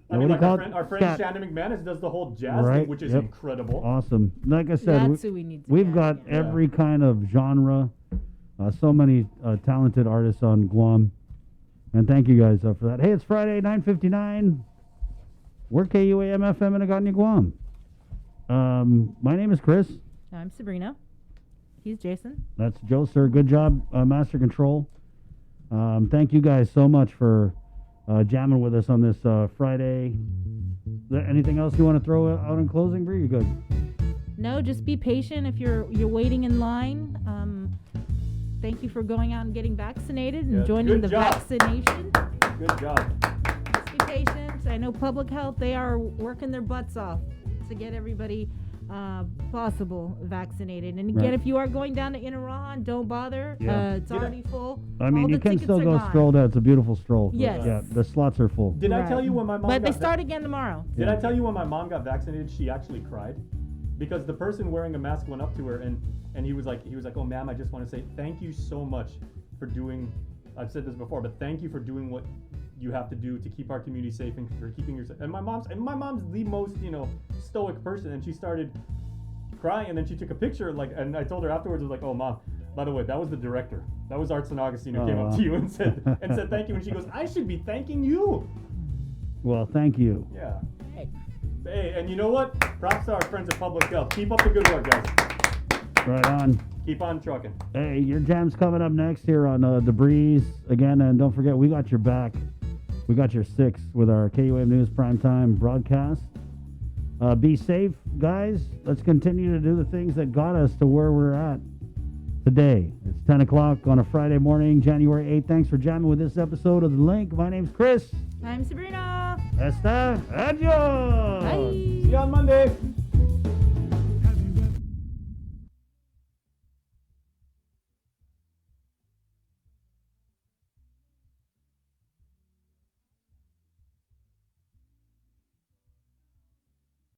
K: I
I: Now,
K: mean,
I: what do you
K: like
I: call
K: our
I: it?
K: friend
I: Scat.
K: Shannon McManus does the whole jazz
I: Right,
K: thing, which is
I: yep.
K: incredible.
I: Awesome. Like I said,
J: That's who we need to
I: we've
J: get
I: got
J: again.
I: every kind of genre. So many talented artists on Guam. And thank you guys for that. Hey, it's Friday, 9:59. We're KUAM FM in Agotnya, Guam. My name is Chris.
J: I'm Sabrina. He's Jason.
I: That's Joe, sir. Good job, Master Control. Thank you guys so much for jamming with us on this Friday. Is there anything else you want to throw out in closing, Bree? You good?
J: No, just be patient if you're waiting in line. Thank you for going out and getting vaccinated and
K: Yeah,
J: joining
K: good
J: the
K: job.
J: vaccination.
K: Good job.
J: Just be patient. I know public health, they are working their butts off to get everybody possible vaccinated. And again,
I: Right.
J: if you are going down to Inaran, don't bother.
I: Yeah.
J: It's already full.
I: I mean,
J: All
I: you
J: the
I: can
J: tickets
I: still
J: are
I: go
J: gone.
I: stroll down. It's a beautiful stroll.
J: Yes.
I: Yeah, the slots are full.
K: Did I tell you when my mom
J: But they
K: got
J: start again tomorrow.
K: Did I tell you when my mom got vaccinated, she actually cried? Because the person wearing a mask went up to her and he was like, oh ma'am, I just want to say thank you so much for doing, I've said this before, but thank you for doing what you have to do to keep our community safe and for keeping yourself. And my mom's the most, stoic person, and she started crying, and then she took a picture, and I told her afterwards, I was like, oh, Mom, by the way, that was the director. That was Art San Augustine who came up to you and said thank you. And she goes, I should be thanking you.
I: Well, thank you.
K: Yeah. Hey, and you know what? Props to our friends at Public Health. Keep up the good work, guys.
I: Right on.
K: Keep on trucking.
I: Hey, your jam's coming up next here on The Breeze. Again, and don't forget, we got your back. We got your 6 with our KUAM News Primetime broadcast. Be safe, guys. Let's continue to do the things that got us to where we're at today. It's 10 o'clock on a Friday morning, January 8th. Thanks for jamming with this episode of The Link. My name's Chris.
J: I'm Sabrina.
I: Esta. Adios.
J: Bye.
K: See you on Monday.